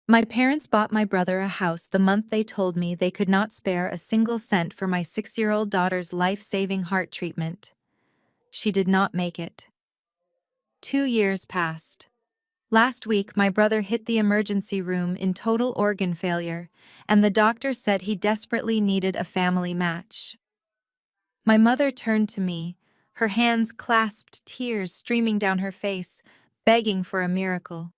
My parents bought my brother a house the month they told me they could not spare a single cent for my 6-year-old daughter's life-saving heart treatment. She did not make it. 2 years passed. Last week, my brother hit the emergency room in total organ failure, and the doctor said he desperately needed a family match. My mother turned to me, her hands clasped, tears streaming down her face, begging for a miracle.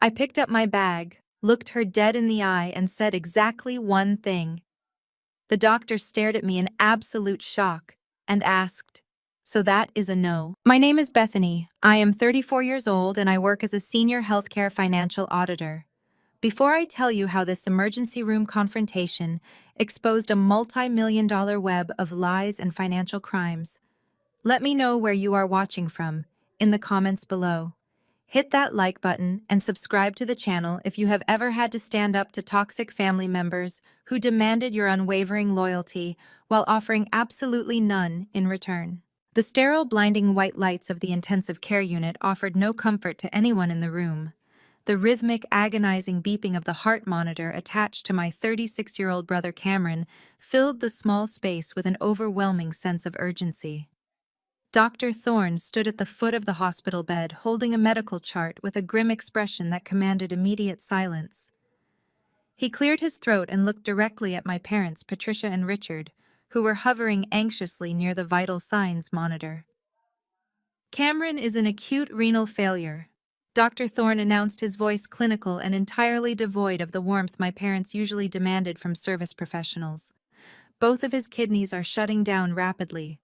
I picked up my bag, looked her dead in the eye, and said exactly one thing. The doctor stared at me in absolute shock and asked, "So that is a no?" My name is Bethany. I am 34 years old and I work as a senior healthcare financial auditor. Before I tell you how this emergency room confrontation exposed a multi-million-dollar web of lies and financial crimes, let me know where you are watching from in the comments below. Hit that like button and subscribe to the channel if you have ever had to stand up to toxic family members who demanded your unwavering loyalty while offering absolutely none in return. The sterile, blinding white lights of the intensive care unit offered no comfort to anyone in the room. The rhythmic, agonizing beeping of the heart monitor attached to my 36-year-old brother Cameron filled the small space with an overwhelming sense of urgency. Dr. Thorne stood at the foot of the hospital bed, holding a medical chart with a grim expression that commanded immediate silence. He cleared his throat and looked directly at my parents, Patricia and Richard, who were hovering anxiously near the vital signs monitor. "Cameron is in acute renal failure," Dr. Thorne announced, his voice clinical and entirely devoid of the warmth my parents usually demanded from service professionals. "Both of his kidneys are shutting down rapidly.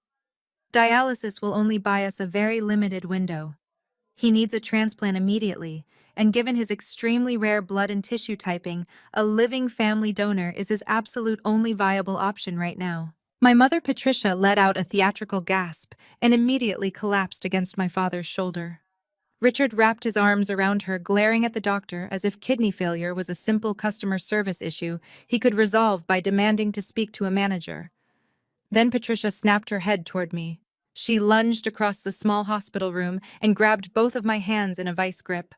Dialysis will only buy us a very limited window. He needs a transplant immediately, and given his extremely rare blood and tissue typing, a living family donor is his absolute only viable option right now." My mother Patricia let out a theatrical gasp and immediately collapsed against my father's shoulder. Richard wrapped his arms around her, glaring at the doctor as if kidney failure was a simple customer service issue he could resolve by demanding to speak to a manager. Then Patricia snapped her head toward me. She lunged across the small hospital room and grabbed both of my hands in a vice grip.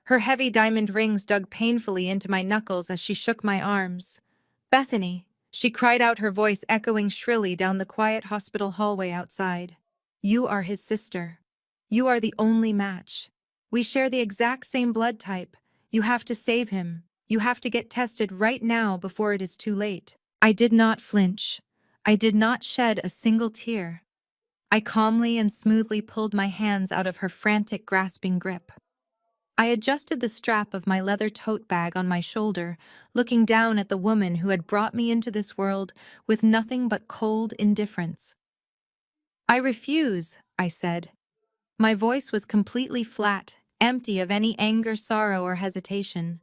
Her heavy diamond rings dug painfully into my knuckles as she shook my arms. "Bethany," she cried out, her voice echoing shrilly down the quiet hospital hallway outside. "You are his sister. You are the only match. We share the exact same blood type. You have to save him. You have to get tested right now before it is too late." I did not flinch. I did not shed a single tear. I calmly and smoothly pulled my hands out of her frantic, grasping grip. I adjusted the strap of my leather tote bag on my shoulder, looking down at the woman who had brought me into this world with nothing but cold indifference. "I refuse," I said. My voice was completely flat, empty of any anger, sorrow, or hesitation.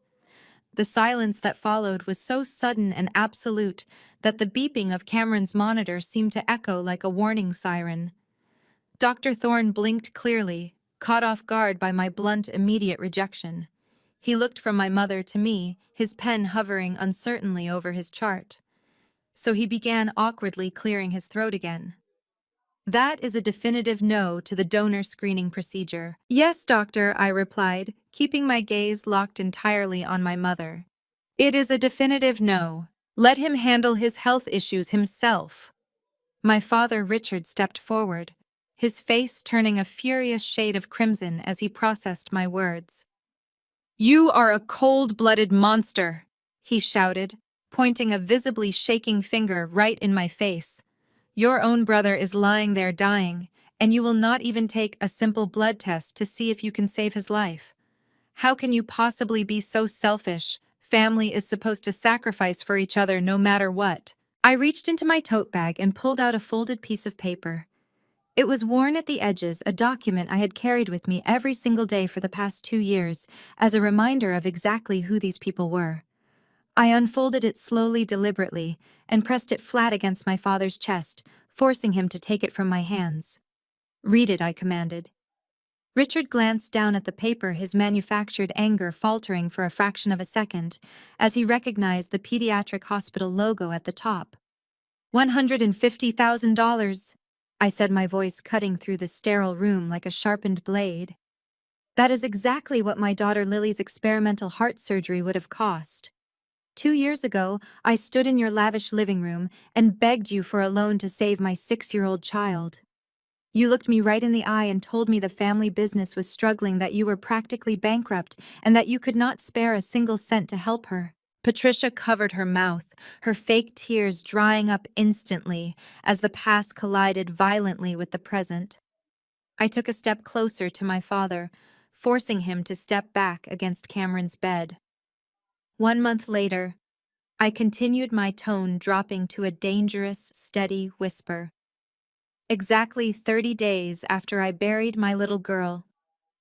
The silence that followed was so sudden and absolute that the beeping of Cameron's monitor seemed to echo like a warning siren. Dr. Thorne blinked clearly, caught off guard by my blunt, immediate rejection. He looked from my mother to me, his pen hovering uncertainly over his chart. So he began awkwardly clearing his throat again. "That is a definitive no to the donor screening procedure." "Yes, doctor," I replied, keeping my gaze locked entirely on my mother. "It is a definitive no. Let him handle his health issues himself." My father, Richard, stepped forward, his face turning a furious shade of crimson as he processed my words. "You are a cold-blooded monster," he shouted, pointing a visibly shaking finger right in my face. "Your own brother is lying there dying, and you will not even take a simple blood test to see if you can save his life. How can you possibly be so selfish? Family is supposed to sacrifice for each other no matter what." I reached into my tote bag and pulled out a folded piece of paper. It was worn at the edges, a document I had carried with me every single day for the past 2 years, as a reminder of exactly who these people were. I unfolded it slowly, deliberately, and pressed it flat against my father's chest, forcing him to take it from my hands. "Read it," I commanded. Richard glanced down at the paper, his manufactured anger faltering for a fraction of a second as he recognized the pediatric hospital logo at the top. $150,000, I said, my voice cutting through the sterile room like a sharpened blade. That is exactly what my daughter Lily's experimental heart surgery would have cost. 2 years ago, I stood in your lavish living room and begged you for a loan to save my 6-year-old child. You looked me right in the eye and told me the family business was struggling, that you were practically bankrupt, and that you could not spare a single cent to help her. Patricia covered her mouth, her fake tears drying up instantly as the past collided violently with the present. I took a step closer to my father, forcing him to step back against Cameron's bed. 1 month later, I continued, my tone dropping to a dangerous, steady whisper. Exactly 30 days after I buried my little girl,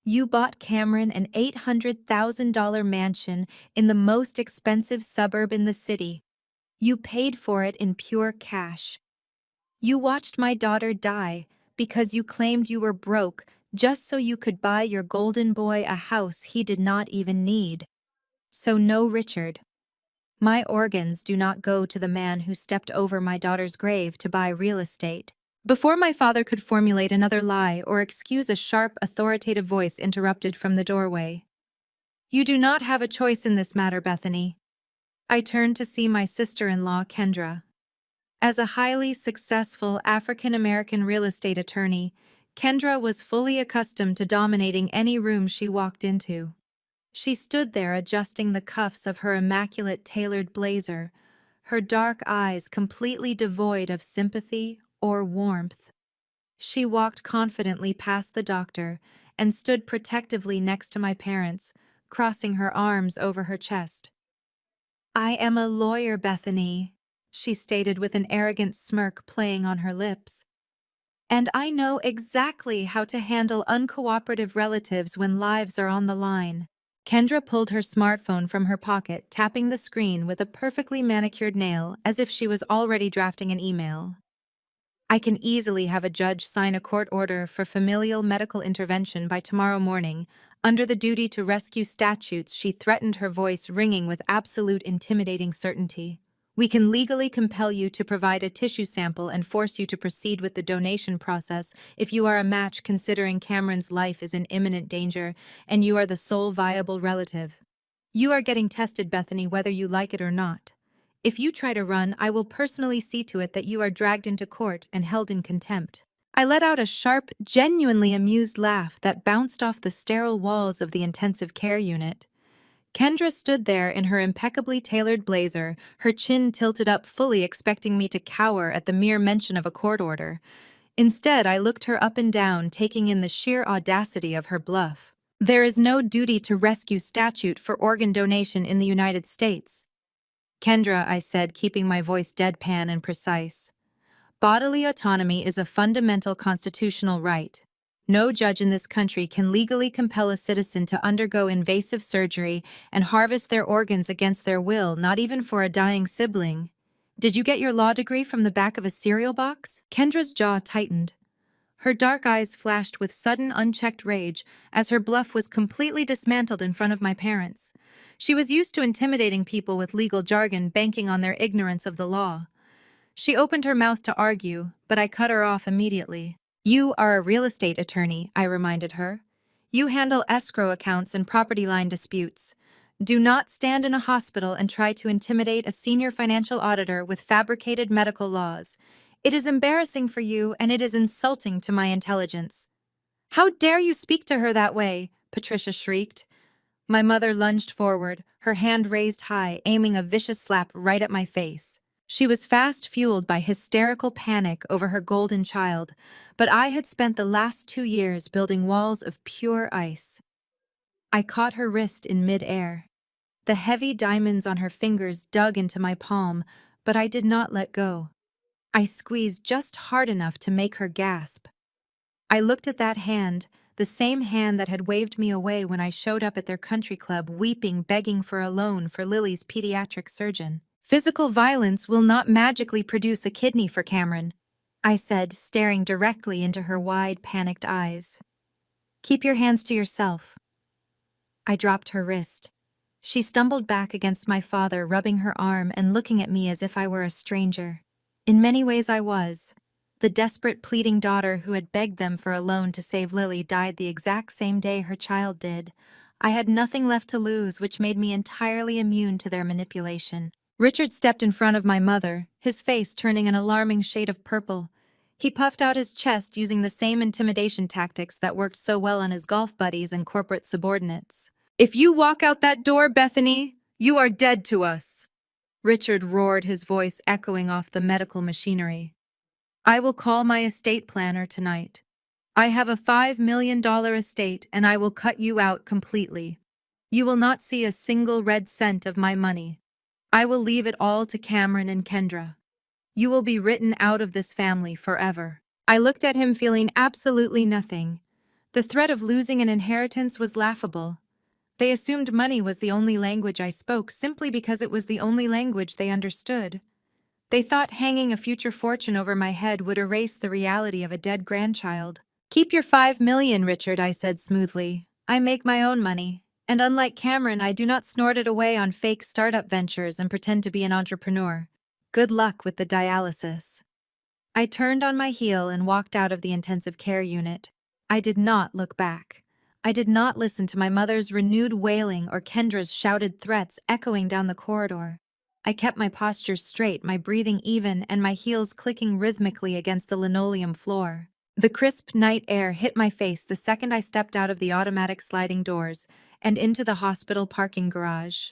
you bought Cameron an $800,000 mansion in the most expensive suburb in the city. You paid for it in pure cash. You watched my daughter die because you claimed you were broke just so you could buy your golden boy a house he did not even need. So no, Richard. My organs do not go to the man who stepped over my daughter's grave to buy real estate. Before my father could formulate another lie or excuse, a sharp, authoritative voice interrupted from the doorway. You do not have a choice in this matter, Bethany. I turned to see my sister-in-law, Kendra. As a highly successful African-American real estate attorney, Kendra was fully accustomed to dominating any room she walked into. She stood there adjusting the cuffs of her immaculate tailored blazer, her dark eyes completely devoid of sympathy or warmth. She walked confidently past the doctor and stood protectively next to my parents, crossing her arms over her chest. I am a lawyer, Bethany, she stated with an arrogant smirk playing on her lips. And I know exactly how to handle uncooperative relatives when lives are on the line. Kendra pulled her smartphone from her pocket, tapping the screen with a perfectly manicured nail as if she was already drafting an email. I can easily have a judge sign a court order for familial medical intervention by tomorrow morning. Under the duty to rescue statutes, she threatened, her voice ringing with absolute intimidating certainty. We can legally compel you to provide a tissue sample and force you to proceed with the donation process if you are a match, considering Cameron's life is in imminent danger and you are the sole viable relative. You are getting tested, Bethany, whether you like it or not. If you try to run, I will personally see to it that you are dragged into court and held in contempt. I let out a sharp, genuinely amused laugh that bounced off the sterile walls of the intensive care unit. Kendra stood there in her impeccably tailored blazer, her chin tilted up, fully expecting me to cower at the mere mention of a court order. Instead, I looked her up and down, taking in the sheer audacity of her bluff. There is no duty to rescue statute for organ donation in the United States. Kendra, I said, keeping my voice deadpan and precise. Bodily autonomy is a fundamental constitutional right. No judge in this country can legally compel a citizen to undergo invasive surgery and harvest their organs against their will, not even for a dying sibling. Did you get your law degree from the back of a cereal box? Kendra's jaw tightened. Her dark eyes flashed with sudden, unchecked rage as her bluff was completely dismantled in front of my parents. She was used to intimidating people with legal jargon, banking on their ignorance of the law. She opened her mouth to argue, but I cut her off immediately. You are a real estate attorney, I reminded her. You handle escrow accounts and property line disputes. Do not stand in a hospital and try to intimidate a senior financial auditor with fabricated medical laws. It is embarrassing for you, and it is insulting to my intelligence. How dare you speak to her that way? Patricia shrieked. My mother lunged forward, her hand raised high, aiming a vicious slap right at my face. She was fast fueled by hysterical panic over her golden child, but I had spent the last 2 years building walls of pure ice. I caught her wrist in mid-air. The heavy diamonds on her fingers dug into my palm, but I did not let go. I squeezed just hard enough to make her gasp. I looked at that hand, the same hand that had waved me away when I showed up at their country club, weeping, begging for a loan for Lily's pediatric surgeon. Physical violence will not magically produce a kidney for Cameron, I said, staring directly into her wide, panicked eyes. Keep your hands to yourself. I dropped her wrist. She stumbled back against my father, rubbing her arm and looking at me as if I were a stranger. In many ways I was. The desperate, pleading daughter who had begged them for a loan to save Lily died the exact same day her child did. I had nothing left to lose, which made me entirely immune to their manipulation. Richard stepped in front of my mother, his face turning an alarming shade of purple. He puffed out his chest using the same intimidation tactics that worked so well on his golf buddies and corporate subordinates. "If you walk out that door, Bethany, you are dead to us," Richard roared, his voice echoing off the medical machinery. "I will call my estate planner tonight. I have a $5 million estate and I will cut you out completely. You will not see a single red cent of my money. I will leave it all to Cameron and Kendra. You will be written out of this family forever." I looked at him feeling absolutely nothing. The threat of losing an inheritance was laughable. They assumed money was the only language I spoke simply because it was the only language they understood. They thought hanging a future fortune over my head would erase the reality of a dead grandchild. "Keep your $5 million, Richard," I said smoothly. "I make my own money. And unlike Cameron, I do not snort it away on fake startup ventures and pretend to be an entrepreneur. Good luck with the dialysis." I turned on my heel and walked out of the intensive care unit. I did not look back. I did not listen to my mother's renewed wailing or Kendra's shouted threats echoing down the corridor. I kept my posture straight, my breathing even, and my heels clicking rhythmically against the linoleum floor. The crisp night air hit my face the second I stepped out of the automatic sliding doors and into the hospital parking garage.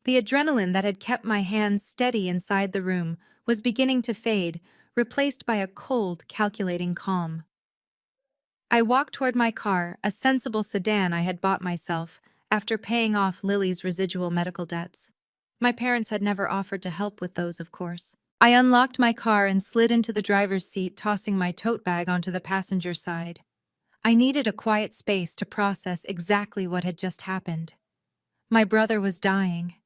The adrenaline that had kept my hands steady inside the room was beginning to fade, replaced by a cold, calculating calm. I walked toward my car, a sensible sedan I had bought myself, after paying off Lily's residual medical debts. My parents had never offered to help with those, of course. I unlocked my car and slid into the driver's seat, tossing my tote bag onto the passenger side. I needed a quiet space to process exactly what had just happened. My brother was dying.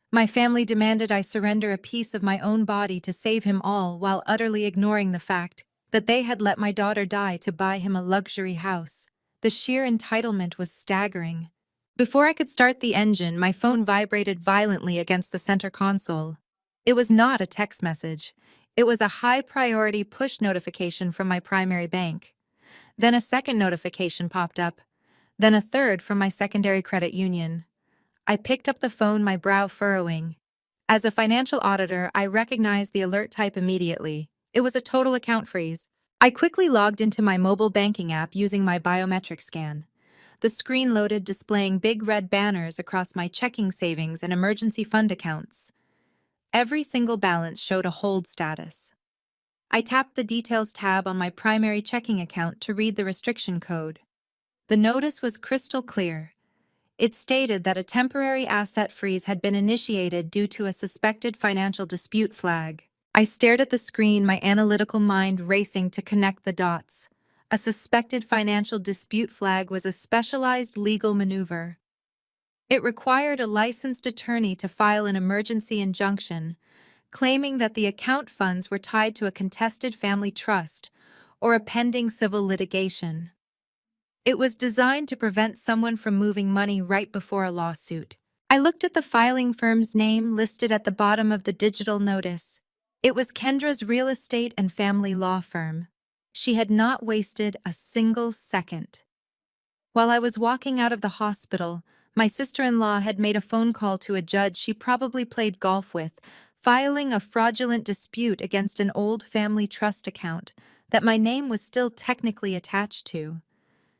My family demanded I surrender a piece of my own body to save him all, while utterly ignoring the fact that they had let my daughter die to buy him a luxury house. The sheer entitlement was staggering. Before I could start the engine, my phone vibrated violently against the center console. It was not a text message. It was a high-priority push notification from my primary bank. Then a second notification popped up. Then a third from my secondary credit union. I picked up the phone, my brow furrowing. As a financial auditor, I recognized the alert type immediately. It was a total account freeze. I quickly logged into my mobile banking app using my biometric scan. The screen loaded, displaying big red banners across my checking, savings, and emergency fund accounts. Every single balance showed a hold status. I tapped the Details tab on my primary checking account to read the restriction code. The notice was crystal clear. It stated that a temporary asset freeze had been initiated due to a suspected financial dispute flag. I stared at the screen, my analytical mind racing to connect the dots. A suspected financial dispute flag was a specialized legal maneuver. It required a licensed attorney to file an emergency injunction, claiming that the account funds were tied to a contested family trust or a pending civil litigation. It was designed to prevent someone from moving money right before a lawsuit. I looked at the filing firm's name listed at the bottom of the digital notice. It was Kendra's real estate and family law firm. She had not wasted a single second. While I was walking out of the hospital, my sister-in-law had made a phone call to a judge she probably played golf with, filing a fraudulent dispute against an old family trust account that my name was still technically attached to.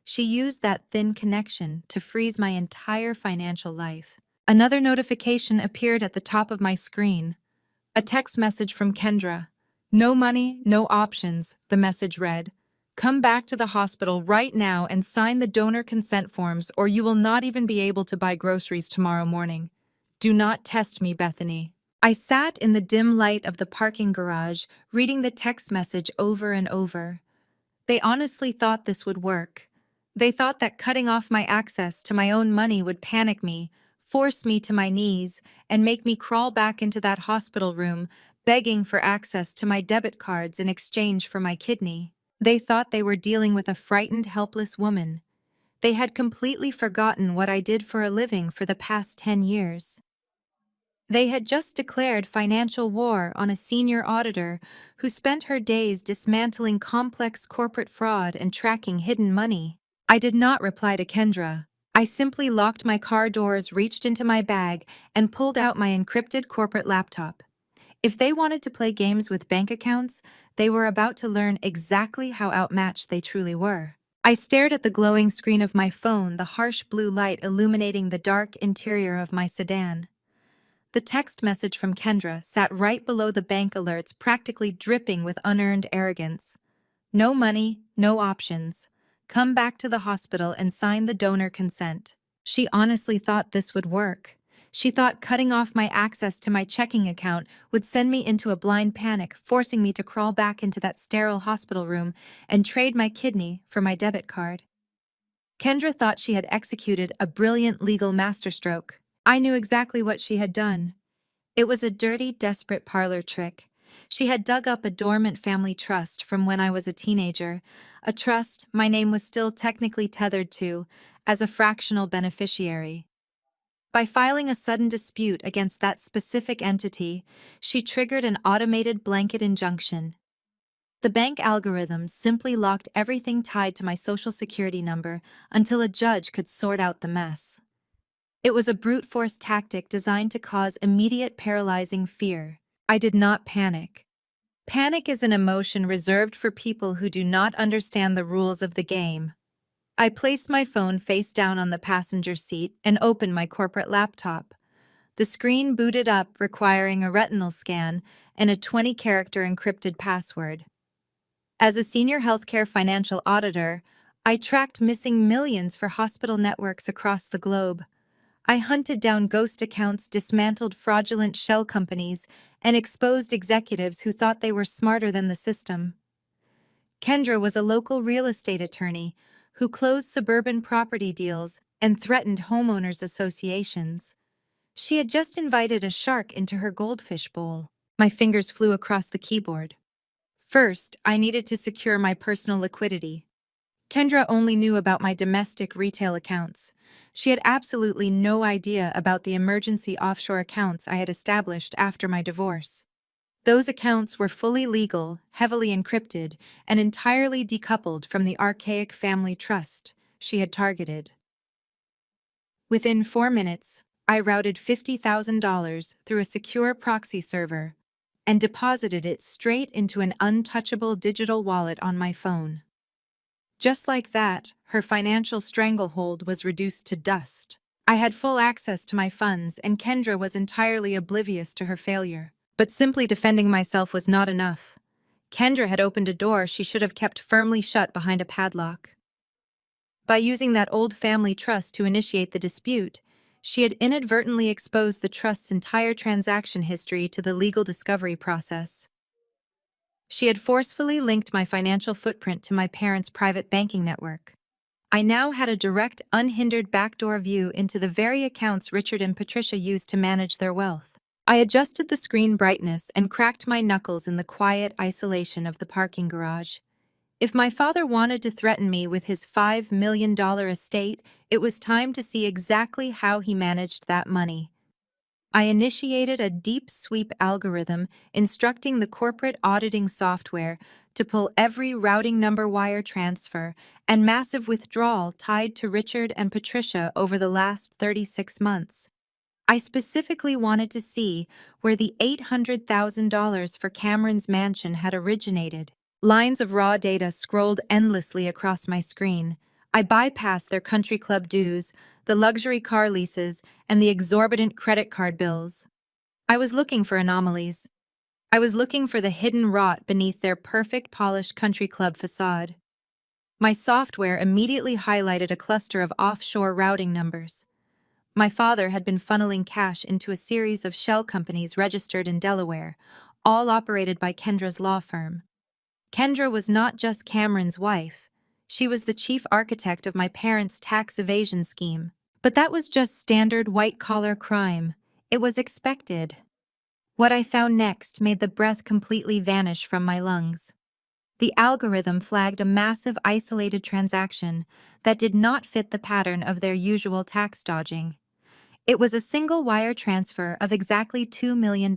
She used that thin connection to freeze my entire financial life. Another notification appeared at the top of my screen. A text message from Kendra. "No money, no options," the message read. "Come back to the hospital right now and sign the donor consent forms, or you will not even be able to buy groceries tomorrow morning. Do not test me, Bethany." I sat in the dim light of the parking garage, reading the text message over and over. They honestly thought this would work. They thought that cutting off my access to my own money would panic me, force me to my knees, and make me crawl back into that hospital room, begging for access to my debit cards in exchange for my kidney. They thought they were dealing with a frightened, helpless woman. They had completely forgotten what I did for a living for the past 10 years. They had just declared financial war on a senior auditor who spent her days dismantling complex corporate fraud and tracking hidden money. I did not reply to Kendra. I simply locked my car doors, reached into my bag, and pulled out my encrypted corporate laptop. If they wanted to play games with bank accounts, they were about to learn exactly how outmatched they truly were. I stared at the glowing screen of my phone, the harsh blue light illuminating the dark interior of my sedan. The text message from Kendra sat right below the bank alerts, practically dripping with unearned arrogance. No money, no options. Come back to the hospital and sign the donor consent. She honestly thought this would work. She thought cutting off my access to my checking account would send me into a blind panic, forcing me to crawl back into that sterile hospital room and trade my kidney for my debit card. Kendra thought she had executed a brilliant legal masterstroke. I knew exactly what she had done. It was a dirty, desperate parlor trick. She had dug up a dormant family trust from when I was a teenager, a trust my name was still technically tethered to as a fractional beneficiary. By filing a sudden dispute against that specific entity, she triggered an automated blanket injunction. The bank algorithm simply locked everything tied to my social security number until a judge could sort out the mess. It was a brute force tactic designed to cause immediate paralyzing fear. I did not panic. Panic is an emotion reserved for people who do not understand the rules of the game. I placed my phone face down on the passenger seat and opened my corporate laptop. The screen booted up, requiring a retinal scan and a 20-character encrypted password. As a senior healthcare financial auditor, I tracked missing millions for hospital networks across the globe. I hunted down ghost accounts, dismantled fraudulent shell companies, and exposed executives who thought they were smarter than the system. Kendra was a local real estate attorney who closed suburban property deals and threatened homeowners associations. She had just invited a shark into her goldfish bowl. My fingers flew across the keyboard. First, I needed to secure my personal liquidity. Kendra only knew about my domestic retail accounts. She had absolutely no idea about the emergency offshore accounts I had established after my divorce. Those accounts were fully legal, heavily encrypted, and entirely decoupled from the archaic family trust she had targeted. Within 4 minutes, I routed $50,000 through a secure proxy server and deposited it straight into an untouchable digital wallet on my phone. Just like that, her financial stranglehold was reduced to dust. I had full access to my funds, and Kendra was entirely oblivious to her failure. But simply defending myself was not enough. Kendra had opened a door she should have kept firmly shut behind a padlock. By using that old family trust to initiate the dispute, she had inadvertently exposed the trust's entire transaction history to the legal discovery process. She had forcefully linked my financial footprint to my parents' private banking network. I now had a direct, unhindered backdoor view into the very accounts Richard and Patricia used to manage their wealth. I adjusted the screen brightness and cracked my knuckles in the quiet isolation of the parking garage. If my father wanted to threaten me with his $5 million estate, it was time to see exactly how he managed that money. I initiated a deep sweep algorithm instructing the corporate auditing software to pull every routing number wire transfer and massive withdrawal tied to Richard and Patricia over the last 36 months. I specifically wanted to see where the $800,000 for Cameron's mansion had originated. Lines of raw data scrolled endlessly across my screen. I bypassed their country club dues, the luxury car leases, and the exorbitant credit card bills. I was looking for anomalies. I was looking for the hidden rot beneath their perfect polished country club facade. My software immediately highlighted a cluster of offshore routing numbers. My father had been funneling cash into a series of shell companies registered in Delaware, all operated by Kendra's law firm. Kendra was not just Cameron's wife. She was the chief architect of my parents' tax evasion scheme. But that was just standard white-collar crime. It was expected. What I found next made the breath completely vanish from my lungs. The algorithm flagged a massive isolated transaction that did not fit the pattern of their usual tax dodging. It was a single wire transfer of exactly $2 million.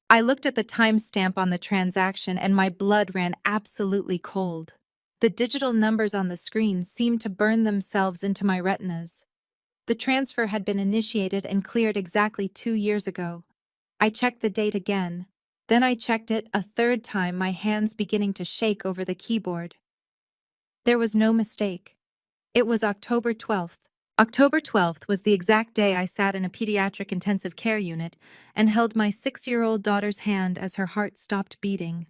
I looked at the timestamp on the transaction and my blood ran absolutely cold. The digital numbers on the screen seemed to burn themselves into my retinas. The transfer had been initiated and cleared exactly 2 years ago. I checked the date again. Then I checked it a third time, my hands beginning to shake over the keyboard. There was no mistake. It was October 12th. October 12th was the exact day I sat in a pediatric intensive care unit and held my 6-year-old daughter's hand as her heart stopped beating.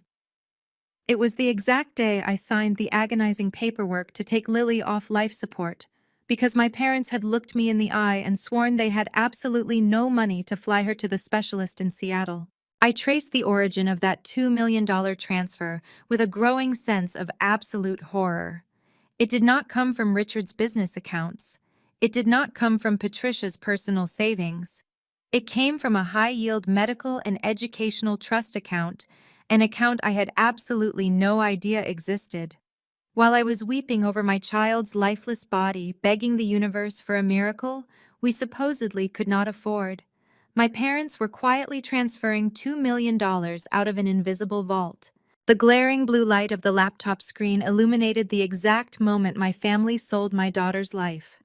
It was the exact day I signed the agonizing paperwork to take Lily off life support, because my parents had looked me in the eye and sworn they had absolutely no money to fly her to the specialist in Seattle. I traced the origin of that $2 million transfer with a growing sense of absolute horror. It did not come from Richard's business accounts. It did not come from Patricia's personal savings. It came from a high-yield medical and educational trust account, an account I had absolutely no idea existed. While I was weeping over my child's lifeless body, begging the universe for a miracle we supposedly could not afford, my parents were quietly transferring $2 million out of an invisible vault. The glaring blue light of the laptop screen illuminated the exact moment my family sold my daughter's life.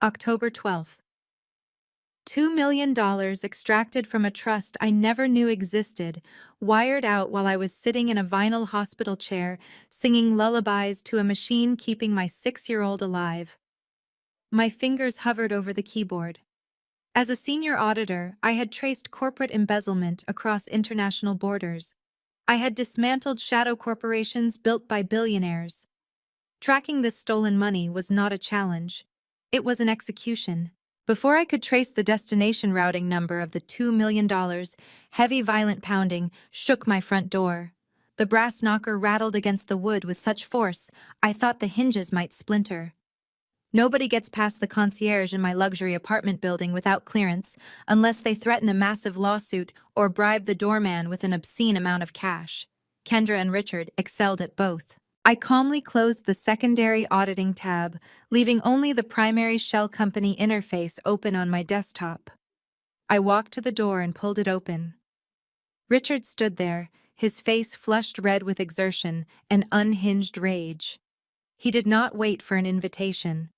October 12th. $2 million extracted from a trust I never knew existed, wired out while I was sitting in a vinyl hospital chair, singing lullabies to a machine keeping my 6-year-old alive. My fingers hovered over the keyboard. As a senior auditor, I had traced corporate embezzlement across international borders. I had dismantled shadow corporations built by billionaires. Tracking this stolen money was not a challenge. It was an execution. Before I could trace the destination routing number of the $2 million, heavy violent pounding shook my front door. The brass knocker rattled against the wood with such force, I thought the hinges might splinter. Nobody gets past the concierge in my luxury apartment building without clearance unless they threaten a massive lawsuit or bribe the doorman with an obscene amount of cash. Kendra and Richard excelled at both. I calmly closed the secondary auditing tab, leaving only the primary shell company interface open on my desktop. I walked to the door and pulled it open. Richard stood there, his face flushed red with exertion and unhinged rage. He did not wait for an invitation.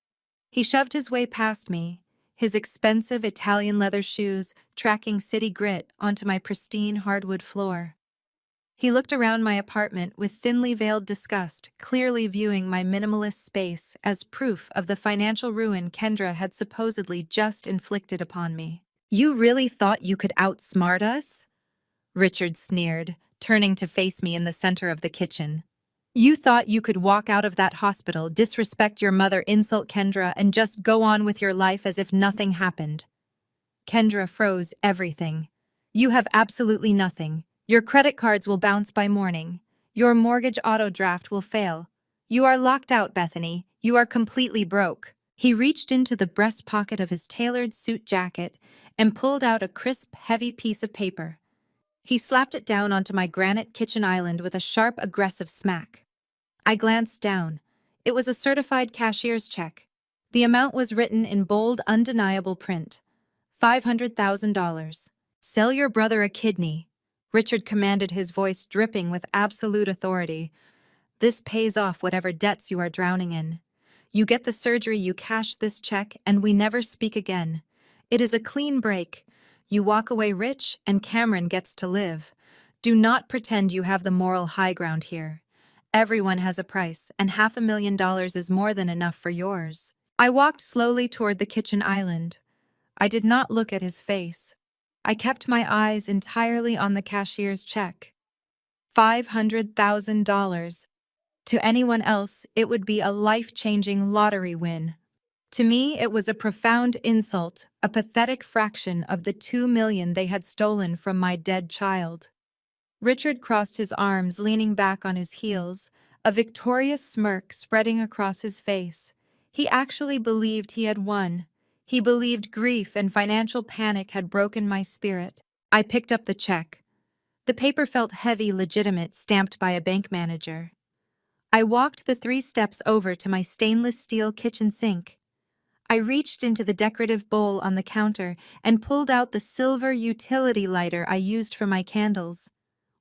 He shoved his way past me, his expensive Italian leather shoes tracking city grit onto my pristine hardwood floor. He looked around my apartment with thinly veiled disgust, clearly viewing my minimalist space as proof of the financial ruin Kendra had supposedly just inflicted upon me. "You really thought you could outsmart us?" Richard sneered, turning to face me in the center of the kitchen. "You thought you could walk out of that hospital, disrespect your mother, insult Kendra, and just go on with your life as if nothing happened." Kendra froze everything. "You have absolutely nothing. Your credit cards will bounce by morning. Your mortgage auto draft will fail. You are locked out, Bethany. You are completely broke." He reached into the breast pocket of his tailored suit jacket and pulled out a crisp, heavy piece of paper. He slapped it down onto my granite kitchen island with a sharp, aggressive smack. I glanced down. It was a certified cashier's check. The amount was written in bold, undeniable print. $500,000. "Sell your brother a kidney," Richard commanded, his voice dripping with absolute authority. "This pays off whatever debts you are drowning in. You get the surgery, you cash this check, and we never speak again. It is a clean break. You walk away rich, and Cameron gets to live. Do not pretend you have the moral high ground here. Everyone has a price, and $500,000 is more than enough for yours." I walked slowly toward the kitchen island. I did not look at his face. I kept my eyes entirely on the cashier's check. $500,000. To anyone else, it would be a life-changing lottery win. To me, it was a profound insult, a pathetic fraction of the $2 million they had stolen from my dead child. Richard crossed his arms, leaning back on his heels, a victorious smirk spreading across his face. He actually believed he had won. He believed grief and financial panic had broken my spirit. I picked up the check. The paper felt heavy, legitimate, stamped by a bank manager. I walked the 3 steps over to my stainless steel kitchen sink. I reached into the decorative bowl on the counter and pulled out the silver utility lighter I used for my candles.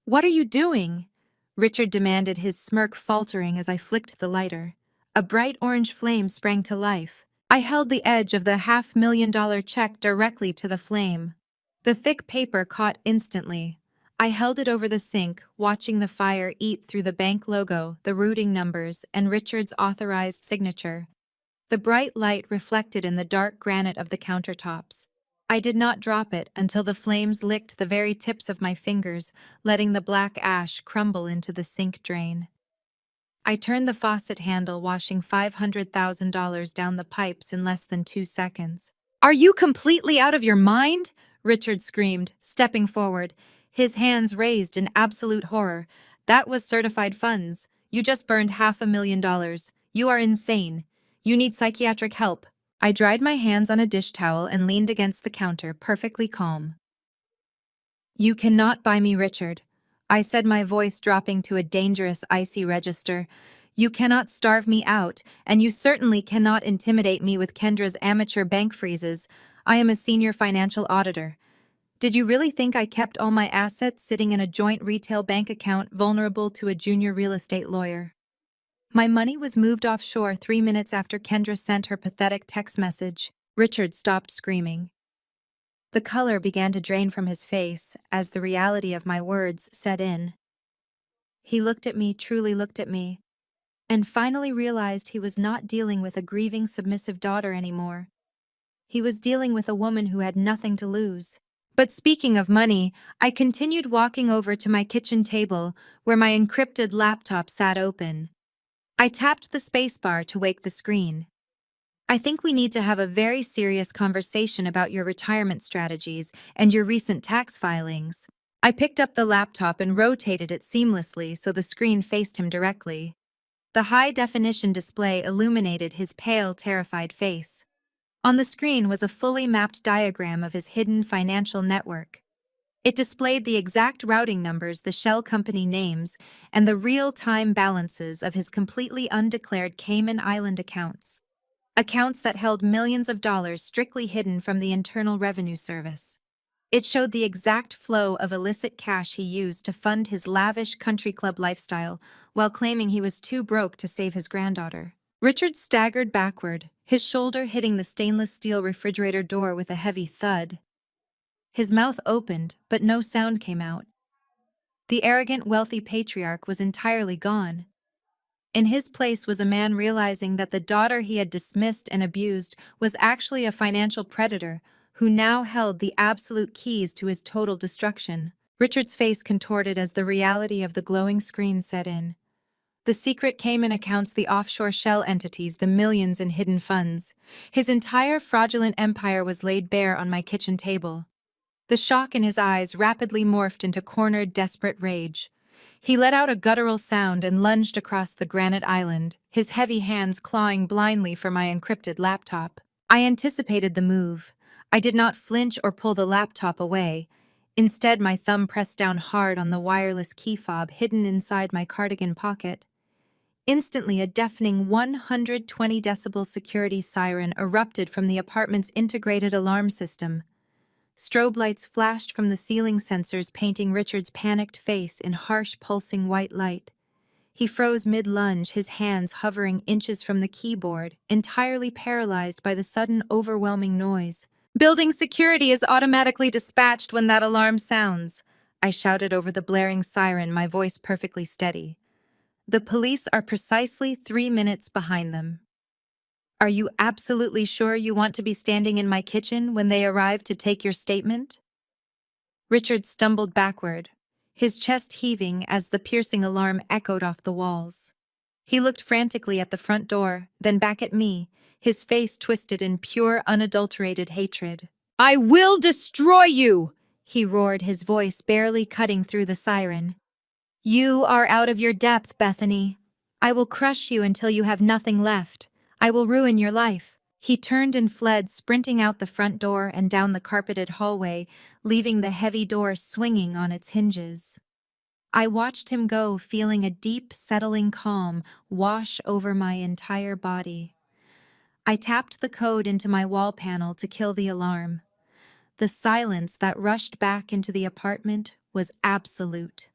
"What are you doing?" Richard demanded, his smirk faltering as I flicked the lighter. A bright orange flame sprang to life. I held the edge of the $500,000 check directly to the flame. The thick paper caught instantly. I held it over the sink, watching the fire eat through the bank logo, the routing numbers, and Richard's authorized signature. The bright light reflected in the dark granite of the countertops. I did not drop it until the flames licked the very tips of my fingers, letting the black ash crumble into the sink drain. I turned the faucet handle, washing $500,000 down the pipes in less than 2 seconds. "Are you completely out of your mind?" Richard screamed, stepping forward, his hands raised in absolute horror. "That was certified funds. You just burned $500,000. You are insane. You need psychiatric help." I dried my hands on a dish towel and leaned against the counter, perfectly calm. "You cannot buy me, Richard," I said, my voice dropping to a dangerous, icy register. "You cannot starve me out, and you certainly cannot intimidate me with Kendra's amateur bank freezes. I am a senior financial auditor. Did you really think I kept all my assets sitting in a joint retail bank account vulnerable to a junior real estate lawyer? My money was moved offshore 3 minutes after Kendra sent her pathetic text message." Richard stopped screaming. The color began to drain from his face as the reality of my words set in. He looked at me, truly looked at me, and finally realized he was not dealing with a grieving, submissive daughter anymore. He was dealing with a woman who had nothing to lose. But speaking of money, I continued walking over to my kitchen table where my encrypted laptop sat open. I tapped the spacebar to wake the screen. "I think we need to have a very serious conversation about your retirement strategies and your recent tax filings." I picked up the laptop and rotated it seamlessly so the screen faced him directly. The high-definition display illuminated his pale, terrified face. On the screen was a fully mapped diagram of his hidden financial network. It displayed the exact routing numbers, the shell company names, and the real-time balances of his completely undeclared Cayman Island accounts. Accounts that held millions of dollars strictly hidden from the Internal Revenue Service. It showed the exact flow of illicit cash he used to fund his lavish country club lifestyle while claiming he was too broke to save his granddaughter. Richard staggered backward, his shoulder hitting the stainless steel refrigerator door with a heavy thud. His mouth opened, but no sound came out. The arrogant, wealthy patriarch was entirely gone. In his place was a man realizing that the daughter he had dismissed and abused was actually a financial predator who now held the absolute keys to his total destruction. Richard's face contorted as the reality of the glowing screen set in. The secret Cayman accounts, the offshore shell entities, the millions in hidden funds. His entire fraudulent empire was laid bare on my kitchen table. The shock in his eyes rapidly morphed into cornered, desperate rage. He let out a guttural sound and lunged across the granite island, his heavy hands clawing blindly for my encrypted laptop. I anticipated the move. I did not flinch or pull the laptop away. Instead, my thumb pressed down hard on the wireless key fob hidden inside my cardigan pocket. Instantly, a deafening 120 decibel security siren erupted from the apartment's integrated alarm system. Strobe lights flashed from the ceiling sensors, painting Richard's panicked face in harsh, pulsing white light. He froze mid-lunge, his hands hovering inches from the keyboard, entirely paralyzed by the sudden, overwhelming noise. "Building security is automatically dispatched when that alarm sounds," I shouted over the blaring siren, my voice perfectly steady. "The police are precisely 3 minutes behind them." "Are you absolutely sure you want to be standing in my kitchen when they arrive to take your statement?" Richard stumbled backward, his chest heaving as the piercing alarm echoed off the walls. He looked frantically at the front door, then back at me, his face twisted in pure, unadulterated hatred. "I will destroy you!" he roared, his voice barely cutting through the siren. "You are out of your depth, Bethany. I will crush you until you have nothing left. I will ruin your life." He turned and fled, sprinting out the front door and down the carpeted hallway, leaving the heavy door swinging on its hinges. I watched him go, feeling a deep, settling calm wash over my entire body. I tapped the code into my wall panel to kill the alarm. The silence that rushed back into the apartment was absolute.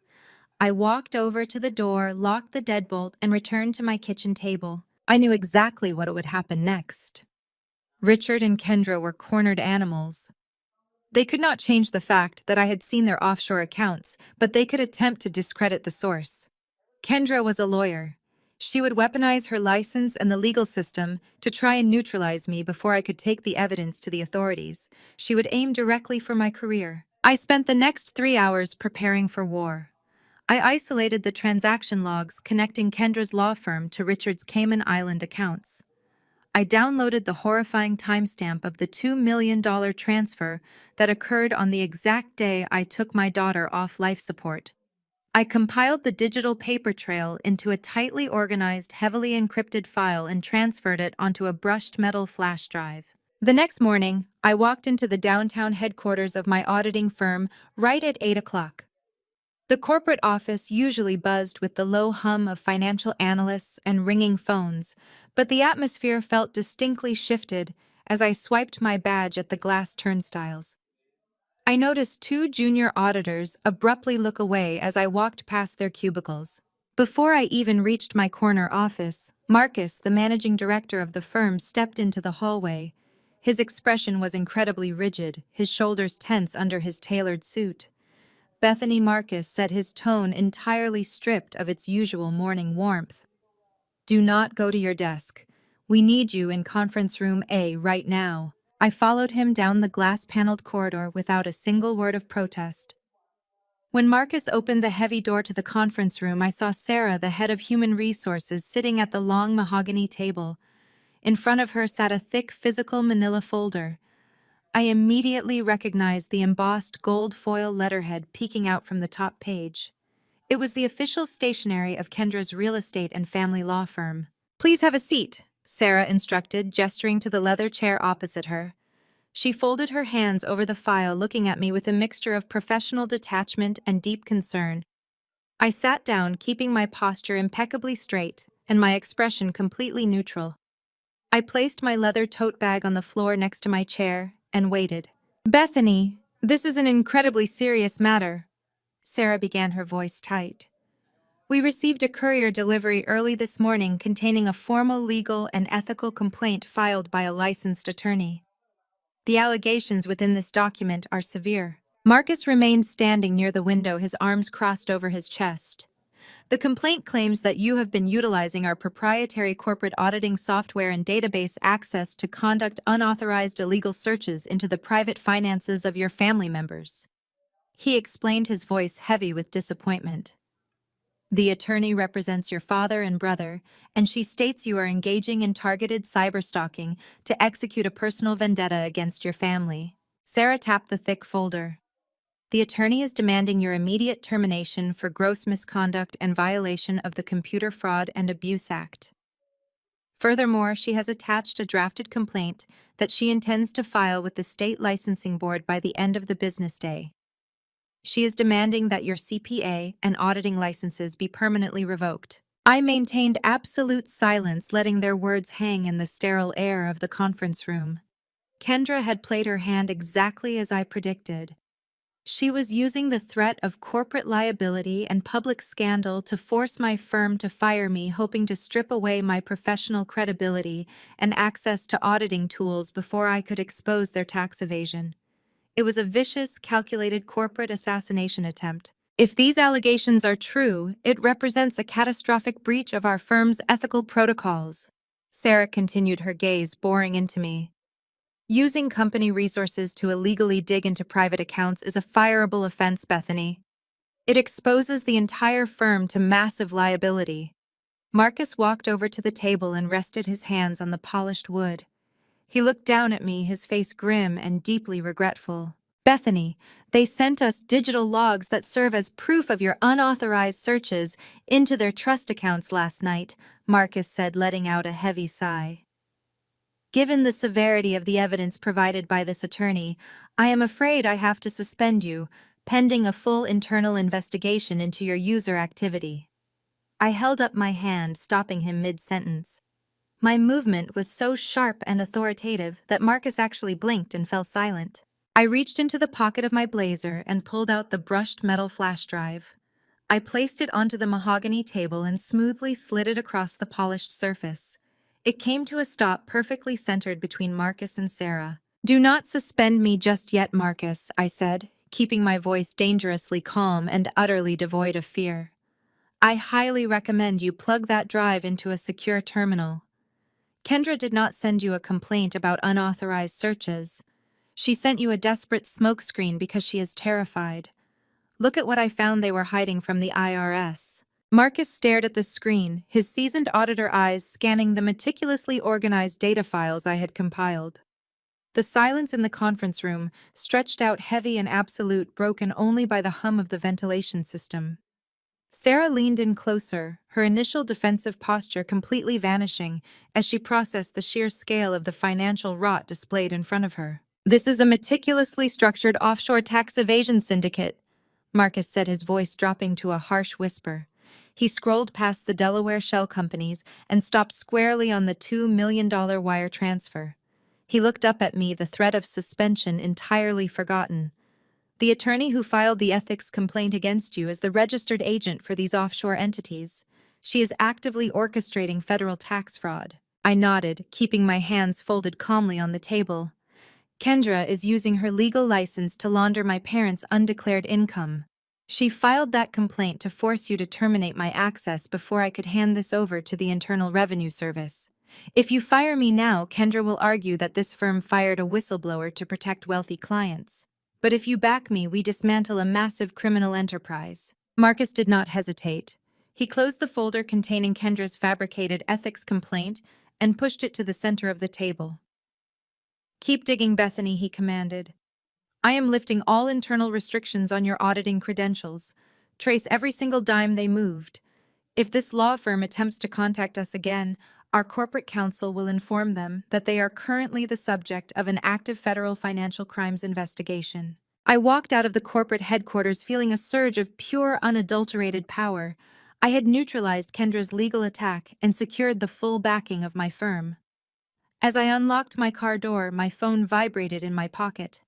I walked over to the door, locked the deadbolt, and returned to my kitchen table. I knew exactly what would happen next. Richard and Kendra were cornered animals. They could not change the fact that I had seen their offshore accounts, but they could attempt to discredit the source. Kendra was a lawyer. She would weaponize her license and the legal system to try and neutralize me before I could take the evidence to the authorities. She would aim directly for my career. I spent the next 3 hours preparing for war. I isolated the transaction logs connecting Kendra's law firm to Richard's Cayman Island accounts. I downloaded the horrifying timestamp of the $2 million transfer that occurred on the exact day I took my daughter off life support. I compiled the digital paper trail into a tightly organized, heavily encrypted file and transferred it onto a brushed metal flash drive. The next morning, I walked into the downtown headquarters of my auditing firm right at 8 o'clock. The corporate office usually buzzed with the low hum of financial analysts and ringing phones, but the atmosphere felt distinctly shifted as I swiped my badge at the glass turnstiles. I noticed two junior auditors abruptly look away as I walked past their cubicles. Before I even reached my corner office, Marcus, the managing director of the firm, stepped into the hallway. His expression was incredibly rigid, his shoulders tense under his tailored suit. Bethany Marcus said, his tone entirely stripped of its usual morning warmth. "Do not go to your desk. We need you in conference room A right now." I followed him down the glass-paneled corridor without a single word of protest. When Marcus opened the heavy door to the conference room, I saw Sarah, the head of human resources, sitting at the long mahogany table. In front of her sat a thick physical manila folder. I immediately recognized the embossed gold foil letterhead peeking out from the top page. It was the official stationery of Kendra's real estate and family law firm. "Please have a seat," Sarah instructed, gesturing to the leather chair opposite her. She folded her hands over the file, looking at me with a mixture of professional detachment and deep concern. I sat down, keeping my posture impeccably straight and my expression completely neutral. I placed my leather tote bag on the floor next to my chair and waited. "Bethany, this is an incredibly serious matter." Sarah began, her voice tight. "We received a courier delivery early this morning containing a formal legal and ethical complaint filed by a licensed attorney. The allegations within this document are severe." Marcus remained standing near the window, his arms crossed over his chest. "The complaint claims that you have been utilizing our proprietary corporate auditing software and database access to conduct unauthorized illegal searches into the private finances of your family members." He explained, his voice heavy with disappointment. "The attorney represents your father and brother, and she states you are engaging in targeted cyberstalking to execute a personal vendetta against your family." Sarah tapped the thick folder. "The attorney is demanding your immediate termination for gross misconduct and violation of the Computer Fraud and Abuse Act. Furthermore, she has attached a drafted complaint that she intends to file with the state licensing board by the end of the business day. She is demanding that your CPA and auditing licenses be permanently revoked." I maintained absolute silence, letting their words hang in the sterile air of the conference room. Kendra had played her hand exactly as I predicted. She was using the threat of corporate liability and public scandal to force my firm to fire me, hoping to strip away my professional credibility and access to auditing tools before I could expose their tax evasion. It was a vicious, calculated corporate assassination attempt. "If these allegations are true, it represents a catastrophic breach of our firm's ethical protocols." Sarah continued, her gaze boring into me. "Using company resources to illegally dig into private accounts is a fireable offense, Bethany. It exposes the entire firm to massive liability." Marcus walked over to the table and rested his hands on the polished wood. He looked down at me, his face grim and deeply regretful. "Bethany, they sent us digital logs that serve as proof of your unauthorized searches into their trust accounts last night," Marcus said, letting out a heavy sigh. "Given the severity of the evidence provided by this attorney, I am afraid I have to suspend you, pending a full internal investigation into your user activity." I held up my hand, stopping him mid-sentence. My movement was so sharp and authoritative that Marcus actually blinked and fell silent. I reached into the pocket of my blazer and pulled out the brushed metal flash drive. I placed it onto the mahogany table and smoothly slid it across the polished surface. It came to a stop perfectly centered between Marcus and Sarah. "Do not suspend me just yet, Marcus," I said, keeping my voice dangerously calm and utterly devoid of fear. "I highly recommend you plug that drive into a secure terminal. Kendra did not send you a complaint about unauthorized searches. She sent you a desperate smokescreen because she is terrified. Look at what I found they were hiding from the IRS." Marcus stared at the screen, his seasoned auditor eyes scanning the meticulously organized data files I had compiled. The silence in the conference room, stretched out heavy and absolute, broken only by the hum of the ventilation system. Sarah leaned in closer, her initial defensive posture completely vanishing as she processed the sheer scale of the financial rot displayed in front of her. "This is a meticulously structured offshore tax evasion syndicate," Marcus said, his voice dropping to a harsh whisper. He scrolled past the Delaware shell companies and stopped squarely on the $2 million wire transfer. He looked up at me, the threat of suspension entirely forgotten. "The attorney who filed the ethics complaint against you is the registered agent for these offshore entities. She is actively orchestrating federal tax fraud." I nodded, keeping my hands folded calmly on the table. "Kendra is using her legal license to launder my parents' undeclared income. She filed that complaint to force you to terminate my access before I could hand this over to the Internal Revenue Service. If you fire me now, Kendra will argue that this firm fired a whistleblower to protect wealthy clients. But if you back me, we dismantle a massive criminal enterprise." Marcus did not hesitate. He closed the folder containing Kendra's fabricated ethics complaint and pushed it to the center of the table. "Keep digging, Bethany," he commanded. "I am lifting all internal restrictions on your auditing credentials. Trace every single dime they moved. If this law firm attempts to contact us again, our corporate counsel will inform them that they are currently the subject of an active federal financial crimes investigation." I walked out of the corporate headquarters feeling a surge of pure, unadulterated power. I had neutralized Kendra's legal attack and secured the full backing of my firm. As I unlocked my car door, my phone vibrated in my pocket.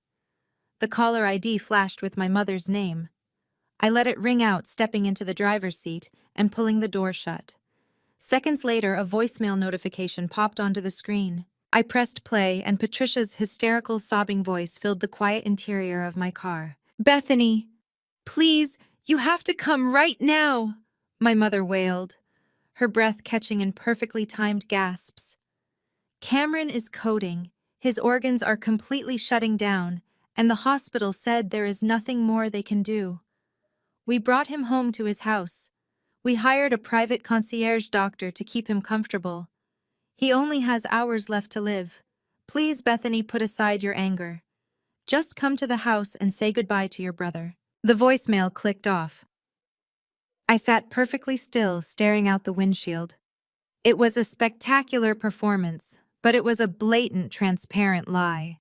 The caller ID flashed with my mother's name. I let it ring out, stepping into the driver's seat and pulling the door shut. Seconds later, a voicemail notification popped onto the screen. I pressed play, and Patricia's hysterical, sobbing voice filled the quiet interior of my car. "Bethany, please, you have to come right now," my mother wailed, her breath catching in perfectly timed gasps. "Cameron is coding. His organs are completely shutting down, and the hospital said there is nothing more they can do. We brought him home to his house. We hired a private concierge doctor to keep him comfortable. He only has hours left to live. Please, Bethany, put aside your anger. Just come to the house and say goodbye to your brother." The voicemail clicked off. I sat perfectly still, staring out the windshield. It was a spectacular performance, but it was a blatant, transparent lie.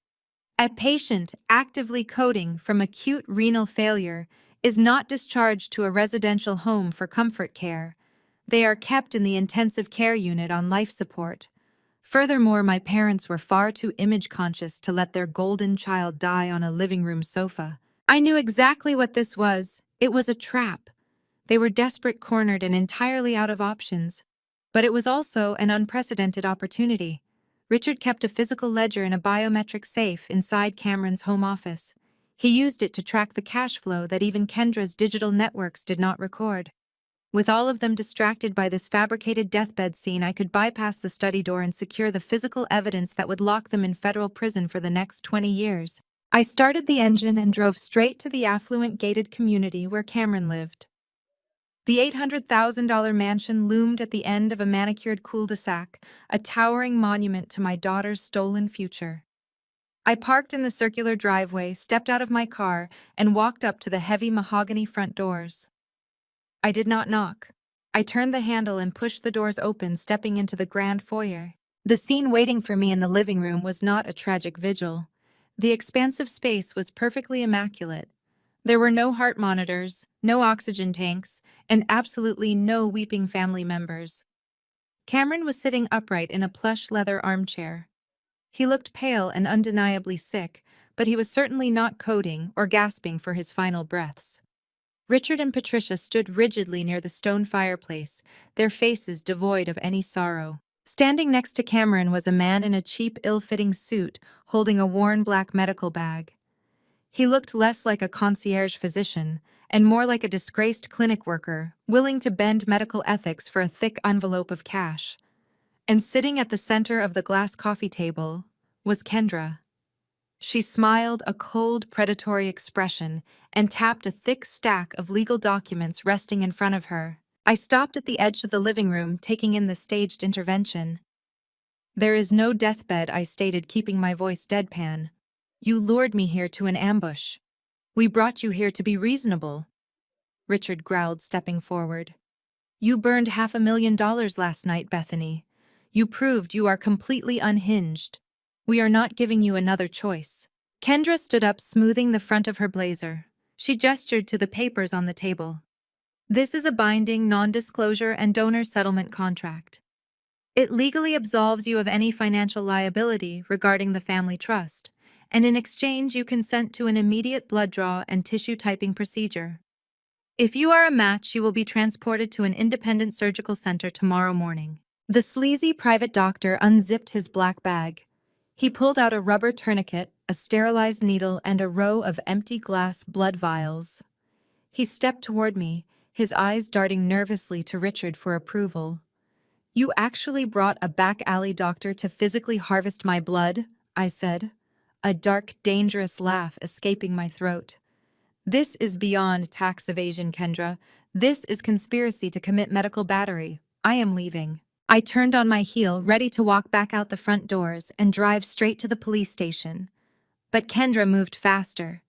A patient actively coding from acute renal failure is not discharged to a residential home for comfort care. They are kept in the intensive care unit on life support. Furthermore, my parents were far too image-conscious to let their golden child die on a living room sofa. I knew exactly what this was. It was a trap. They were desperate, cornered, and entirely out of options. But it was also an unprecedented opportunity. Richard kept a physical ledger in a biometric safe inside Cameron's home office. He used it to track the cash flow that even Kendra's digital networks did not record. With all of them distracted by this fabricated deathbed scene, I could bypass the study door and secure the physical evidence that would lock them in federal prison for the next 20 years. I started the engine and drove straight to the affluent gated community where Cameron lived. The $800,000 mansion loomed at the end of a manicured cul-de-sac, a towering monument to my daughter's stolen future. I parked in the circular driveway, stepped out of my car, and walked up to the heavy mahogany front doors. I did not knock. I turned the handle and pushed the doors open, stepping into the grand foyer. The scene waiting for me in the living room was not a tragic vigil. The expansive space was perfectly immaculate. There were no heart monitors, no oxygen tanks, and absolutely no weeping family members. Cameron was sitting upright in a plush leather armchair. He looked pale and undeniably sick, but he was certainly not coding or gasping for his final breaths. Richard and Patricia stood rigidly near the stone fireplace, their faces devoid of any sorrow. Standing next to Cameron was a man in a cheap, ill-fitting suit, holding a worn black medical bag. He looked less like a concierge physician and more like a disgraced clinic worker, willing to bend medical ethics for a thick envelope of cash. And sitting at the center of the glass coffee table was Kendra. She smiled a cold, predatory expression and tapped a thick stack of legal documents resting in front of her. I stopped at the edge of the living room, taking in the staged intervention. "There is no deathbed," I stated, keeping my voice deadpan. "You lured me here to an ambush. We brought you here to be reasonable," Richard growled, stepping forward. "You burned $500,000 last night, Bethany. You proved you are completely unhinged. We are not giving you another choice." Kendra stood up, smoothing the front of her blazer. She gestured to the papers on the table. "This is a binding non-disclosure and donor settlement contract. It legally absolves you of any financial liability regarding the family trust, and in exchange you consent to an immediate blood draw and tissue typing procedure. If you are a match, you will be transported to an independent surgical center tomorrow morning." The sleazy private doctor unzipped his black bag. He pulled out a rubber tourniquet, a sterilized needle, and a row of empty glass blood vials. He stepped toward me, his eyes darting nervously to Richard for approval. "You actually brought a back-alley doctor to physically harvest my blood?" I said, a dark, dangerous laugh escaping my throat. "This is beyond tax evasion, Kendra. This is conspiracy to commit medical battery. I am leaving." I turned on my heel, ready to walk back out the front doors and drive straight to the police station. But Kendra moved faster.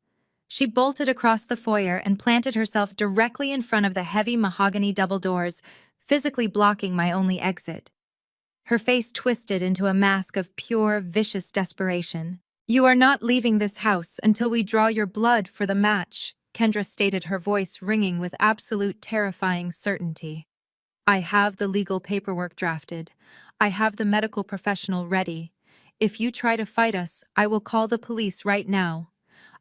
She bolted across the foyer and planted herself directly in front of the heavy mahogany double doors, physically blocking my only exit. Her face twisted into a mask of pure, vicious desperation. "You are not leaving this house until we draw your blood for the match," Kendra stated, her voice ringing with absolute terrifying certainty. "I have the legal paperwork drafted. I have the medical professional ready. If you try to fight us, I will call the police right now.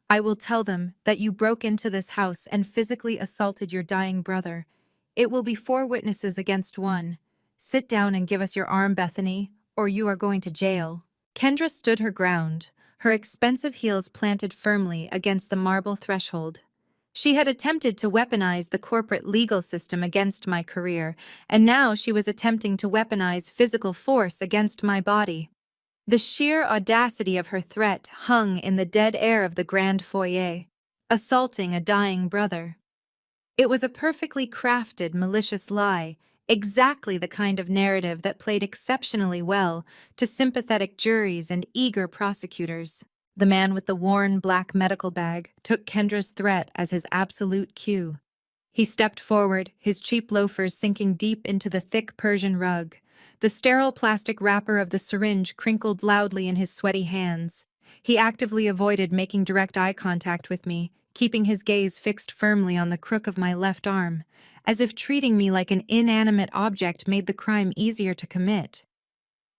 I will tell them that you broke into this house and physically assaulted your dying brother. It will be 4 witnesses against 1. Sit down and give us your arm, Bethany, or you are going to jail." Kendra stood her ground, her expensive heels planted firmly against the marble threshold. She had attempted to weaponize the corporate legal system against my career, and now she was attempting to weaponize physical force against my body. The sheer audacity of her threat hung in the dead air of the grand foyer. Assaulting a dying brother. It was a perfectly crafted, malicious lie, exactly the kind of narrative that played exceptionally well to sympathetic juries and eager prosecutors. The man with the worn black medical bag took Kendra's threat as his absolute cue. He stepped forward, his cheap loafers sinking deep into the thick Persian rug. The sterile plastic wrapper of the syringe crinkled loudly in his sweaty hands. He actively avoided making direct eye contact with me, keeping his gaze fixed firmly on the crook of my left arm, as if treating me like an inanimate object made the crime easier to commit.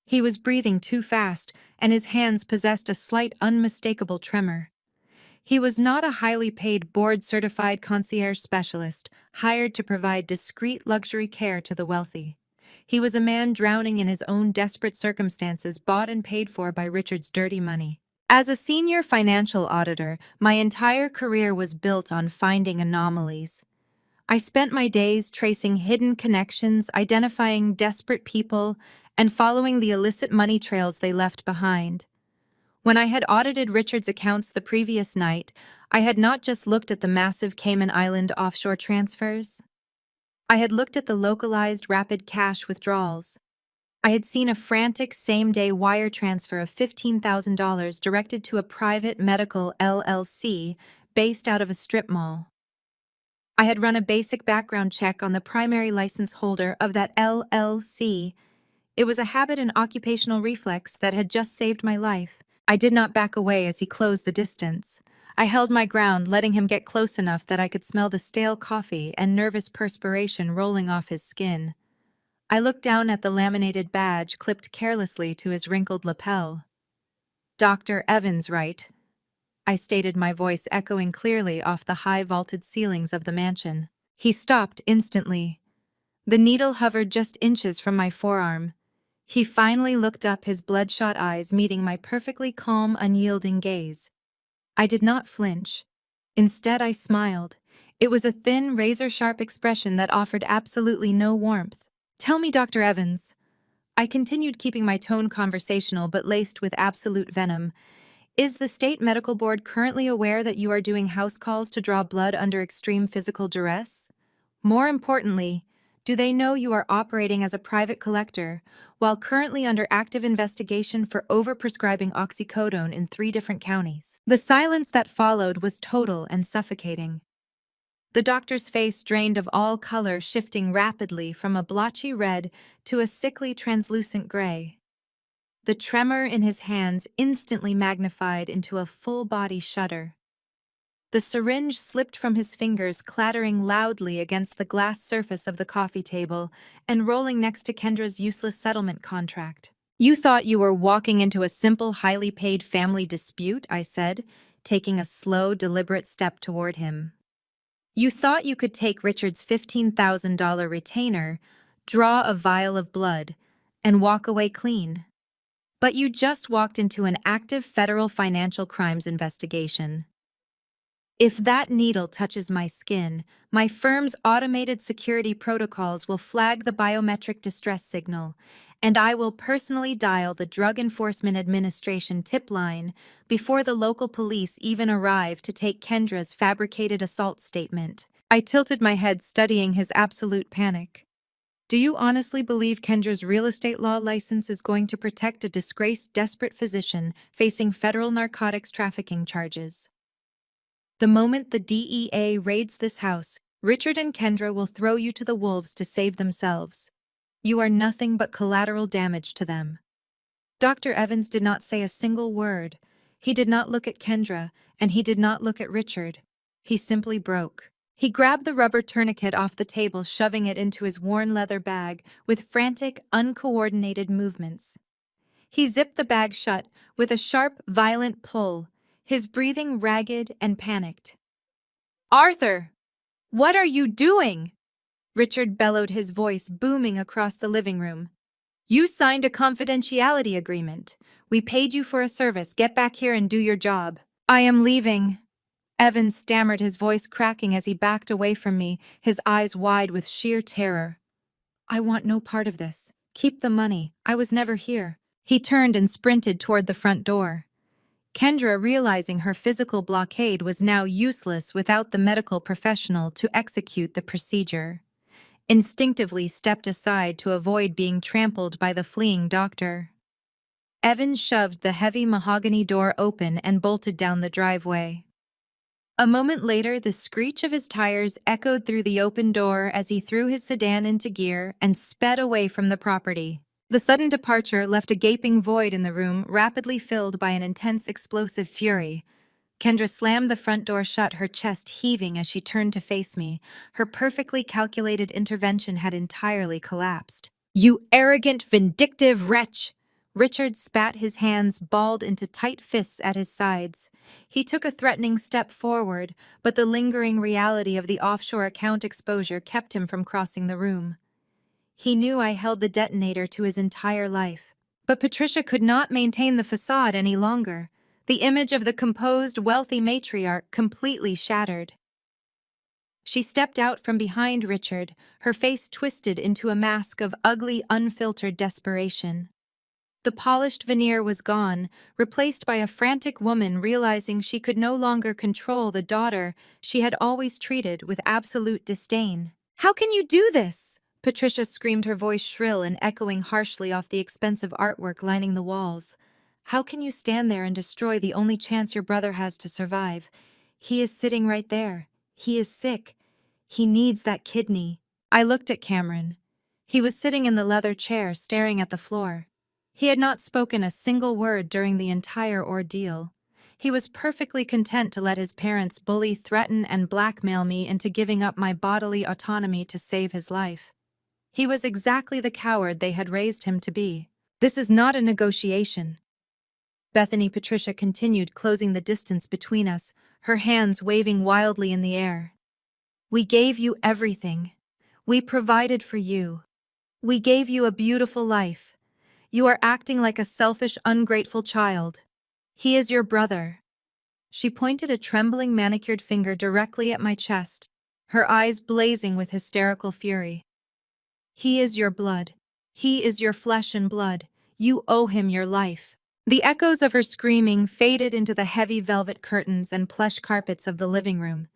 He was breathing too fast, and his hands possessed a slight, unmistakable tremor. He was not a highly paid, board-certified concierge specialist hired to provide discreet luxury care to the wealthy. He was a man drowning in his own desperate circumstances, bought and paid for by Richard's dirty money. As a senior financial auditor, my entire career was built on finding anomalies. I spent my days tracing hidden connections, identifying desperate people, and following the illicit money trails they left behind. When I had audited Richard's accounts the previous night, I had not just looked at the massive Cayman Island offshore transfers. I had looked at the localized rapid cash withdrawals. I had seen a frantic same-day wire transfer of $15,000 directed to a private medical LLC based out of a strip mall. I had run a basic background check on the primary license holder of that LLC. It was a habit and occupational reflex that had just saved my life. I did not back away as he closed the distance. I held my ground, letting him get close enough that I could smell the stale coffee and nervous perspiration rolling off his skin. I looked down at the laminated badge clipped carelessly to his wrinkled lapel. Dr. Evans, right? I stated, my voice echoing clearly off the high vaulted ceilings of the mansion. He stopped instantly. The needle hovered just inches from my forearm. He finally looked up, his bloodshot eyes meeting my perfectly calm, unyielding gaze. I did not flinch. Instead, I smiled. It was a thin, razor-sharp expression that offered absolutely no warmth. Tell me, Dr. Evans. I continued, keeping my tone conversational but laced with absolute venom. Is the state medical board currently aware that you are doing house calls to draw blood under extreme physical duress? More importantly, do they know you are operating as a private collector while currently under active investigation for overprescribing oxycodone in 3 different counties? The silence that followed was total and suffocating. The doctor's face drained of all color, shifting rapidly from a blotchy red to a sickly translucent gray. The tremor in his hands instantly magnified into a full-body shudder. The syringe slipped from his fingers, clattering loudly against the glass surface of the coffee table and rolling next to Kendra's useless settlement contract. You thought you were walking into a simple, highly paid family dispute, I said, taking a slow, deliberate step toward him. You thought you could take Richard's $15,000 retainer, draw a vial of blood, and walk away clean. But you just walked into an active federal financial crimes investigation. If that needle touches my skin, my firm's automated security protocols will flag the biometric distress signal, and I will personally dial the Drug Enforcement Administration tip line before the local police even arrive to take Kendra's fabricated assault statement. I tilted my head, studying his absolute panic. Do you honestly believe Kendra's real estate law license is going to protect a disgraced, desperate physician facing federal narcotics trafficking charges? The moment the DEA raids this house, Richard and Kendra will throw you to the wolves to save themselves. You are nothing but collateral damage to them. Dr. Evans did not say a single word. He did not look at Kendra, and he did not look at Richard. He simply broke. He grabbed the rubber tourniquet off the table, shoving it into his worn leather bag with frantic, uncoordinated movements. He zipped the bag shut with a sharp, violent pull, his breathing ragged and panicked. Arthur! What are you doing? Richard bellowed, his voice booming across the living room. You signed a confidentiality agreement. We paid you for a service. Get back here and do your job. I am leaving. Evans stammered, his voice cracking as he backed away from me, his eyes wide with sheer terror. I want no part of this. Keep the money. I was never here. He turned and sprinted toward the front door. Kendra, realizing her physical blockade was now useless without the medical professional to execute the procedure, instinctively stepped aside to avoid being trampled by the fleeing doctor. Evans shoved the heavy mahogany door open and bolted down the driveway. A moment later, the screech of his tires echoed through the open door as he threw his sedan into gear and sped away from the property. The sudden departure left a gaping void in the room, rapidly filled by an intense explosive fury. Kendra slammed the front door shut, her chest heaving as she turned to face me. Her perfectly calculated intervention had entirely collapsed. You arrogant, vindictive wretch! Richard spat, his hands balled into tight fists at his sides. He took a threatening step forward, but the lingering reality of the offshore account exposure kept him from crossing the room. He knew I held the detonator to his entire life. But Patricia could not maintain the facade any longer. The image of the composed, wealthy matriarch completely shattered. She stepped out from behind Richard, her face twisted into a mask of ugly, unfiltered desperation. The polished veneer was gone, replaced by a frantic woman realizing she could no longer control the daughter she had always treated with absolute disdain. How can you do this? Patricia screamed, her voice shrill and echoing harshly off the expensive artwork lining the walls. How can you stand there and destroy the only chance your brother has to survive? He is sitting right there. He is sick. He needs that kidney. I looked at Cameron. He was sitting in the leather chair, staring at the floor. He had not spoken a single word during the entire ordeal. He was perfectly content to let his parents bully, threaten, and blackmail me into giving up my bodily autonomy to save his life. He was exactly the coward they had raised him to be. This is not a negotiation. Bethany Patricia continued, closing the distance between us, her hands waving wildly in the air. We gave you everything. We provided for you. We gave you a beautiful life. You are acting like a selfish, ungrateful child. He is your brother. She pointed a trembling manicured finger directly at my chest, her eyes blazing with hysterical fury. He is your blood. He is your flesh and blood. You owe him your life. The echoes of her screaming faded into the heavy velvet curtains and plush carpets of the living room.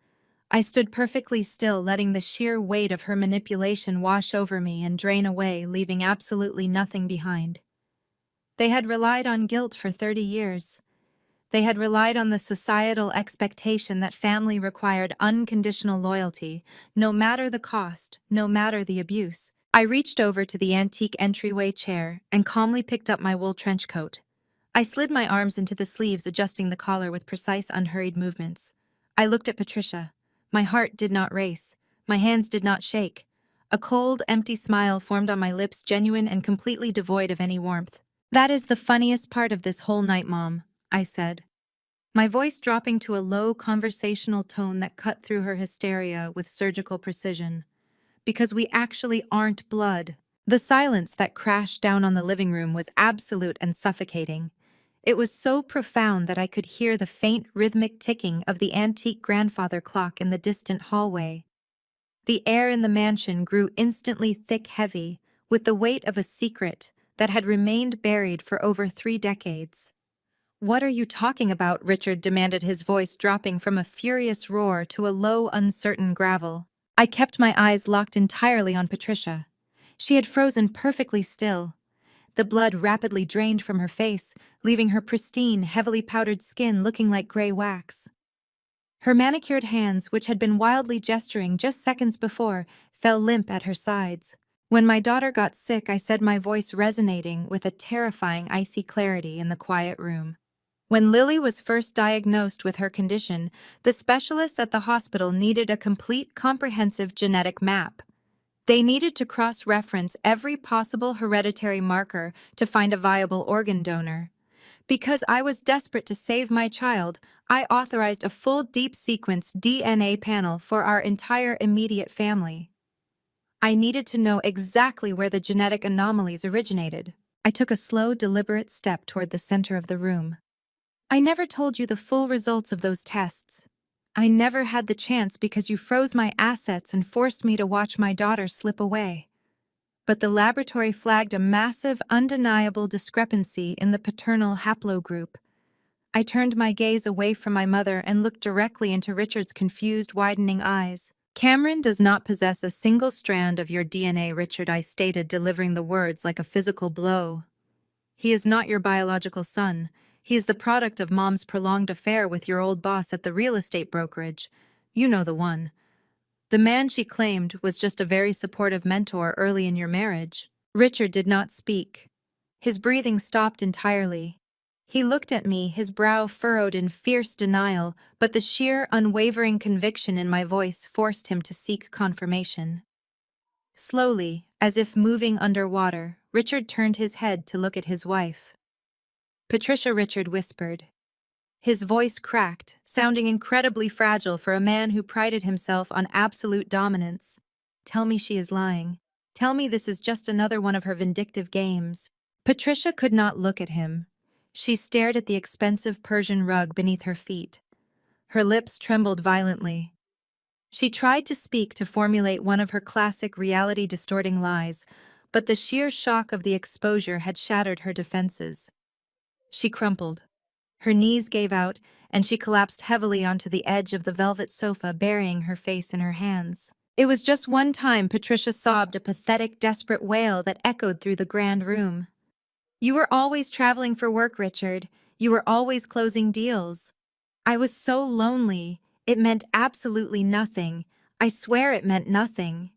I stood perfectly still, letting the sheer weight of her manipulation wash over me and drain away, leaving absolutely nothing behind. They had relied on guilt for 30 years. They had relied on the societal expectation that family required unconditional loyalty, no matter the cost, no matter the abuse. I reached over to the antique entryway chair and calmly picked up my wool trench coat. I slid my arms into the sleeves, adjusting the collar with precise, unhurried movements. I looked at Patricia. My heart did not race. My hands did not shake. A cold, empty smile formed on my lips, genuine and completely devoid of any warmth. That is the funniest part of this whole night, Mom, I said, my voice dropping to a low conversational tone that cut through her hysteria with surgical precision. Because we actually aren't blood. The silence that crashed down on the living room was absolute and suffocating. It was so profound that I could hear the faint rhythmic ticking of the antique grandfather clock in the distant hallway. The air in the mansion grew instantly thick, heavy, with the weight of a secret that had remained buried for over 3 decades. What are you talking about? Richard demanded, his voice dropping from a furious roar to a low, uncertain gravel. I kept my eyes locked entirely on Patricia. She had frozen perfectly still. The blood rapidly drained from her face, leaving her pristine, heavily powdered skin looking like gray wax. Her manicured hands, which had been wildly gesturing just seconds before, fell limp at her sides. When my daughter got sick, I said, my voice resonating with a terrifying icy clarity in the quiet room. When Lily was first diagnosed with her condition, the specialists at the hospital needed a complete, comprehensive genetic map. They needed to cross-reference every possible hereditary marker to find a viable organ donor. Because I was desperate to save my child, I authorized a full deep-sequence DNA panel for our entire immediate family. I needed to know exactly where the genetic anomalies originated. I took a slow, deliberate step toward the center of the room. I never told you the full results of those tests. I never had the chance because you froze my assets and forced me to watch my daughter slip away. But the laboratory flagged a massive, undeniable discrepancy in the paternal haplogroup. I turned my gaze away from my mother and looked directly into Richard's confused, widening eyes. Cameron does not possess a single strand of your DNA, Richard, I stated, delivering the words like a physical blow. He is not your biological son. He is the product of Mom's prolonged affair with your old boss at the real estate brokerage. You know the one. The man she claimed was just a very supportive mentor early in your marriage. Richard did not speak. His breathing stopped entirely. He looked at me, his brow furrowed in fierce denial, but the sheer, unwavering conviction in my voice forced him to seek confirmation. Slowly, as if moving underwater, Richard turned his head to look at his wife. Patricia, Richard whispered. His voice cracked, sounding incredibly fragile for a man who prided himself on absolute dominance. Tell me she is lying. Tell me this is just another one of her vindictive games. Patricia could not look at him. She stared at the expensive Persian rug beneath her feet. Her lips trembled violently. She tried to speak, to formulate one of her classic reality-distorting lies, but the sheer shock of the exposure had shattered her defenses. She crumpled. Her knees gave out, and she collapsed heavily onto the edge of the velvet sofa, burying her face in her hands. It was just one time Patricia sobbed a pathetic, desperate wail that echoed through the grand room. You were always traveling for work, Richard. You were always closing deals. I was so lonely. It meant absolutely nothing. I swear it meant nothing.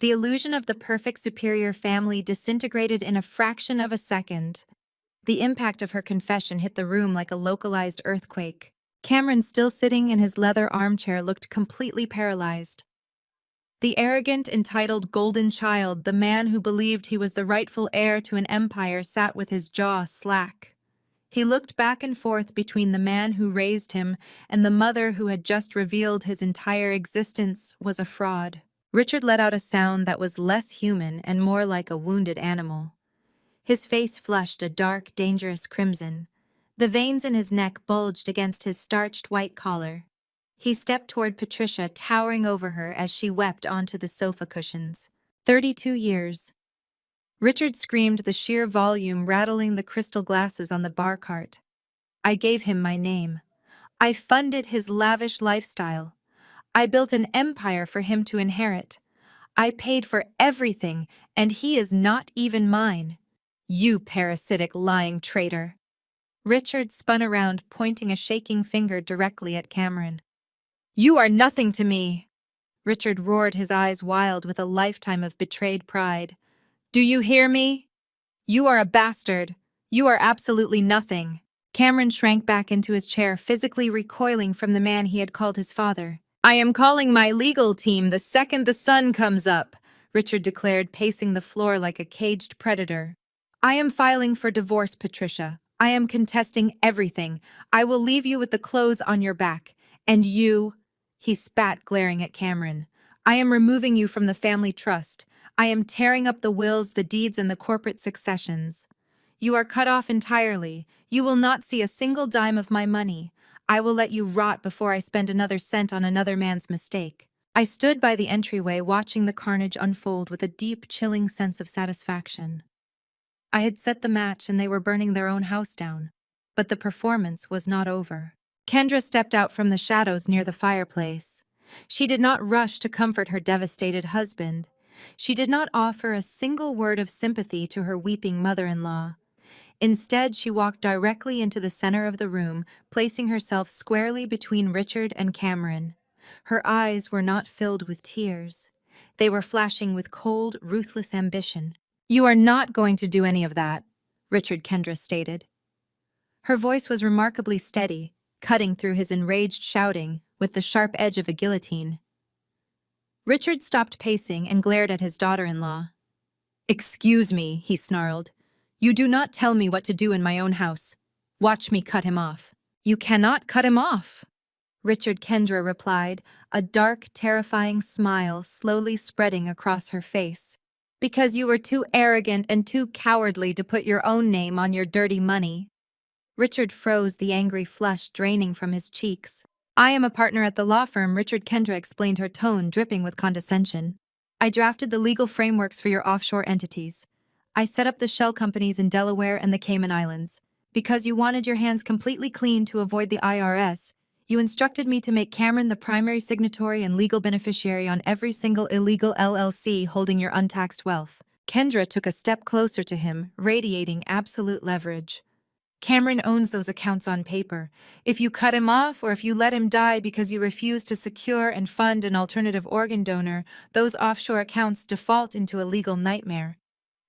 The illusion of the perfect superior family disintegrated in a fraction of a second. The impact of her confession hit the room like a localized earthquake. Cameron, still sitting in his leather armchair, looked completely paralyzed. The arrogant, entitled golden child, the man who believed he was the rightful heir to an empire, sat with his jaw slack. He looked back and forth between the man who raised him and the mother who had just revealed his entire existence was a fraud. Richard let out a sound that was less human and more like a wounded animal. His face flushed a dark, dangerous crimson. The veins in his neck bulged against his starched white collar. He stepped toward Patricia, towering over her as she wept onto the sofa cushions. 32 years. Richard screamed, the sheer volume rattling the crystal glasses on the bar cart. I gave him my name. I funded his lavish lifestyle. I built an empire for him to inherit. I paid for everything, and he is not even mine. You parasitic, lying traitor. Richard spun around, pointing a shaking finger directly at Cameron. You are nothing to me. Richard roared, his eyes wild with a lifetime of betrayed pride. Do you hear me? You are a bastard. You are absolutely nothing. Cameron shrank back into his chair, physically recoiling from the man he had called his father. I am calling my legal team the second the sun comes up, Richard declared, pacing the floor like a caged predator. I am filing for divorce, Patricia. I am contesting everything. I will leave you with the clothes on your back. And you, he spat, glaring at Cameron. I am removing you from the family trust. I am tearing up the wills, the deeds, and the corporate successions. You are cut off entirely. You will not see a single dime of my money. I will let you rot before I spend another cent on another man's mistake. I stood by the entryway, watching the carnage unfold with a deep, chilling sense of satisfaction. I had set the match and they were burning their own house down. But the performance was not over. Kendra stepped out from the shadows near the fireplace. She did not rush to comfort her devastated husband. She did not offer a single word of sympathy to her weeping mother-in-law. Instead, she walked directly into the center of the room, placing herself squarely between Richard and Cameron. Her eyes were not filled with tears. They were flashing with cold, ruthless ambition. You are not going to do any of that, Richard Kendra stated. Her voice was remarkably steady, cutting through his enraged shouting with the sharp edge of a guillotine. Richard stopped pacing and glared at his daughter-in-law. Excuse me, he snarled. You do not tell me what to do in my own house. Watch me cut him off. You cannot cut him off, Richard Kendra replied, a dark, terrifying smile slowly spreading across her face. Because you were too arrogant and too cowardly to put your own name on your dirty money. Richard froze, the angry flush draining from his cheeks. I am a partner at the law firm, Richard Kendra explained, her tone dripping with condescension. I drafted the legal frameworks for your offshore entities. I set up the shell companies in Delaware and the Cayman Islands. Because you wanted your hands completely clean to avoid the IRS, you instructed me to make Cameron the primary signatory and legal beneficiary on every single illegal LLC holding your untaxed wealth. Kendra took a step closer to him, radiating absolute leverage. Cameron owns those accounts on paper. If you cut him off or if you let him die because you refuse to secure and fund an alternative organ donor, those offshore accounts default into a legal nightmare.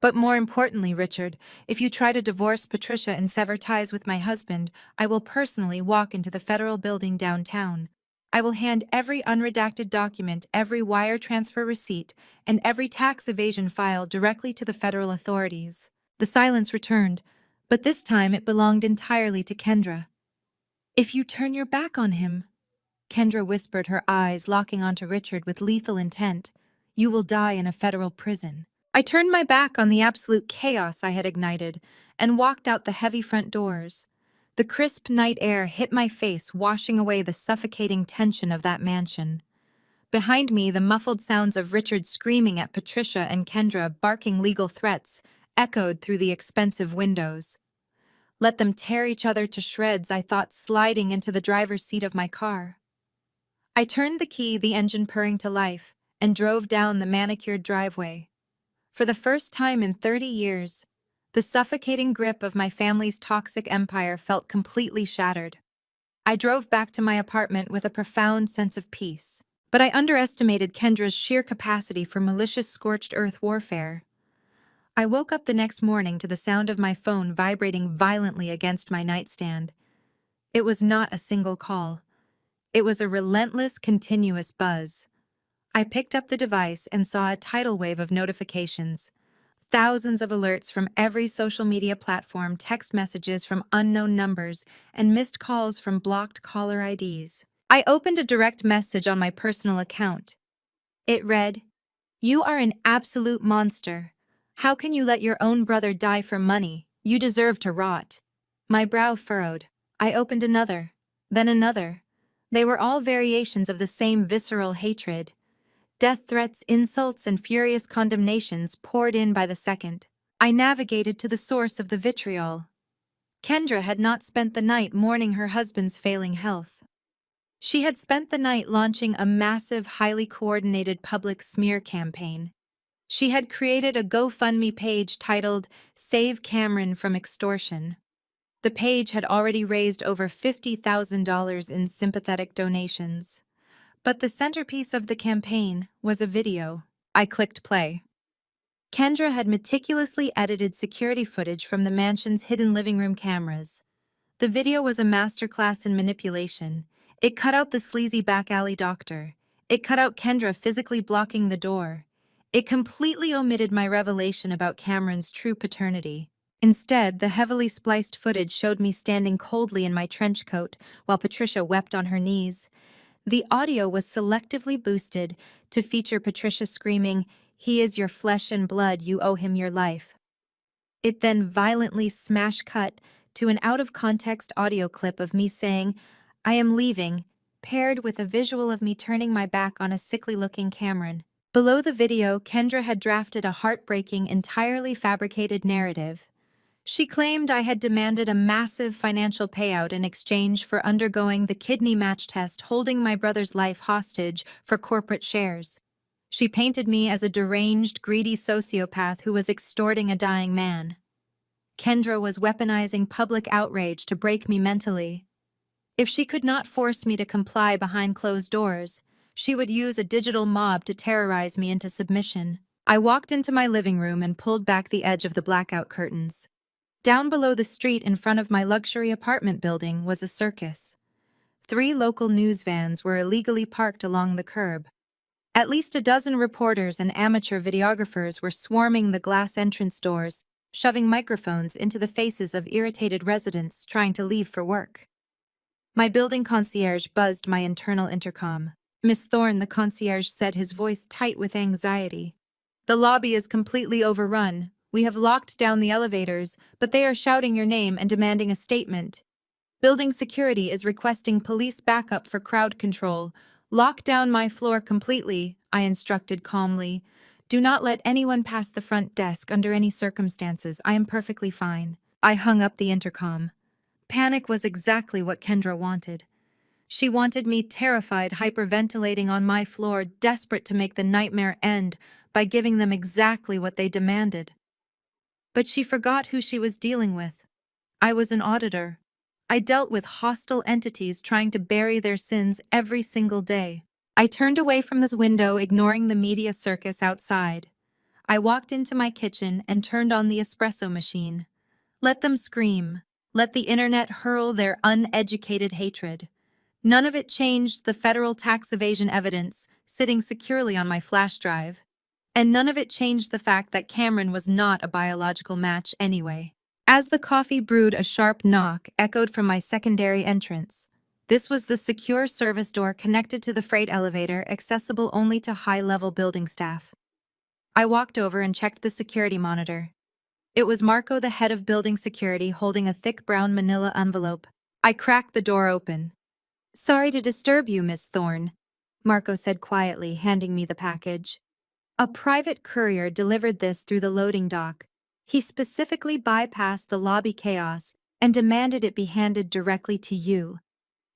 But more importantly, Richard, if you try to divorce Patricia and sever ties with my husband, I will personally walk into the federal building downtown. I will hand every unredacted document, every wire transfer receipt, and every tax evasion file directly to the federal authorities. The silence returned, but this time it belonged entirely to Kendra. If you turn your back on him, Kendra whispered, her eyes locking onto Richard with lethal intent, you will die in a federal prison. I turned my back on the absolute chaos I had ignited and walked out the heavy front doors. The crisp night air hit my face, washing away the suffocating tension of that mansion. Behind me, the muffled sounds of Richard screaming at Patricia and Kendra, barking legal threats, echoed through the expensive windows. Let them tear each other to shreds, I thought, sliding into the driver's seat of my car. I turned the key, the engine purring to life, and drove down the manicured driveway. For the first time in 30 years, the suffocating grip of my family's toxic empire felt completely shattered. I drove back to my apartment with a profound sense of peace. But I underestimated Kendra's sheer capacity for malicious scorched earth warfare. I woke up the next morning to the sound of my phone vibrating violently against my nightstand. It was not a single call. It was a relentless, continuous buzz. I picked up the device and saw a tidal wave of notifications. Thousands of alerts from every social media platform, text messages from unknown numbers, and missed calls from blocked caller IDs. I opened a direct message on my personal account. It read, "You are an absolute monster. How can you let your own brother die for money? You deserve to rot." My brow furrowed. I opened another, then another. They were all variations of the same visceral hatred. Death threats, insults, and furious condemnations poured in by the second. I navigated to the source of the vitriol. Kendra had not spent the night mourning her husband's failing health. She had spent the night launching a massive, highly coordinated public smear campaign. She had created a GoFundMe page titled "Save Cameron from Extortion." The page had already raised over $50,000 in sympathetic donations. But the centerpiece of the campaign was a video. I clicked play. Kendra had meticulously edited security footage from the mansion's hidden living room cameras. The video was a masterclass in manipulation. It cut out the sleazy back alley doctor. It cut out Kendra physically blocking the door. It completely omitted my revelation about Cameron's true paternity. Instead, the heavily spliced footage showed me standing coldly in my trench coat while Patricia wept on her knees. The audio was selectively boosted to feature Patricia screaming, "He is your flesh and blood, you owe him your life." It then violently smash cut to an out-of-context audio clip of me saying, "I am leaving," paired with a visual of me turning my back on a sickly-looking Cameron. Below the video, Kendra had drafted a heartbreaking, entirely fabricated narrative. She claimed I had demanded a massive financial payout in exchange for undergoing the kidney match test, holding my brother's life hostage for corporate shares. She painted me as a deranged, greedy sociopath who was extorting a dying man. Kendra was weaponizing public outrage to break me mentally. If she could not force me to comply behind closed doors, she would use a digital mob to terrorize me into submission. I walked into my living room and pulled back the edge of the blackout curtains. Down below the street in front of my luxury apartment building was a circus. 3 local news vans were illegally parked along the curb. At least a dozen reporters and amateur videographers were swarming the glass entrance doors, shoving microphones into the faces of irritated residents trying to leave for work. My building concierge buzzed my internal intercom. "Miss Thorne," the concierge said, his voice tight with anxiety. "The lobby is completely overrun. We have locked down the elevators, but they are shouting your name and demanding a statement. Building security is requesting police backup for crowd control. Lock down my floor completely," I instructed calmly. "Do not let anyone pass the front desk under any circumstances. I am perfectly fine." I hung up the intercom. Panic was exactly what Kendra wanted. She wanted me terrified, hyperventilating on my floor, desperate to make the nightmare end by giving them exactly what they demanded. But she forgot who she was dealing with. I was an auditor. I dealt with hostile entities trying to bury their sins every single day. I turned away from this window, ignoring the media circus outside. I walked into my kitchen and turned on the espresso machine. Let them scream. Let the internet hurl their uneducated hatred. None of it changed the federal tax evasion evidence sitting securely on my flash drive. And none of it changed the fact that Cameron was not a biological match anyway. As the coffee brewed, a sharp knock echoed from my secondary entrance. This was the secure service door connected to the freight elevator, accessible only to high-level building staff. I walked over and checked the security monitor. It was Marco, the head of building security, holding a thick brown manila envelope. I cracked the door open. "Sorry to disturb you, Miss Thorne," Marco said quietly, handing me the package. "A private courier delivered this through the loading dock. He specifically bypassed the lobby chaos and demanded it be handed directly to you.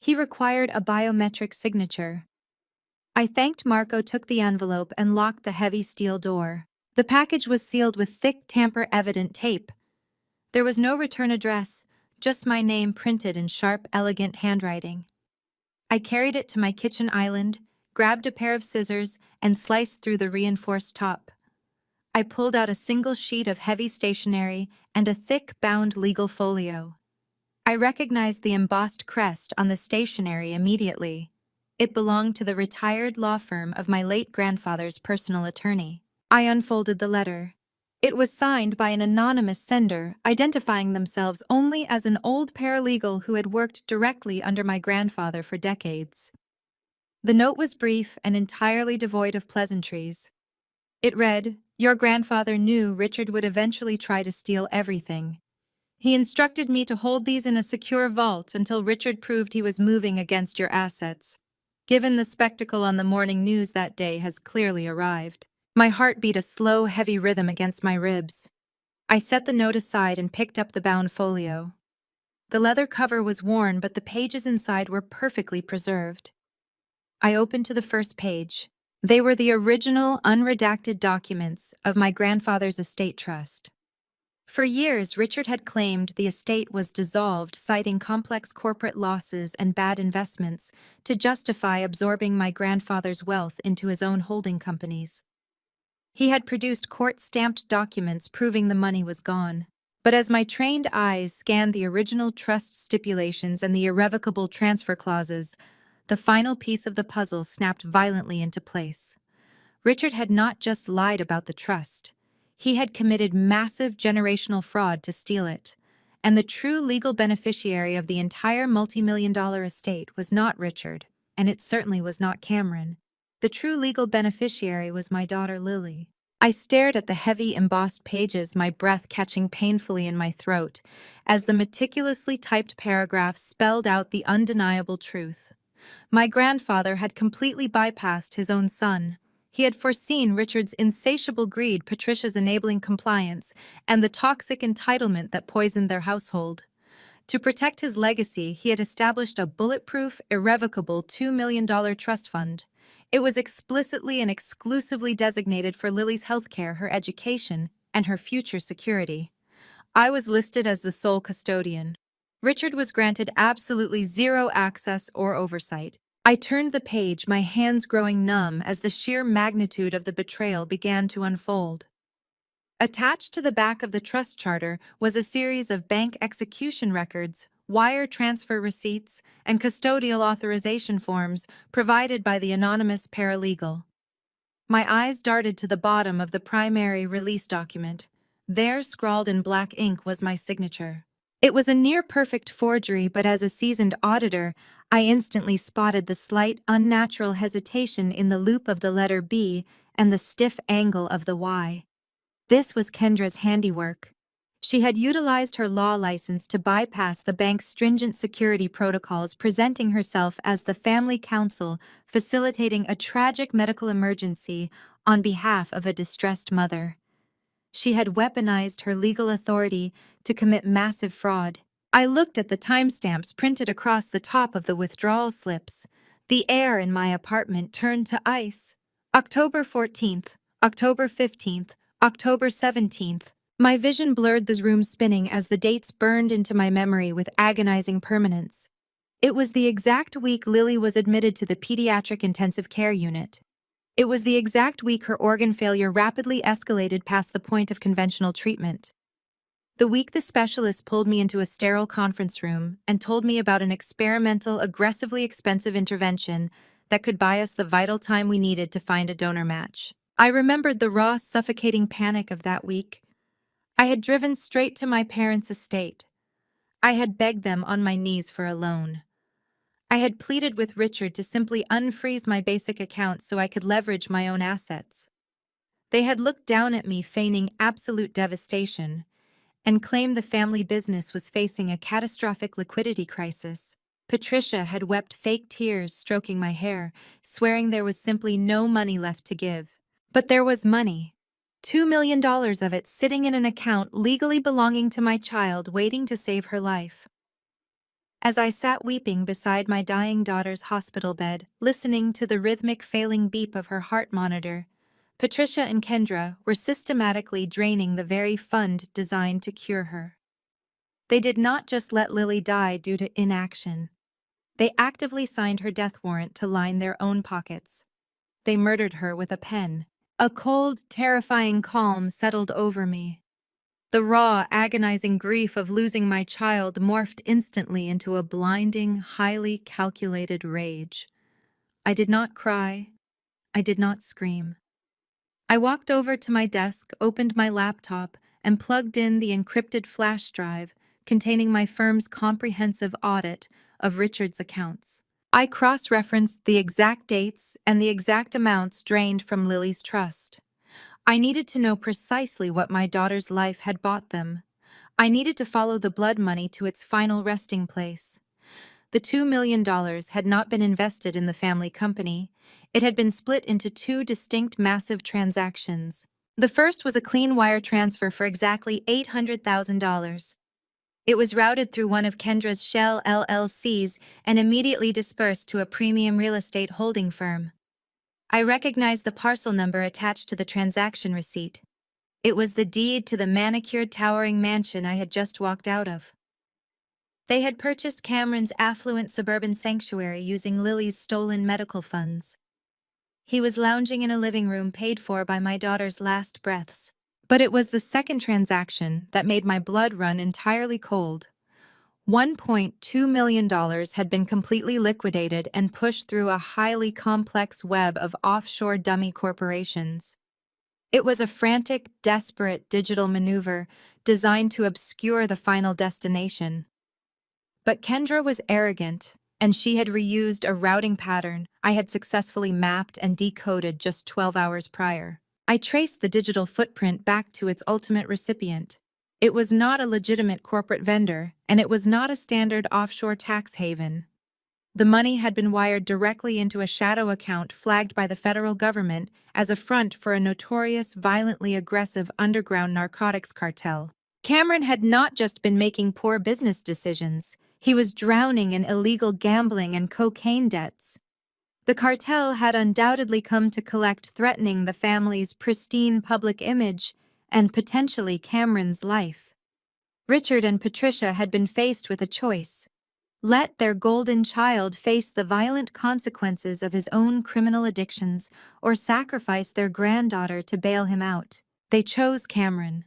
He required a biometric signature." I thanked Marco, took the envelope, and locked the heavy steel door. The package was sealed with thick, tamper-evident tape. There was no return address, just my name printed in sharp, elegant handwriting. I carried it to my kitchen island, grabbed a pair of scissors, and sliced through the reinforced top. I pulled out a single sheet of heavy stationery and a thick, bound legal folio. I recognized the embossed crest on the stationery immediately. It belonged to the retired law firm of my late grandfather's personal attorney. I unfolded the letter. It was signed by an anonymous sender, identifying themselves only as an old paralegal who had worked directly under my grandfather for decades. The note was brief and entirely devoid of pleasantries. It read, "Your grandfather knew Richard would eventually try to steal everything. He instructed me to hold these in a secure vault until Richard proved he was moving against your assets. Given the spectacle on the morning news that day has clearly arrived." My heart beat a slow, heavy rhythm against my ribs. I set the note aside and picked up the bound folio. The leather cover was worn, but the pages inside were perfectly preserved. I opened to the first page. They were the original, unredacted documents of my grandfather's estate trust. For years, Richard had claimed the estate was dissolved, citing complex corporate losses and bad investments to justify absorbing my grandfather's wealth into his own holding companies. He had produced court-stamped documents proving the money was gone. But as my trained eyes scanned the original trust stipulations and the irrevocable transfer clauses, the final piece of the puzzle snapped violently into place. Richard had not just lied about the trust. He had committed massive generational fraud to steal it. And the true legal beneficiary of the entire multi-million-dollar estate was not Richard, and it certainly was not Cameron. The true legal beneficiary was my daughter Lily. I stared at the heavy embossed pages, my breath catching painfully in my throat, as the meticulously typed paragraphs spelled out the undeniable truth. My grandfather had completely bypassed his own son. He had foreseen Richard's insatiable greed, Patricia's enabling compliance, and the toxic entitlement that poisoned their household. To protect his legacy, he had established a bulletproof, irrevocable $2 million trust fund. It was explicitly and exclusively designated for Lily's healthcare, her education, and her future security. I was listed as the sole custodian. Richard was granted absolutely zero access or oversight. I turned the page, my hands growing numb as the sheer magnitude of the betrayal began to unfold. Attached to the back of the trust charter was a series of bank execution records, wire transfer receipts, and custodial authorization forms provided by the anonymous paralegal. My eyes darted to the bottom of the primary release document. There, scrawled in black ink, was my signature. It was a near-perfect forgery, but as a seasoned auditor, I instantly spotted the slight, unnatural hesitation in the loop of the letter B and the stiff angle of the Y. This was Kendra's handiwork. She had utilized her law license to bypass the bank's stringent security protocols, presenting herself as the family counsel facilitating a tragic medical emergency on behalf of a distressed mother. She had weaponized her legal authority to commit massive fraud. I looked at the timestamps printed across the top of the withdrawal slips. The air in my apartment turned to ice. October 14th, October 15th, October 17th. My vision blurred, the room spinning as the dates burned into my memory with agonizing permanence. It was the exact week Lily was admitted to the pediatric intensive care unit. It was the exact week her organ failure rapidly escalated past the point of conventional treatment. The week the specialist pulled me into a sterile conference room and told me about an experimental, aggressively expensive intervention that could buy us the vital time we needed to find a donor match. I remembered the raw, suffocating panic of that week. I had driven straight to my parents' estate. I had begged them on my knees for a loan. I had pleaded with Richard to simply unfreeze my basic account so I could leverage my own assets. They had looked down at me, feigning absolute devastation, and claimed the family business was facing a catastrophic liquidity crisis. Patricia had wept fake tears, stroking my hair, swearing there was simply no money left to give. But there was money. $2 million of it sitting in an account legally belonging to my child, waiting to save her life. As I sat weeping beside my dying daughter's hospital bed, listening to the rhythmic failing beep of her heart monitor, Patricia and Kendra were systematically draining the very fund designed to cure her. They did not just let Lily die due to inaction. They actively signed her death warrant to line their own pockets. They murdered her with a pen. A cold, terrifying calm settled over me. The raw, agonizing grief of losing my child morphed instantly into a blinding, highly calculated rage. I did not cry. I did not scream. I walked over to my desk, opened my laptop, and plugged in the encrypted flash drive containing my firm's comprehensive audit of Richard's accounts. I cross-referenced the exact dates and the exact amounts drained from Lily's trust. I needed to know precisely what my daughter's life had bought them. I needed to follow the blood money to its final resting place. The $2 million had not been invested in the family company. It had been split into two distinct massive transactions. The first was a clean wire transfer for exactly $800,000. It was routed through one of Kendra's Shell LLCs and immediately dispersed to a premium real estate holding firm. I recognized the parcel number attached to the transaction receipt. It was the deed to the manicured towering mansion I had just walked out of. They had purchased Cameron's affluent suburban sanctuary using Lily's stolen medical funds. He was lounging in a living room paid for by my daughter's last breaths. But it was the second transaction that made my blood run entirely cold. $1.2 million had been completely liquidated and pushed through a highly complex web of offshore dummy corporations. It was a frantic, desperate digital maneuver designed to obscure the final destination. But Kendra was arrogant, and she had reused a routing pattern I had successfully mapped and decoded just 12 hours prior. I traced the digital footprint back to its ultimate recipient. It was not a legitimate corporate vendor, and it was not a standard offshore tax haven. The money had been wired directly into a shadow account flagged by the federal government as a front for a notorious, violently aggressive underground narcotics cartel. Cameron had not just been making poor business decisions, he was drowning in illegal gambling and cocaine debts. The cartel had undoubtedly come to collect, threatening the family's pristine public image and potentially Cameron's life. Richard and Patricia had been faced with a choice. Let their golden child face the violent consequences of his own criminal addictions or sacrifice their granddaughter to bail him out. They chose Cameron.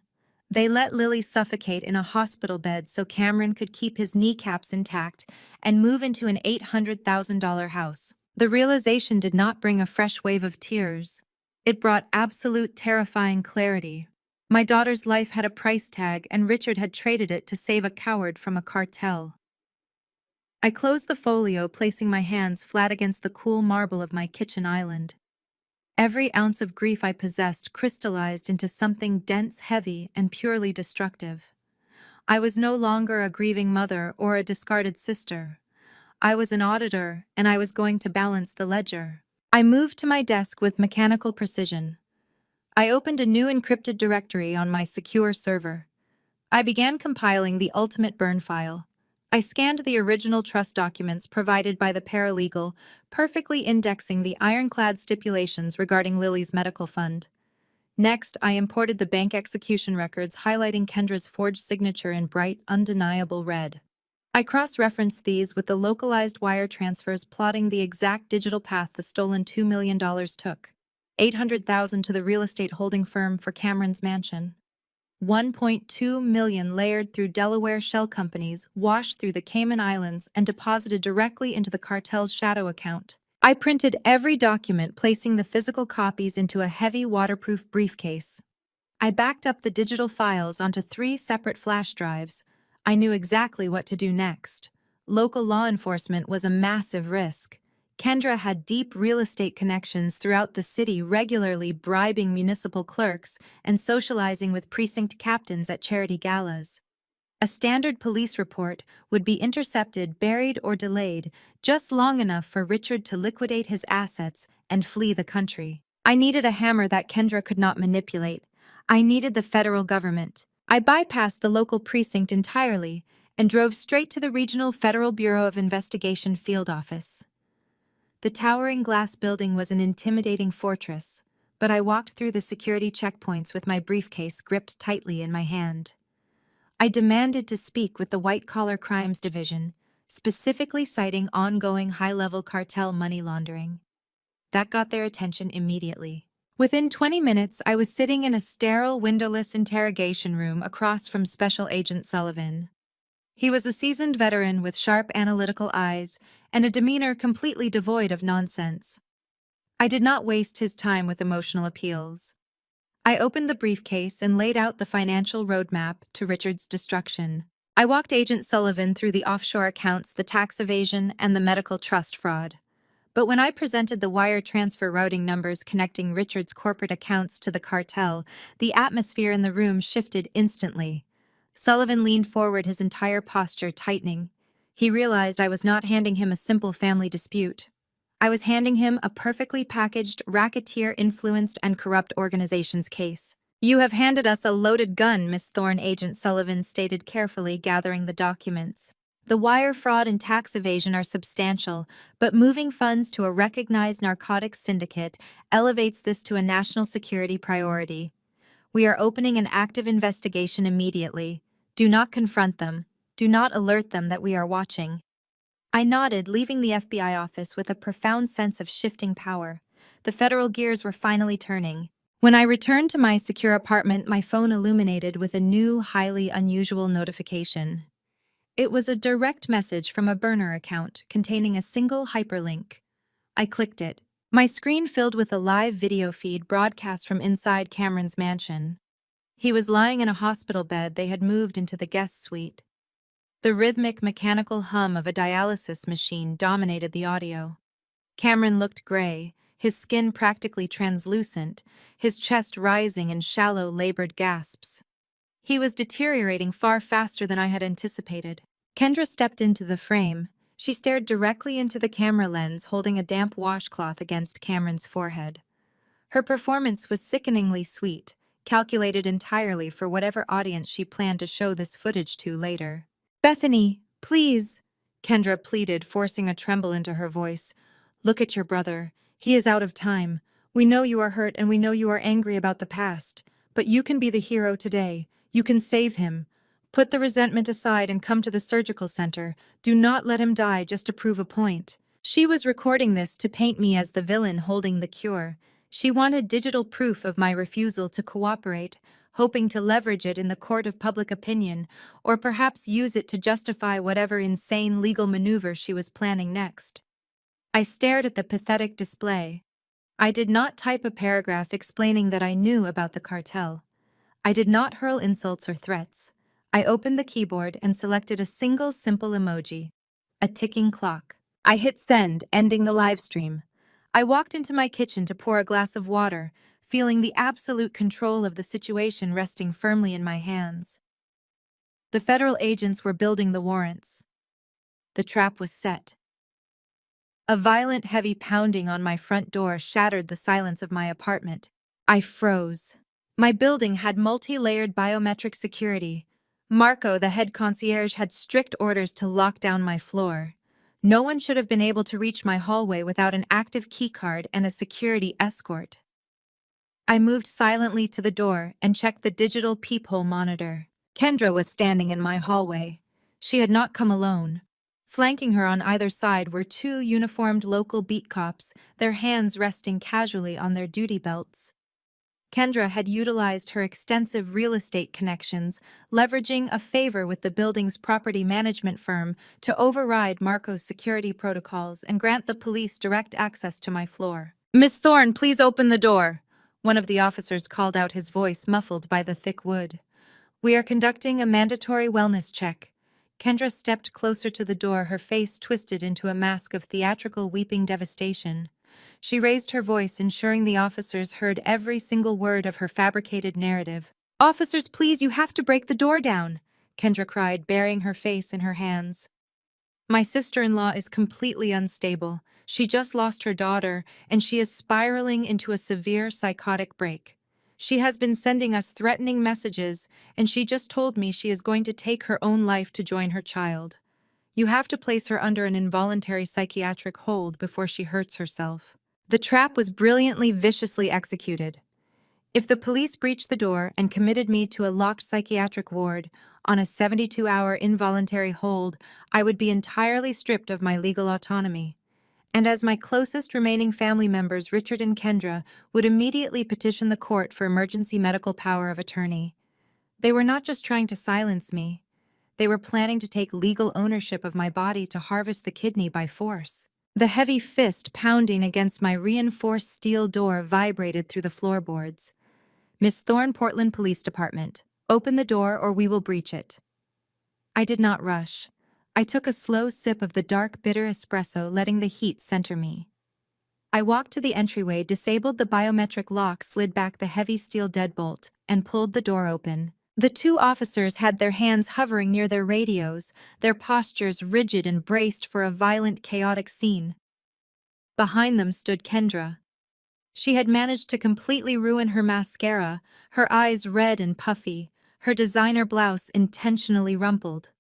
They let Lily suffocate in a hospital bed so Cameron could keep his kneecaps intact and move into an $800,000 house. The realization did not bring a fresh wave of tears. It brought absolute terrifying clarity. My daughter's life had a price tag, and Richard had traded it to save a coward from a cartel. I closed the folio, placing my hands flat against the cool marble of my kitchen island. Every ounce of grief I possessed crystallized into something dense, heavy, and purely destructive. I was no longer a grieving mother or a discarded sister. I was an auditor, and I was going to balance the ledger. I moved to my desk with mechanical precision. I opened a new encrypted directory on my secure server. I began compiling the ultimate burn file. I scanned the original trust documents provided by the paralegal, perfectly indexing the ironclad stipulations regarding Lily's medical fund. Next, I imported the bank execution records, highlighting Kendra's forged signature in bright, undeniable red. I cross-referenced these with the localized wire transfers, plotting the exact digital path the stolen $2 million took. $800,000 to the real estate holding firm for Cameron's mansion. $1.2 million layered through Delaware shell companies, washed through the Cayman Islands, and deposited directly into the cartel's shadow account. I printed every document, placing the physical copies into a heavy waterproof briefcase. I backed up the digital files onto 3 separate flash drives. I knew exactly what to do next. Local law enforcement was a massive risk. Kendra had deep real estate connections throughout the city, regularly bribing municipal clerks and socializing with precinct captains at charity galas. A standard police report would be intercepted, buried, or delayed, just long enough for Richard to liquidate his assets and flee the country. I needed a hammer that Kendra could not manipulate. I needed the federal government. I bypassed the local precinct entirely and drove straight to the Regional Federal Bureau of Investigation field office. The towering glass building was an intimidating fortress, but I walked through the security checkpoints with my briefcase gripped tightly in my hand. I demanded to speak with the White-Collar Crimes Division, specifically citing ongoing high-level cartel money laundering. That got their attention immediately. Within 20 minutes, I was sitting in a sterile, windowless interrogation room across from Special Agent Sullivan. He was a seasoned veteran with sharp, analytical eyes and a demeanor completely devoid of nonsense. I did not waste his time with emotional appeals. I opened the briefcase and laid out the financial roadmap to Richard's destruction. I walked Agent Sullivan through the offshore accounts, the tax evasion, and the medical trust fraud. But when I presented the wire transfer routing numbers connecting Richard's corporate accounts to the cartel, the atmosphere in the room shifted instantly. Sullivan leaned forward, his entire posture tightening. He realized I was not handing him a simple family dispute. I was handing him a perfectly packaged, racketeer-influenced and corrupt organization's case. "You have handed us a loaded gun," Miss Thorne, Agent Sullivan stated carefully, gathering the documents. "The wire fraud and tax evasion are substantial, but moving funds to a recognized narcotics syndicate elevates this to a national security priority. We are opening an active investigation immediately. Do not confront them. Do not alert them that we are watching." I nodded, leaving the FBI office with a profound sense of shifting power. The federal gears were finally turning. When I returned to my secure apartment, my phone illuminated with a new, highly unusual notification. It was a direct message from a burner account containing a single hyperlink. I clicked it. My screen filled with a live video feed broadcast from inside Cameron's mansion. He was lying in a hospital bed they had moved into the guest suite. The rhythmic mechanical hum of a dialysis machine dominated the audio. Cameron looked gray, his skin practically translucent, his chest rising in shallow, labored gasps. He was deteriorating far faster than I had anticipated. Kendra stepped into the frame. She stared directly into the camera lens, holding a damp washcloth against Cameron's forehead. Her performance was sickeningly sweet, calculated entirely for whatever audience she planned to show this footage to later. "Bethany, please," Kendra pleaded, forcing a tremble into her voice. "Look at your brother. He is out of time. We know you are hurt and we know you are angry about the past. But you can be the hero today. You can save him. Put the resentment aside and come to the surgical center. Do not let him die just to prove a point." She was recording this to paint me as the villain holding the cure. She wanted digital proof of my refusal to cooperate, hoping to leverage it in the court of public opinion, or perhaps use it to justify whatever insane legal maneuver she was planning next. I stared at the pathetic display. I did not type a paragraph explaining that I knew about the cartel. I did not hurl insults or threats. I opened the keyboard and selected a single simple emoji: a ticking clock. I hit send, ending the live stream. I walked into my kitchen to pour a glass of water, feeling the absolute control of the situation resting firmly in my hands. The federal agents were building the warrants. The trap was set. A violent, heavy pounding on my front door shattered the silence of my apartment. I froze. My building had multi-layered biometric security. Marco, the head concierge, had strict orders to lock down my floor. No one should have been able to reach my hallway without an active keycard and a security escort. I moved silently to the door and checked the digital peephole monitor. Kendra was standing in my hallway. She had not come alone. Flanking her on either side were two uniformed local beat cops, their hands resting casually on their duty belts. Kendra had utilized her extensive real estate connections, leveraging a favor with the building's property management firm to override Marco's security protocols and grant the police direct access to my floor. "Miss Thorne, please open the door," one of the officers called out, his voice muffled by the thick wood. "We are conducting a mandatory wellness check." Kendra stepped closer to the door, her face twisted into a mask of theatrical weeping devastation. She raised her voice, ensuring the officers heard every single word of her fabricated narrative. "Officers, please, you have to break the door down," Kendra cried, burying her face in her hands. "My sister-in-law is completely unstable. She just lost her daughter, and she is spiraling into a severe psychotic break. She has been sending us threatening messages, and she just told me she is going to take her own life to join her child. You have to place her under an involuntary psychiatric hold before she hurts herself." The trap was brilliantly, viciously executed. If the police breached the door and committed me to a locked psychiatric ward on a 72-hour involuntary hold, I would be entirely stripped of my legal autonomy. And as my closest remaining family members, Richard and Kendra, would immediately petition the court for emergency medical power of attorney. They were not just trying to silence me. They were planning to take legal ownership of my body to harvest the kidney by force. The heavy fist pounding against my reinforced steel door vibrated through the floorboards. "Miss Thorne, Portland Police Department. Open the door or we will breach it." I did not rush. I took a slow sip of the dark, bitter espresso, letting the heat center me. I walked to the entryway, disabled the biometric lock, slid back the heavy steel deadbolt, and pulled the door open. The two officers had their hands hovering near their radios, their postures rigid and braced for a violent, chaotic scene. Behind them stood Kendra. She had managed to completely ruin her mascara, her eyes red and puffy, her designer blouse intentionally rumpled.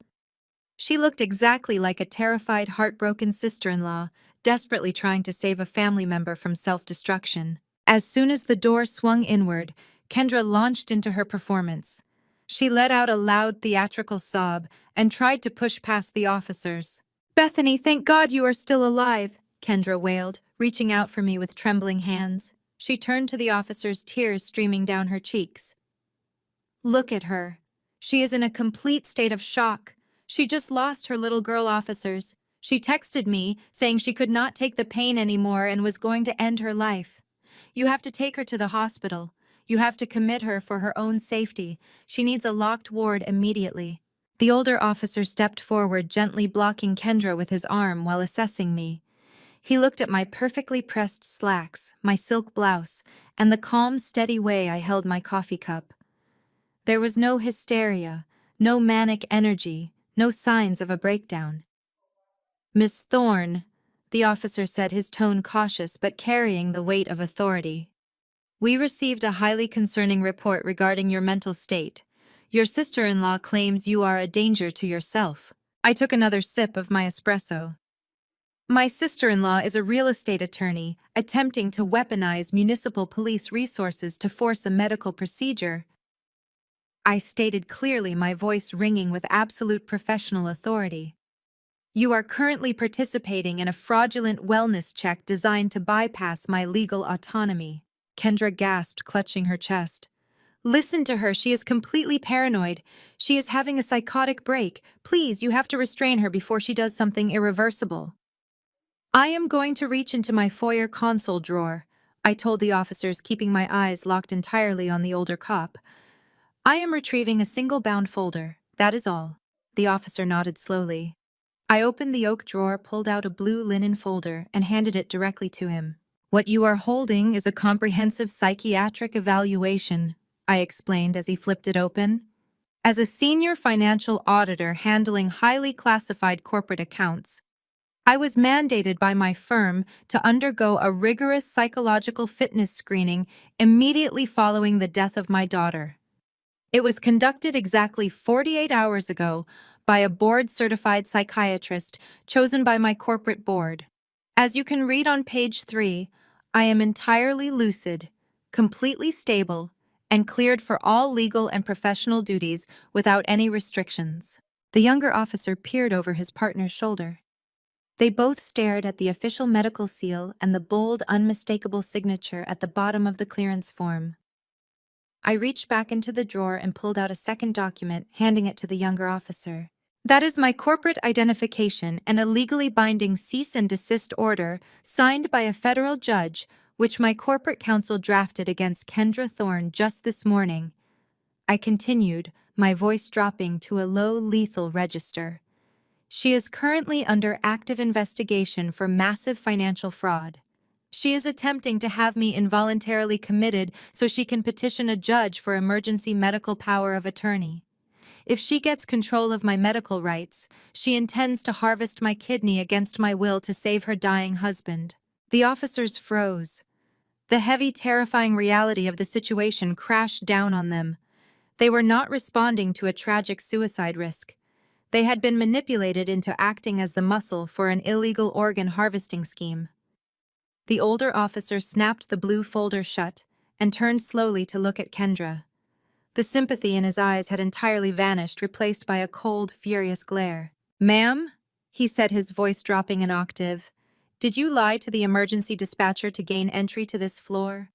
She looked exactly like a terrified, heartbroken sister-in-law, desperately trying to save a family member from self-destruction. As soon as the door swung inward, Kendra launched into her performance. She let out a loud, theatrical sob and tried to push past the officers. "Bethany, thank God you are still alive," Kendra wailed, reaching out for me with trembling hands. She turned to the officers, tears streaming down her cheeks. "Look at her. She is in a complete state of shock. She just lost her little girl, officers. She texted me saying she could not take the pain anymore and was going to end her life. You have to take her to the hospital. You have to commit her for her own safety. She needs a locked ward immediately." The older officer stepped forward, gently blocking Kendra with his arm while assessing me. He looked at my perfectly pressed slacks, my silk blouse, and the calm, steady way I held my coffee cup. There was no hysteria, no manic energy, no signs of a breakdown. "Miss Thorne," the officer said, his tone cautious but carrying the weight of authority. "We received a highly concerning report regarding your mental state. Your sister-in-law claims you are a danger to yourself." I took another sip of my espresso. "My sister-in-law is a real estate attorney attempting to weaponize municipal police resources to force a medical procedure," I stated clearly, my voice ringing with absolute professional authority. "You are currently participating in a fraudulent wellness check designed to bypass my legal autonomy." Kendra gasped, clutching her chest. "Listen to her, she is completely paranoid. She is having a psychotic break. Please, you have to restrain her before she does something irreversible." "I am going to reach into my foyer console drawer," I told the officers, keeping my eyes locked entirely on the older cop. "I am retrieving a single bound folder, that is all." The officer nodded slowly. I opened the oak drawer, pulled out a blue linen folder, and handed it directly to him. "What you are holding is a comprehensive psychiatric evaluation," I explained as he flipped it open. "As a senior financial auditor handling highly classified corporate accounts, I was mandated by my firm to undergo a rigorous psychological fitness screening immediately following the death of my daughter. It was conducted exactly 48 hours ago by a board-certified psychiatrist chosen by my corporate board. As you can read on page 3, I am entirely lucid, completely stable, and cleared for all legal and professional duties without any restrictions." The younger officer peered over his partner's shoulder. They both stared at the official medical seal and the bold, unmistakable signature at the bottom of the clearance form. I reached back into the drawer and pulled out a second document, handing it to the younger officer. "That is my corporate identification and a legally binding cease and desist order signed by a federal judge, which my corporate counsel drafted against Kendra Thorne just this morning," I continued, my voice dropping to a low, lethal register. "She is currently under active investigation for massive financial fraud. She is attempting to have me involuntarily committed so she can petition a judge for emergency medical power of attorney. If she gets control of my medical rights, she intends to harvest my kidney against my will to save her dying husband." The officers froze. The heavy, terrifying reality of the situation crashed down on them. They were not responding to a tragic suicide risk. They had been manipulated into acting as the muscle for an illegal organ harvesting scheme. The older officer snapped the blue folder shut and turned slowly to look at Kendra. The sympathy in his eyes had entirely vanished, replaced by a cold, furious glare. "Ma'am," he said, his voice dropping an octave, "did you lie to the emergency dispatcher to gain entry to this floor?"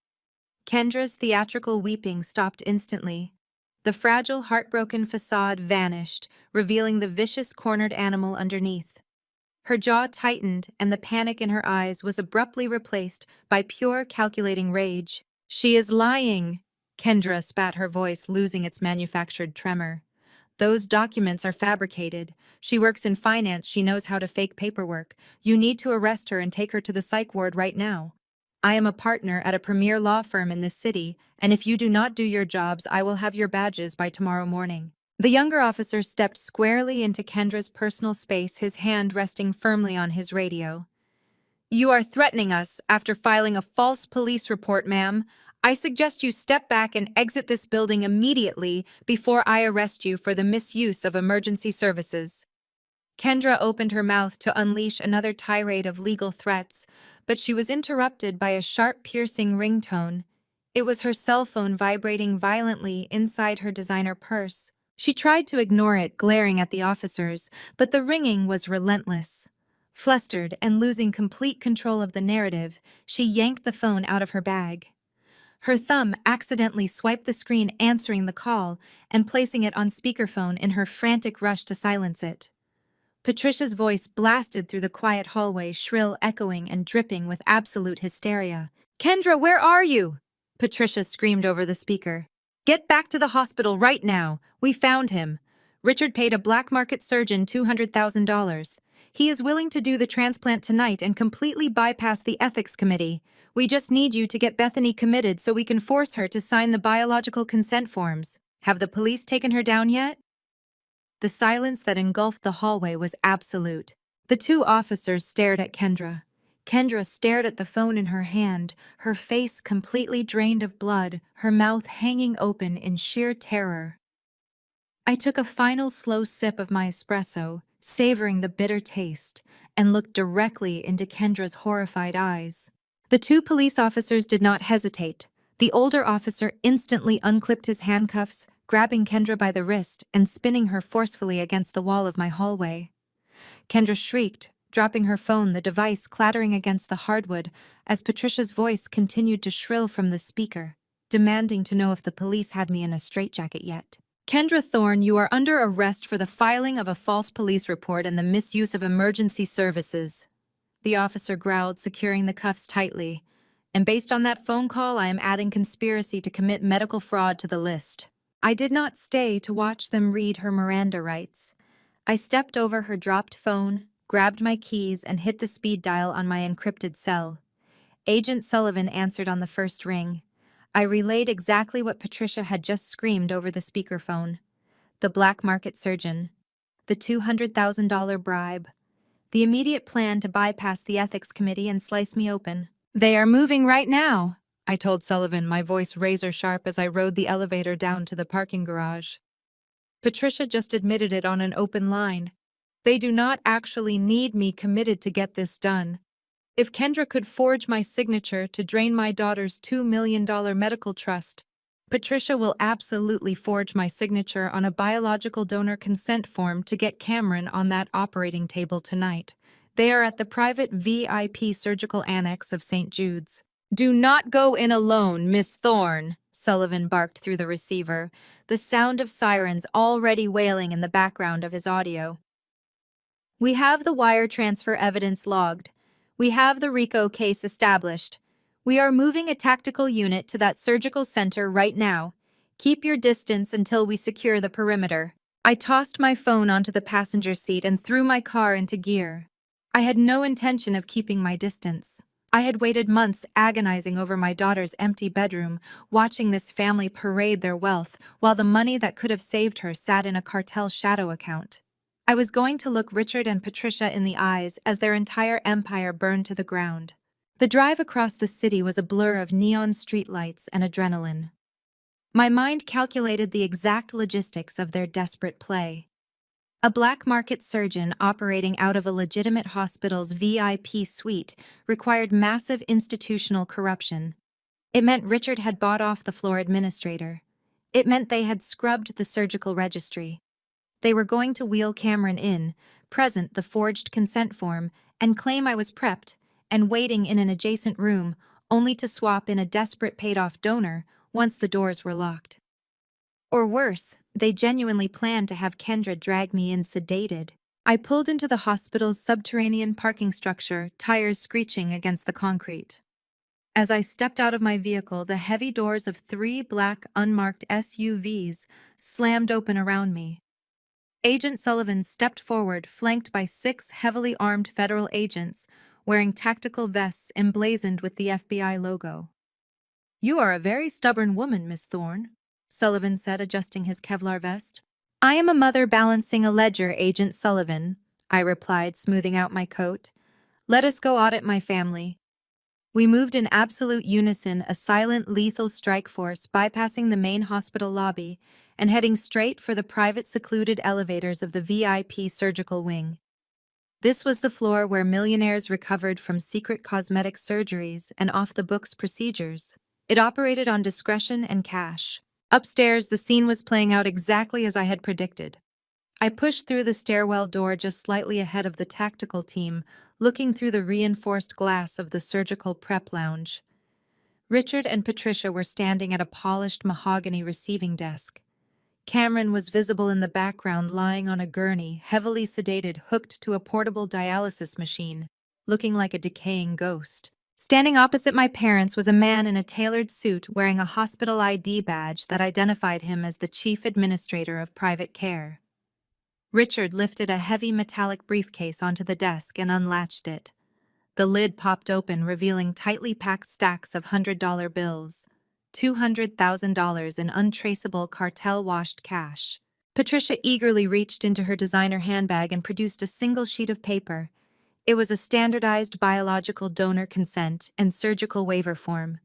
Kendra's theatrical weeping stopped instantly. The fragile, heartbroken facade vanished, revealing the vicious, cornered animal underneath. Her jaw tightened, and the panic in her eyes was abruptly replaced by pure, calculating rage. "She is lying!" Kendra spat, her voice losing its manufactured tremor. "Those documents are fabricated. She works in finance, she knows how to fake paperwork. You need to arrest her and take her to the psych ward right now. I am a partner at a premier law firm in this city, and if you do not do your jobs, I will have your badges by tomorrow morning." The younger officer stepped squarely into Kendra's personal space, his hand resting firmly on his radio. "You are threatening us after filing a false police report, ma'am. I suggest you step back and exit this building immediately before I arrest you for the misuse of emergency services." Kendra opened her mouth to unleash another tirade of legal threats, but she was interrupted by a sharp, piercing ringtone. It was her cell phone vibrating violently inside her designer purse. She tried to ignore it, glaring at the officers, but the ringing was relentless. Flustered and losing complete control of the narrative, she yanked the phone out of her bag. Her thumb accidentally swiped the screen, answering the call and placing it on speakerphone in her frantic rush to silence it. Patricia's voice blasted through the quiet hallway, shrill, echoing, and dripping with absolute hysteria. "Kendra, where are you?" Patricia screamed over the speaker. "Get back to the hospital right now. We found him. Richard paid a black market surgeon $200,000. He is willing to do the transplant tonight and completely bypass the ethics committee. We just need you to get Bethany committed so we can force her to sign the biological consent forms. Have the police taken her down yet?" The silence that engulfed the hallway was absolute. The two officers stared at Kendra. Kendra stared at the phone in her hand, her face completely drained of blood, her mouth hanging open in sheer terror. I took a final slow sip of my espresso, savoring the bitter taste, and looked directly into Kendra's horrified eyes. The two police officers did not hesitate. The older officer instantly unclipped his handcuffs, grabbing Kendra by the wrist and spinning her forcefully against the wall of my hallway. Kendra shrieked, dropping her phone, the device clattering against the hardwood as Patricia's voice continued to shrill from the speaker, demanding to know if the police had me in a straitjacket yet. "Kendra Thorne, you are under arrest for the filing of a false police report and the misuse of emergency services," the officer growled, securing the cuffs tightly. "And based on that phone call, I am adding conspiracy to commit medical fraud to the list." I did not stay to watch them read her Miranda rights. I stepped over her dropped phone, grabbed my keys, and hit the speed dial on my encrypted cell. Agent Sullivan answered on the first ring. I relayed exactly what Patricia had just screamed over the speakerphone. The black market surgeon. The $200,000 bribe. The immediate plan to bypass the ethics committee and slice me open. "They are moving right now," I told Sullivan, my voice razor-sharp as I rode the elevator down to the parking garage. Patricia just admitted it on an open line. "They do not actually need me committed to get this done. If Kendra could forge my signature to drain my daughter's $2 million medical trust, Patricia will absolutely forge my signature on a biological donor consent form to get Cameron on that operating table tonight. They are at the private VIP surgical annex of St. Jude's." "Do not go in alone, Miss Thorne," Sullivan barked through the receiver, the sound of sirens already wailing in the background of his audio. "We have the wire transfer evidence logged. We have the RICO case established. We are moving a tactical unit to that surgical center right now. Keep your distance until we secure the perimeter." I tossed my phone onto the passenger seat and threw my car into gear. I had no intention of keeping my distance. I had waited months agonizing over my daughter's empty bedroom, watching this family parade their wealth while the money that could have saved her sat in a cartel shadow account. I was going to look Richard and Patricia in the eyes as their entire empire burned to the ground. The drive across the city was a blur of neon streetlights and adrenaline. My mind calculated the exact logistics of their desperate play. A black market surgeon operating out of a legitimate hospital's VIP suite required massive institutional corruption. It meant Richard had bought off the floor administrator. It meant they had scrubbed the surgical registry. They were going to wheel Cameron in, present the forged consent form, and claim I was prepped and waiting in an adjacent room, only to swap in a desperate paid-off donor once the doors were locked. Or worse, they genuinely planned to have Kendra drag me in sedated. I pulled into the hospital's subterranean parking structure, tires screeching against the concrete. As I stepped out of my vehicle, the heavy doors of 3 black, unmarked SUVs slammed open around me. Agent Sullivan stepped forward, flanked by 6 heavily armed federal agents wearing tactical vests emblazoned with the FBI logo. "You are a very stubborn woman, Miss Thorne," Sullivan said, adjusting his Kevlar vest. "I am a mother balancing a ledger, Agent Sullivan," I replied, smoothing out my coat. "Let us go audit my family." We moved in absolute unison, a silent, lethal strike force, bypassing the main hospital lobby and heading straight for the private, secluded elevators of the VIP surgical wing. This was the floor where millionaires recovered from secret cosmetic surgeries and off-the-books procedures. It operated on discretion and cash. Upstairs, the scene was playing out exactly as I had predicted. I pushed through the stairwell door just slightly ahead of the tactical team, looking through the reinforced glass of the surgical prep lounge. Richard and Patricia were standing at a polished mahogany receiving desk. Cameron was visible in the background, lying on a gurney, heavily sedated, hooked to a portable dialysis machine, looking like a decaying ghost. Standing opposite my parents was a man in a tailored suit wearing a hospital ID badge that identified him as the chief administrator of private care. Richard lifted a heavy metallic briefcase onto the desk and unlatched it. The lid popped open, revealing tightly packed stacks of $100 bills, $200,000 in untraceable cartel-washed cash. Patricia eagerly reached into her designer handbag and produced a single sheet of paper. It was a standardized biological donor consent and surgical waiver form.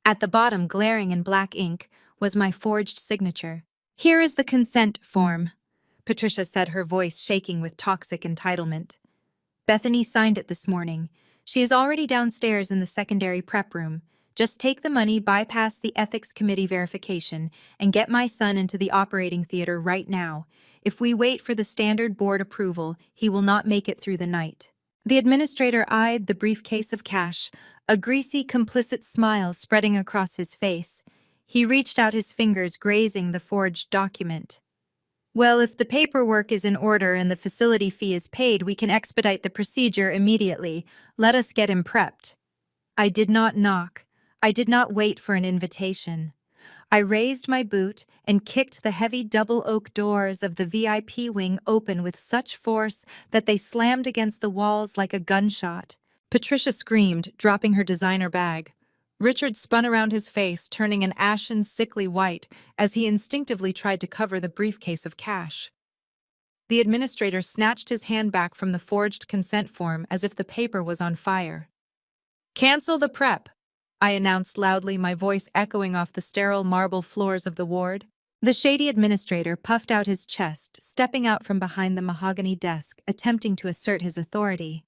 At the bottom, glaring in black ink, was my forged signature. "Here is the consent form," Patricia said, her voice shaking with toxic entitlement. "Bethany signed it this morning. She is already downstairs in the secondary prep room. Just take the money, bypass the ethics committee verification, and get my son into the operating theater right now. If we wait for the standard board approval, he will not make it through the night." The administrator eyed the briefcase of cash, a greasy, complicit smile spreading across his face. He reached out his fingers, grazing the forged document. "Well, if the paperwork is in order and the facility fee is paid, we can expedite the procedure immediately. Let us get him prepped." I did not knock. I did not wait for an invitation. I raised my boot and kicked the heavy double oak doors of the VIP wing open with such force that they slammed against the walls like a gunshot. Patricia screamed, dropping her designer bag. Richard spun around his face, turning an ashen, sickly white as he instinctively tried to cover the briefcase of cash. The administrator snatched his hand back from the forged consent form as if the paper was on fire. "Cancel the prep," I announced loudly, my voice echoing off the sterile marble floors of the ward. The shady administrator puffed out his chest, stepping out from behind the mahogany desk, attempting to assert his authority.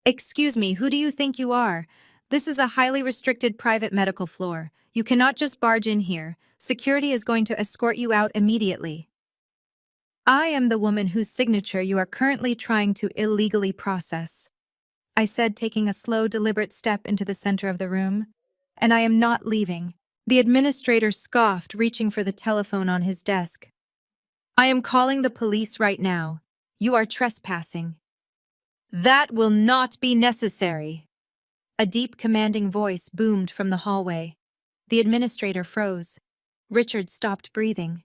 "Excuse me, who do you think you are? This is a highly restricted private medical floor. You cannot just barge in here. Security is going to escort you out immediately." "I am the woman whose signature you are currently trying to illegally process," I said, taking a slow, deliberate step into the center of the room. "And I am not leaving." The administrator scoffed, reaching for the telephone on his desk. "I am calling the police right now. You are trespassing." "That will not be necessary." A deep, commanding voice boomed from the hallway. The administrator froze. Richard stopped breathing.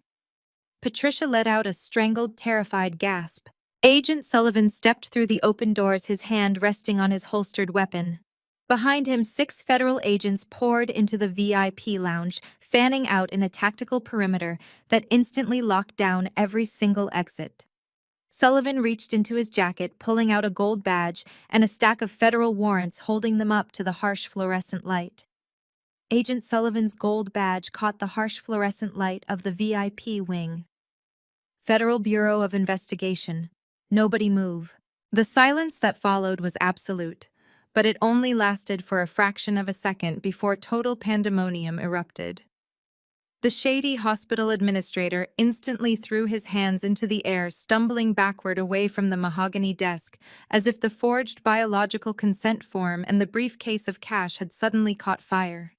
Patricia let out a strangled, terrified gasp. Agent Sullivan stepped through the open doors, his hand resting on his holstered weapon. Behind him, 6 federal agents poured into the VIP lounge, fanning out in a tactical perimeter that instantly locked down every single exit. Sullivan reached into his jacket, pulling out a gold badge and a stack of federal warrants, holding them up to the harsh fluorescent light. Agent Sullivan's gold badge caught the harsh fluorescent light of the VIP wing. "Federal Bureau of Investigation. Nobody move." The silence that followed was absolute, but it only lasted for a fraction of a second before total pandemonium erupted. The shady hospital administrator instantly threw his hands into the air, stumbling backward away from the mahogany desk, as if the forged biological consent form and the briefcase of cash had suddenly caught fire.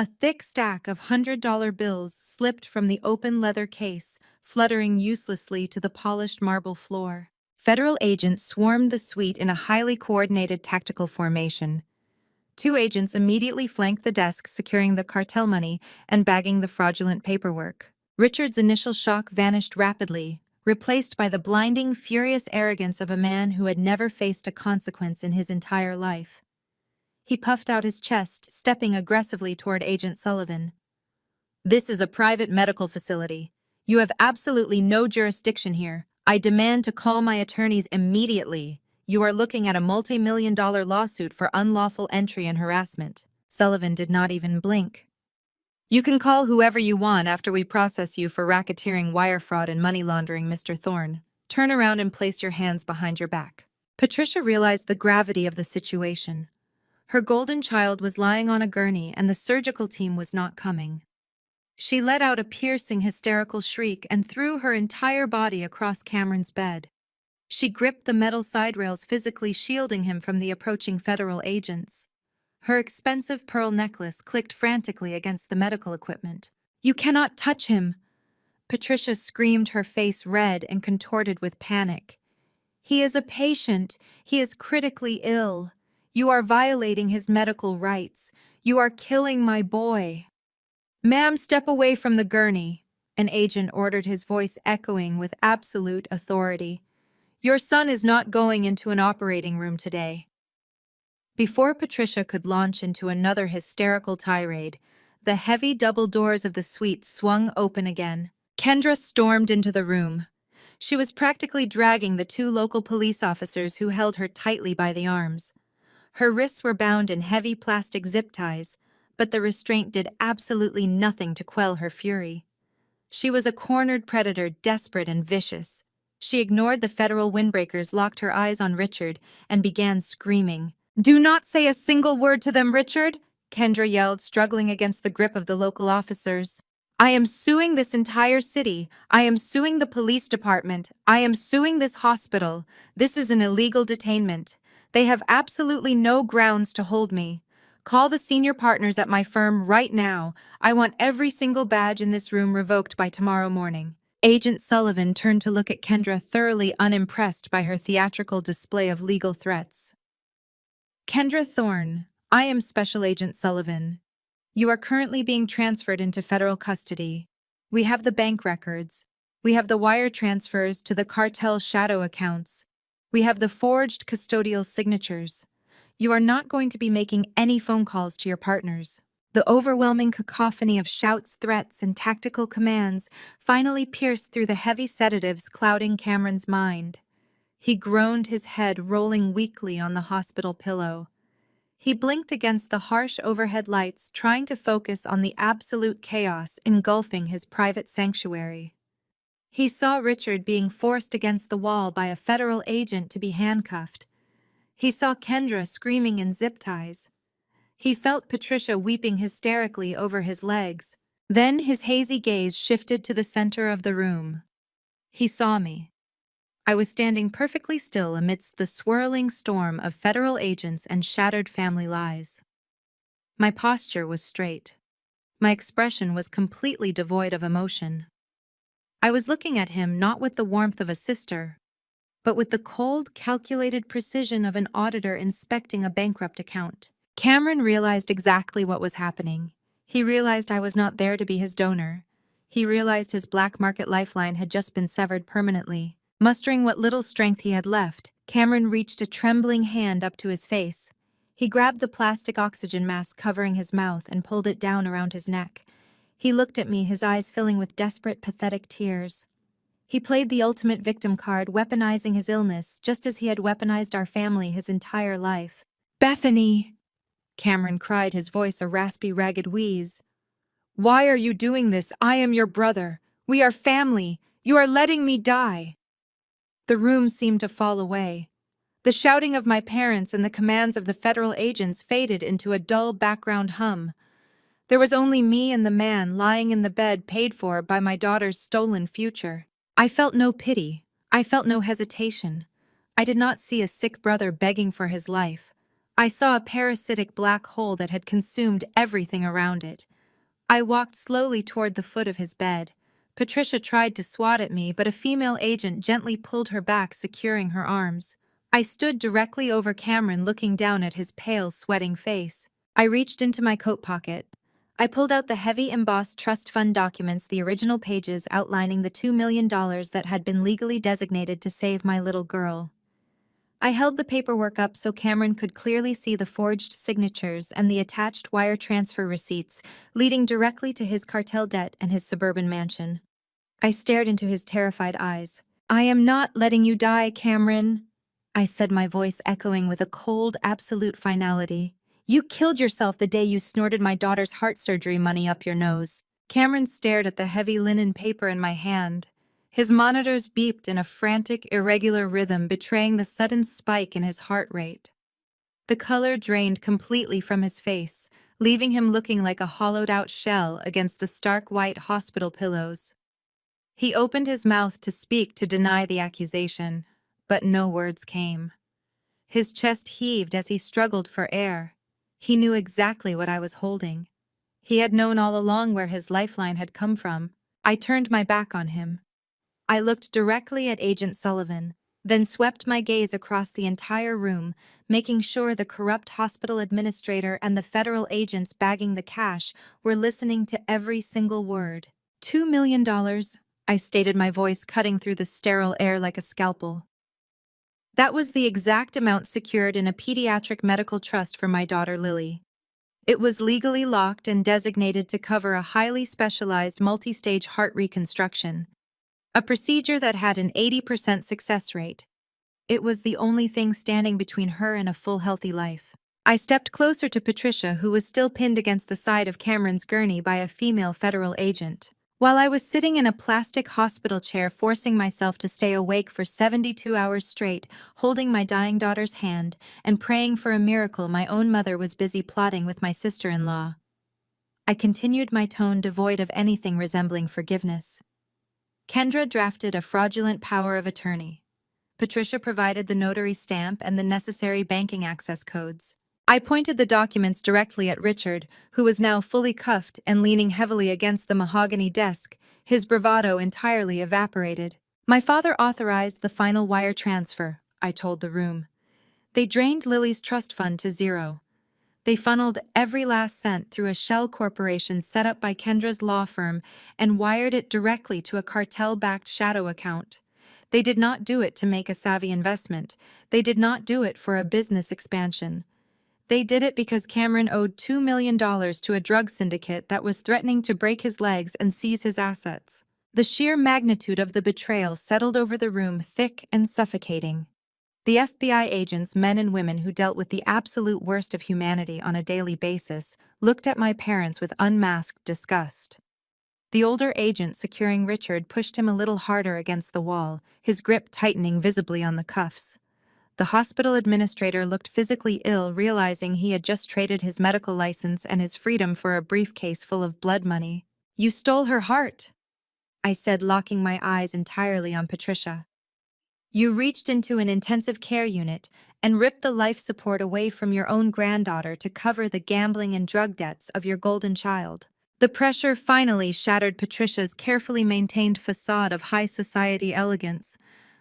A thick stack of $100 bills slipped from the open leather case, fluttering uselessly to the polished marble floor. Federal agents swarmed the suite in a highly coordinated tactical formation. 2 agents immediately flanked the desk, securing the cartel money and bagging the fraudulent paperwork. Richard's initial shock vanished rapidly, replaced by the blinding, furious arrogance of a man who had never faced a consequence in his entire life. He puffed out his chest, stepping aggressively toward Agent Sullivan. "This is a private medical facility. You have absolutely no jurisdiction here. I demand to call my attorneys immediately. You are looking at a multi-million-dollar lawsuit for unlawful entry and harassment." Sullivan did not even blink. "You can call whoever you want after we process you for racketeering, wire fraud, and money laundering, Mr. Thorne. Turn around and place your hands behind your back." Patricia realized the gravity of the situation. Her golden child was lying on a gurney and the surgical team was not coming. She let out a piercing, hysterical shriek and threw her entire body across Cameron's bed. She gripped the metal side rails, physically shielding him from the approaching federal agents. Her expensive pearl necklace clicked frantically against the medical equipment. "You cannot touch him!" Patricia screamed, her face red and contorted with panic. "He is a patient. He is critically ill. You are violating his medical rights. You are killing my boy." "Ma'am, step away from the gurney," an agent ordered, his voice echoing with absolute authority. "Your son is not going into an operating room today." Before Patricia could launch into another hysterical tirade, the heavy double doors of the suite swung open again. Kendra stormed into the room. She was practically dragging the 2 local police officers who held her tightly by the arms. Her wrists were bound in heavy plastic zip ties, but the restraint did absolutely nothing to quell her fury. She was a cornered predator, desperate and vicious. She ignored the federal windbreakers, locked her eyes on Richard, and began screaming. "Do not say a single word to them, Richard!" Kendra yelled, struggling against the grip of the local officers. "I am suing this entire city. I am suing the police department. I am suing this hospital. This is an illegal detainment. They have absolutely no grounds to hold me. Call the senior partners at my firm right now. I want every single badge in this room revoked by tomorrow morning." Agent Sullivan turned to look at Kendra, thoroughly unimpressed by her theatrical display of legal threats. "Kendra Thorne, I am Special Agent Sullivan. You are currently being transferred into federal custody. We have the bank records. We have the wire transfers to the cartel shadow accounts. We have the forged custodial signatures. You are not going to be making any phone calls to your partners." The overwhelming cacophony of shouts, threats, and tactical commands finally pierced through the heavy sedatives clouding Cameron's mind. He groaned, his head rolling weakly on the hospital pillow. He blinked against the harsh overhead lights, trying to focus on the absolute chaos engulfing his private sanctuary. He saw Richard being forced against the wall by a federal agent to be handcuffed. He saw Kendra screaming in zip ties. He felt Patricia weeping hysterically over his legs. Then his hazy gaze shifted to the center of the room. He saw me. I was standing perfectly still amidst the swirling storm of federal agents and shattered family lies. My posture was straight. My expression was completely devoid of emotion. I was looking at him not with the warmth of a sister, but with the cold, calculated precision of an auditor inspecting a bankrupt account. Cameron realized exactly what was happening. He realized I was not there to be his donor. He realized his black market lifeline had just been severed permanently. Mustering what little strength he had left, Cameron reached a trembling hand up to his face. He grabbed the plastic oxygen mask covering his mouth and pulled it down around his neck. He looked at me, his eyes filling with desperate, pathetic tears. He played the ultimate victim card, weaponizing his illness, just as he had weaponized our family his entire life. "Bethany!" Cameron cried, his voice a raspy, ragged wheeze. "Why are you doing this? I am your brother. We are family. You are letting me die." The room seemed to fall away. The shouting of my parents and the commands of the federal agents faded into a dull background hum. There was only me and the man lying in the bed paid for by my daughter's stolen future. I felt no pity. I felt no hesitation. I did not see a sick brother begging for his life. I saw a parasitic black hole that had consumed everything around it. I walked slowly toward the foot of his bed. Patricia tried to swat at me, but a female agent gently pulled her back, securing her arms. I stood directly over Cameron, looking down at his pale, sweating face. I reached into my coat pocket. I pulled out the heavy embossed trust fund documents, the original pages outlining the $2 million that had been legally designated to save my little girl. I held the paperwork up so Cameron could clearly see the forged signatures and the attached wire transfer receipts leading directly to his cartel debt and his suburban mansion. I stared into his terrified eyes. "I am not letting you die, Cameron," I said, my voice echoing with a cold, absolute finality. "You killed yourself the day you snorted my daughter's heart surgery money up your nose." Cameron stared at the heavy linen paper in my hand. His monitors beeped in a frantic, irregular rhythm, betraying the sudden spike in his heart rate. The color drained completely from his face, leaving him looking like a hollowed-out shell against the stark white hospital pillows. He opened his mouth to speak to deny the accusation, but no words came. His chest heaved as he struggled for air. He knew exactly what I was holding. He had known all along where his lifeline had come from. I turned my back on him. I looked directly at Agent Sullivan, then swept my gaze across the entire room, making sure the corrupt hospital administrator and the federal agents bagging the cash were listening to every single word. $2 million, I stated, my voice cutting through the sterile air like a scalpel. That was the exact amount secured in a pediatric medical trust for my daughter Lily. It was legally locked and designated to cover a highly specialized multi-stage heart reconstruction, a procedure that had an 80% success rate. It was the only thing standing between her and a full, healthy life. I stepped closer to Patricia, who was still pinned against the side of Cameron's gurney by a female federal agent. While I was sitting in a plastic hospital chair, forcing myself to stay awake for 72 hours straight, holding my dying daughter's hand and praying for a miracle, my own mother was busy plotting with my sister-in-law. I continued, my tone devoid of anything resembling forgiveness. Kendra drafted a fraudulent power of attorney. Patricia provided the notary stamp and the necessary banking access codes. I pointed the documents directly at Richard, who was now fully cuffed and leaning heavily against the mahogany desk, his bravado entirely evaporated. "My father authorized the final wire transfer," I told the room. "They drained Lily's trust fund to zero. They funneled every last cent through a shell corporation set up by Kendra's law firm and wired it directly to a cartel-backed shadow account. They did not do it to make a savvy investment. They did not do it for a business expansion. They did it because Cameron owed $2 million to a drug syndicate that was threatening to break his legs and seize his assets." The sheer magnitude of the betrayal settled over the room, thick and suffocating. The FBI agents, men and women who dealt with the absolute worst of humanity on a daily basis, looked at my parents with unmasked disgust. The older agent securing Richard pushed him a little harder against the wall, his grip tightening visibly on the cuffs. The hospital administrator looked physically ill, realizing he had just traded his medical license and his freedom for a briefcase full of blood money. "You stole her heart," I said, locking my eyes entirely on Patricia. "You reached into an intensive care unit and ripped the life support away from your own granddaughter to cover the gambling and drug debts of your golden child." The pressure finally shattered Patricia's carefully maintained facade of high society elegance.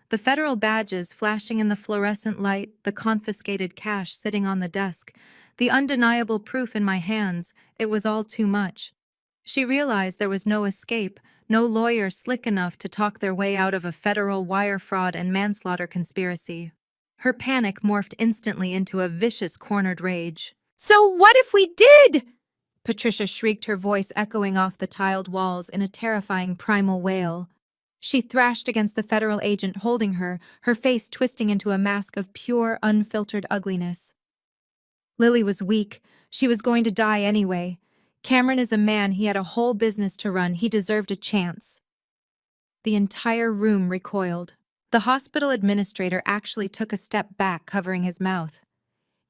The federal badges flashing in the fluorescent light, the confiscated cash sitting on the desk, the undeniable proof in my hands, it was all too much. She realized there was no escape, no lawyer slick enough to talk their way out of a federal wire fraud and manslaughter conspiracy. Her panic morphed instantly into a vicious, cornered rage. "So what if we did?" Patricia shrieked, her voice echoing off the tiled walls in a terrifying primal wail. She thrashed against the federal agent holding her, her face twisting into a mask of pure, unfiltered ugliness. Lily was weak. She was going to die anyway. Cameron is a man. He had a whole business to run. He deserved a chance. The entire room recoiled. The hospital administrator actually took a step back, covering his mouth.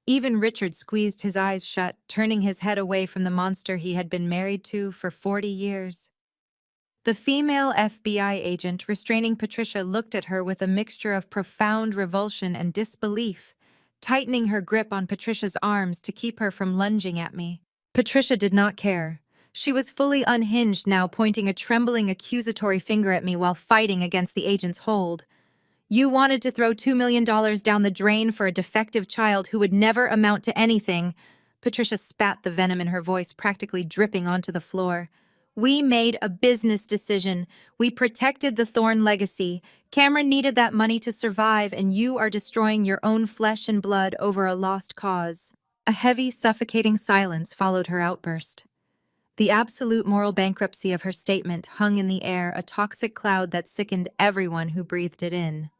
Even Richard squeezed his eyes shut, turning his head away from the monster he had been married to for 40 years. The female FBI agent restraining Patricia looked at her with a mixture of profound revulsion and disbelief, tightening her grip on Patricia's arms to keep her from lunging at me. Patricia did not care. She was fully unhinged now, pointing a trembling accusatory finger at me while fighting against the agent's hold. You wanted to throw $2 million down the drain for a defective child who would never amount to anything. Patricia spat the venom in her voice, practically dripping onto the floor. We made a business decision. We protected the Thorne legacy. Cameron needed that money to survive, and you are destroying your own flesh and blood over a lost cause. A heavy, suffocating silence followed her outburst. The absolute moral bankruptcy of her statement hung in the air, a toxic cloud that sickened everyone who breathed it in.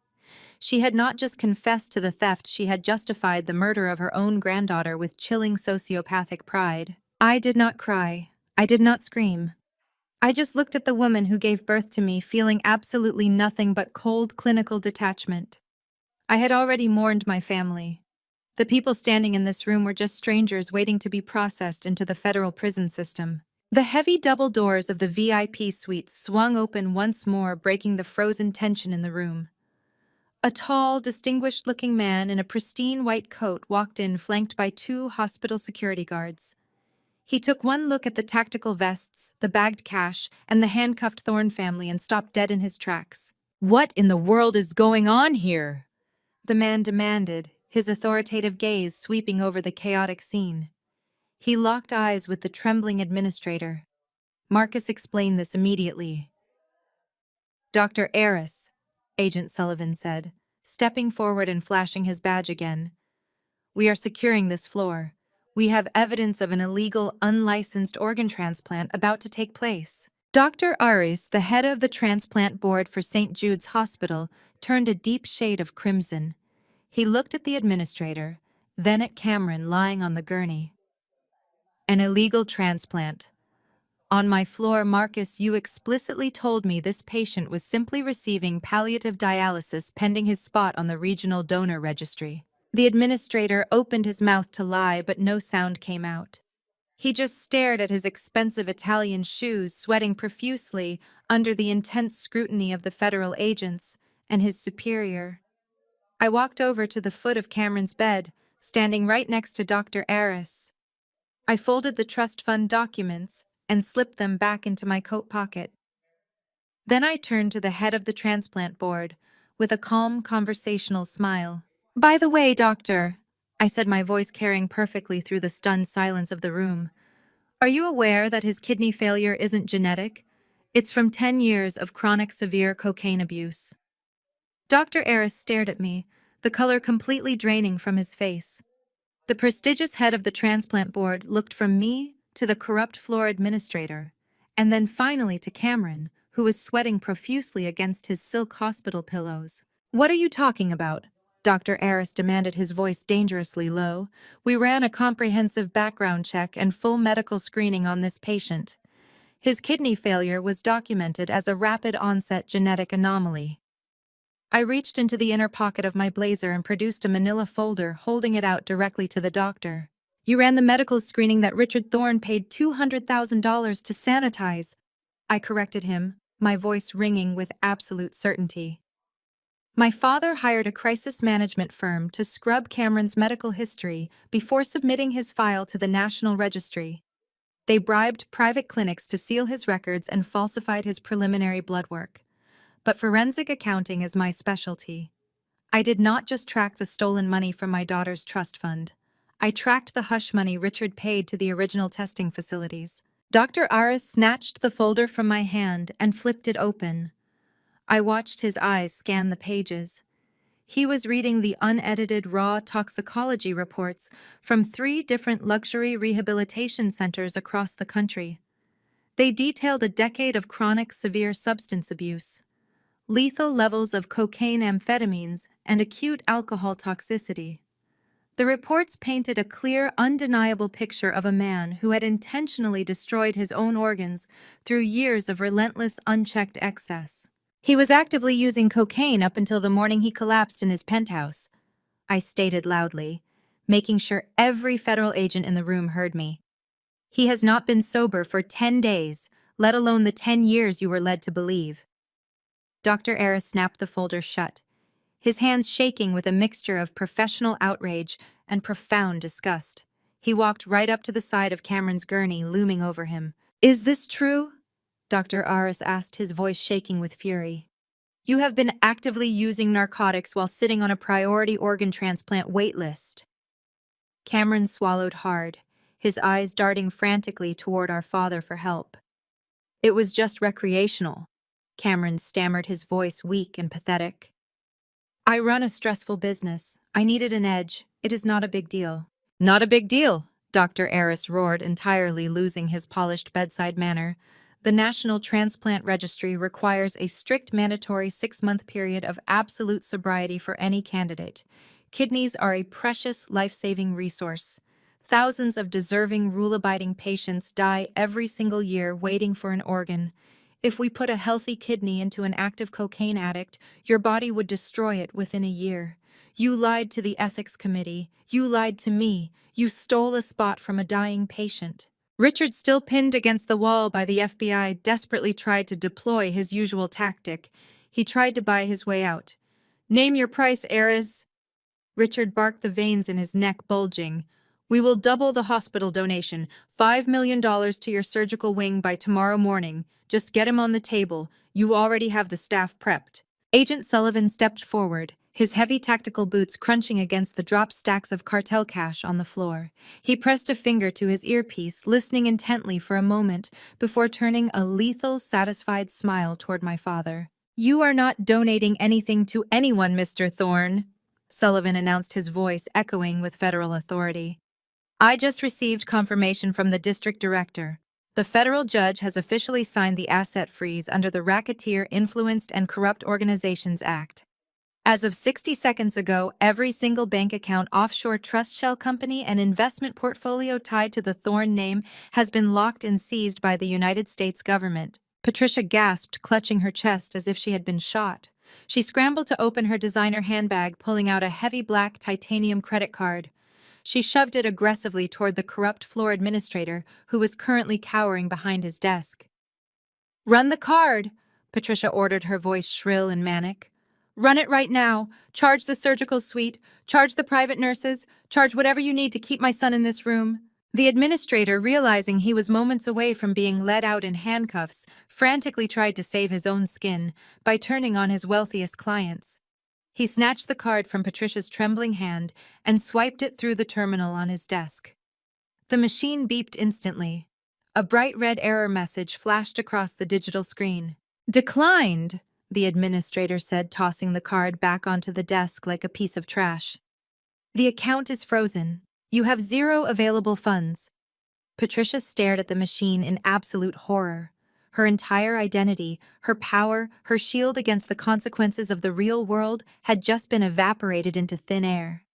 She had not just confessed to the theft, she had justified the murder of her own granddaughter with chilling sociopathic pride. I did not cry. I did not scream. I just looked at the woman who gave birth to me, feeling absolutely nothing but cold, clinical detachment. I had already mourned my family. The people standing in this room were just strangers waiting to be processed into the federal prison system. The heavy double doors of the VIP suite swung open once more, breaking the frozen tension in the room. A tall, distinguished-looking man in a pristine white coat walked in, flanked by 2 hospital security guards. He took one look at the tactical vests, the bagged cash, and the handcuffed Thorne family and stopped dead in his tracks. "What in the world is going on here?" the man demanded, his authoritative gaze sweeping over the chaotic scene. He locked eyes with the trembling administrator. Marcus explained this immediately. "Dr. Aris," Agent Sullivan said, stepping forward and flashing his badge again. "We are securing this floor. We have evidence of an illegal, unlicensed organ transplant about to take place." Dr. Aris, the head of the transplant board for St. Jude's Hospital, turned a deep shade of crimson. He looked at the administrator, then at Cameron lying on the gurney. "An illegal transplant. On my floor, Marcus, you explicitly told me this patient was simply receiving palliative dialysis pending his spot on the regional donor registry." The administrator opened his mouth to lie, but no sound came out. He just stared at his expensive Italian shoes, sweating profusely under the intense scrutiny of the federal agents and his superior. I walked over to the foot of Cameron's bed, standing right next to Dr. Aris. I folded the trust fund documents and slipped them back into my coat pocket. Then I turned to the head of the transplant board with a calm, conversational smile. "By the way, doctor," I said, my voice carrying perfectly through the stunned silence of the room, "are you aware that his kidney failure isn't genetic? It's from 10 years of chronic severe cocaine abuse." Dr. Aris stared at me, the color completely draining from his face. The prestigious head of the transplant board looked from me to the corrupt floor administrator, and then finally to Cameron, who was sweating profusely against his silk hospital pillows. "What are you talking about?" Dr. Aris demanded, his voice dangerously low. "We ran a comprehensive background check and full medical screening on this patient. His kidney failure was documented as a rapid-onset genetic anomaly." I reached into the inner pocket of my blazer and produced a manila folder, holding it out directly to the doctor. "You ran the medical screening that Richard Thorne paid $200,000 to sanitize," I corrected him, my voice ringing with absolute certainty. "My father hired a crisis management firm to scrub Cameron's medical history before submitting his file to the National Registry. They bribed private clinics to seal his records and falsified his preliminary blood work. But forensic accounting is my specialty. I did not just track the stolen money from my daughter's trust fund. I tracked the hush money Richard paid to the original testing facilities." Dr. Aris snatched the folder from my hand and flipped it open. I watched his eyes scan the pages. He was reading the unedited raw toxicology reports from 3 different luxury rehabilitation centers across the country. They detailed a decade of chronic severe substance abuse, lethal levels of cocaine, amphetamines, and acute alcohol toxicity. The reports painted a clear, undeniable picture of a man who had intentionally destroyed his own organs through years of relentless, unchecked excess. "He was actively using cocaine up until the morning he collapsed in his penthouse," I stated loudly, making sure every federal agent in the room heard me. "He has not been sober for 10 days, let alone the 10 years you were led to believe." Dr. Aris snapped the folder shut, his hands shaking with a mixture of professional outrage and profound disgust. He walked right up to the side of Cameron's gurney, looming over him. "Is this true?" Dr. Aris asked, his voice shaking with fury. "You have been actively using narcotics while sitting on a priority organ transplant wait list." Cameron swallowed hard, his eyes darting frantically toward our father for help. "It was just recreational," Cameron stammered, his voice weak and pathetic. "I run a stressful business. I needed an edge. It is not a big deal." "Not a big deal," Dr. Aris roared, entirely losing his polished bedside manner. "The National Transplant Registry requires a strict mandatory 6-month period of absolute sobriety for any candidate. Kidneys are a precious, life-saving resource. Thousands of deserving, rule-abiding patients die every single year waiting for an organ. If we put a healthy kidney into an active cocaine addict, your body would destroy it within a year. You lied to the ethics committee. You lied to me. You stole a spot from a dying patient." Richard, still pinned against the wall by the FBI, desperately tried to deploy his usual tactic. He tried to buy his way out. "Name your price, Aris." Richard barked, the veins in his neck bulging. "We will double the hospital donation, $5 million to your surgical wing by tomorrow morning. Just get him on the table. You already have the staff prepped." Agent Sullivan stepped forward, his heavy tactical boots crunching against the dropped stacks of cartel cash on the floor. He pressed a finger to his earpiece, listening intently for a moment before turning a lethal, satisfied smile toward my father. "You are not donating anything to anyone, Mr. Thorne," Sullivan announced, his voice echoing with federal authority. "I just received confirmation from the district director. The federal judge has officially signed the asset freeze under the Racketeer Influenced and Corrupt Organizations Act. As of 60 seconds ago, every single bank account, offshore trust shell company, and investment portfolio tied to the Thorne name has been locked and seized by the United States government." Patricia gasped, clutching her chest as if she had been shot. She scrambled to open her designer handbag, pulling out a heavy black titanium credit card. She shoved it aggressively toward the corrupt floor administrator, who was currently cowering behind his desk. "Run the card," Patricia ordered, her voice shrill and manic. "Run it right now. Charge the surgical suite. Charge the private nurses. Charge whatever you need to keep my son in this room." The administrator, realizing he was moments away from being led out in handcuffs, frantically tried to save his own skin by turning on his wealthiest clients. He snatched the card from Patricia's trembling hand and swiped it through the terminal on his desk. The machine beeped instantly. A bright red error message flashed across the digital screen. "Declined," the administrator said, tossing the card back onto the desk like a piece of trash. "The account is frozen. You have 0 available funds." Patricia stared at the machine in absolute horror. Her entire identity, her power, her shield against the consequences of the real world had just been evaporated into thin air.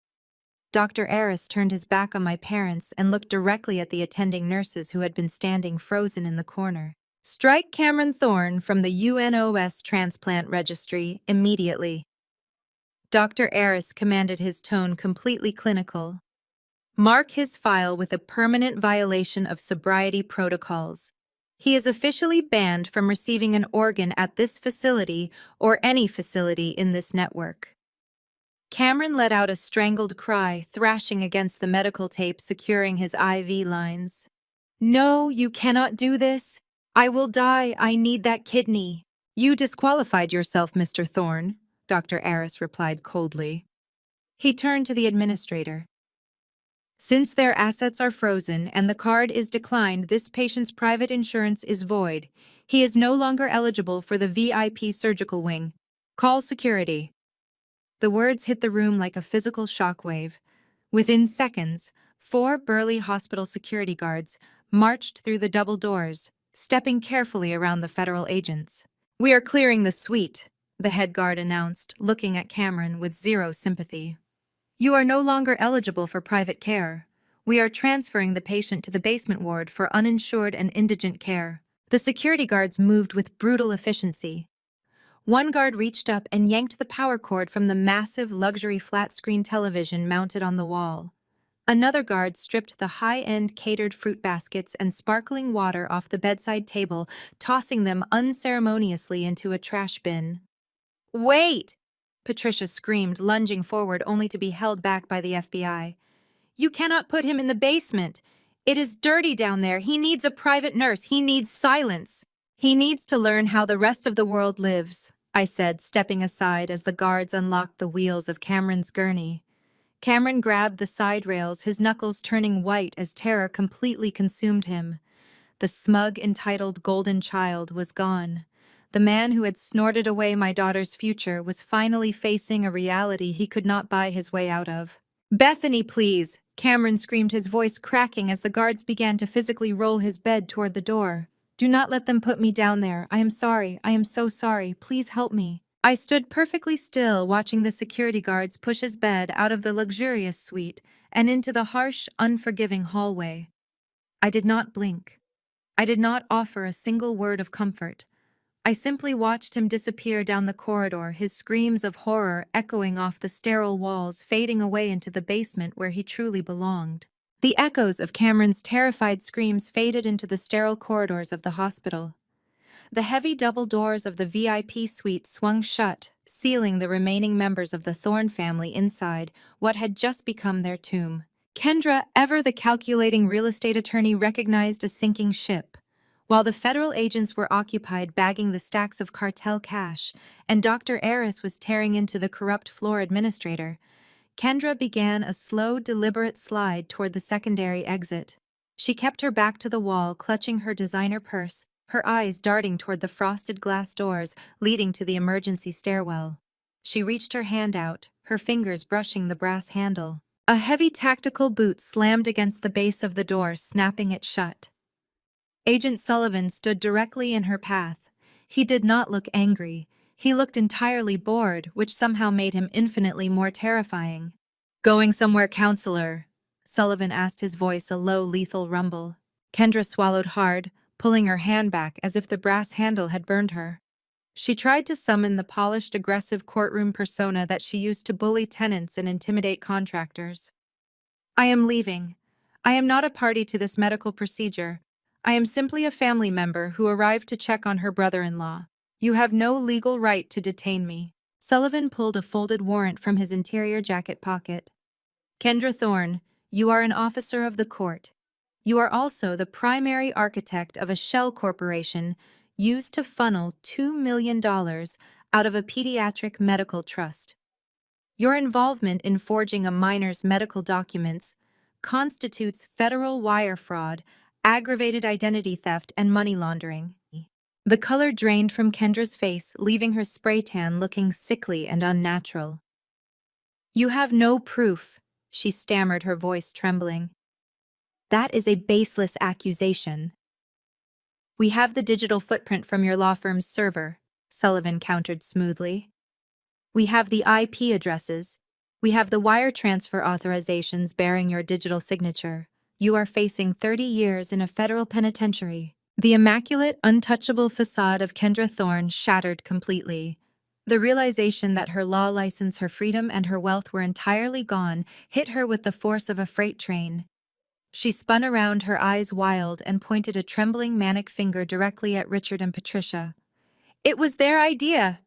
Dr. Aris turned his back on my parents and looked directly at the attending nurses who had been standing frozen in the corner. "Strike Cameron Thorne from the UNOS Transplant Registry immediately." Dr. Aris commanded, his tone completely clinical. "Mark his file with a permanent violation of sobriety protocols. He is officially banned from receiving an organ at this facility or any facility in this network." Cameron let out a strangled cry, thrashing against the medical tape securing his IV lines. "No, you cannot do this. I will die. I need that kidney." "You disqualified yourself, Mr. Thorne," Dr. Aris replied coldly. He turned to the administrator. "Since their assets are frozen and the card is declined, this patient's private insurance is void. He is no longer eligible for the VIP surgical wing. Call security." The words hit the room like a physical shockwave. Within seconds, 4 burly hospital security guards marched through the double doors, stepping carefully around the federal agents. "We are clearing the suite," the head guard announced, looking at Cameron with 0 sympathy. "You are no longer eligible for private care. We are transferring the patient to the basement ward for uninsured and indigent care." The security guards moved with brutal efficiency. One guard reached up and yanked the power cord from the massive luxury flat-screen television mounted on the wall. Another guard stripped the high-end catered fruit baskets and sparkling water off the bedside table, tossing them unceremoniously into a trash bin. "Wait!" Patricia screamed, lunging forward only to be held back by the FBI. "You cannot put him in the basement. It is dirty down there. He needs a private nurse. He needs silence. He needs to learn how the rest of the world lives," I said, stepping aside as the guards unlocked the wheels of Cameron's gurney. Cameron grabbed the side rails, his knuckles turning white as terror completely consumed him. The smug, entitled golden child was gone. The man who had snorted away my daughter's future was finally facing a reality he could not buy his way out of. "Bethany, please!" Cameron screamed, his voice cracking as the guards began to physically roll his bed toward the door. "Do not let them put me down there. I am sorry. I am so sorry. Please help me." I stood perfectly still, watching the security guards push his bed out of the luxurious suite and into the harsh, unforgiving hallway. I did not blink. I did not offer a single word of comfort. I simply watched him disappear down the corridor, his screams of horror echoing off the sterile walls, fading away into the basement where he truly belonged. The echoes of Cameron's terrified screams faded into the sterile corridors of the hospital. The heavy double doors of the VIP suite swung shut, sealing the remaining members of the Thorne family inside what had just become their tomb. Kendra, ever the calculating real estate attorney, recognized a sinking ship. While the federal agents were occupied bagging the stacks of cartel cash, and Dr. Eris was tearing into the corrupt floor administrator, Kendra began a slow, deliberate slide toward the secondary exit. She kept her back to the wall, clutching her designer purse, her eyes darting toward the frosted glass doors leading to the emergency stairwell. She reached her hand out, her fingers brushing the brass handle. A heavy tactical boot slammed against the base of the door, snapping it shut. Agent Sullivan stood directly in her path. He did not look angry. He looked entirely bored, which somehow made him infinitely more terrifying. "Going somewhere, counselor?" Sullivan asked, his voice a low, lethal rumble. Kendra swallowed hard, pulling her hand back as if the brass handle had burned her. She tried to summon the polished, aggressive courtroom persona that she used to bully tenants and intimidate contractors. "I am leaving. I am not a party to this medical procedure. I am simply a family member who arrived to check on her brother-in-law. You have no legal right to detain me." Sullivan pulled a folded warrant from his interior jacket pocket. "Kendra Thorne, you are an officer of the court. You are also the primary architect of a shell corporation used to funnel $2 million out of a pediatric medical trust. Your involvement in forging a minor's medical documents constitutes federal wire fraud, aggravated identity theft, and money laundering." The color drained from Kendra's face, leaving her spray tan looking sickly and unnatural. "You have no proof," she stammered, her voice trembling. "That is a baseless accusation." "We have the digital footprint from your law firm's server," Sullivan countered smoothly. "We have the IP addresses. We have the wire transfer authorizations bearing your digital signature. You are facing 30 years in a federal penitentiary." The immaculate, untouchable facade of Kendra Thorne shattered completely. The realization that her law license, her freedom, and her wealth were entirely gone hit her with the force of a freight train. She spun around, her eyes wild, and pointed a trembling, manic finger directly at Richard and Patricia. "It was their idea!"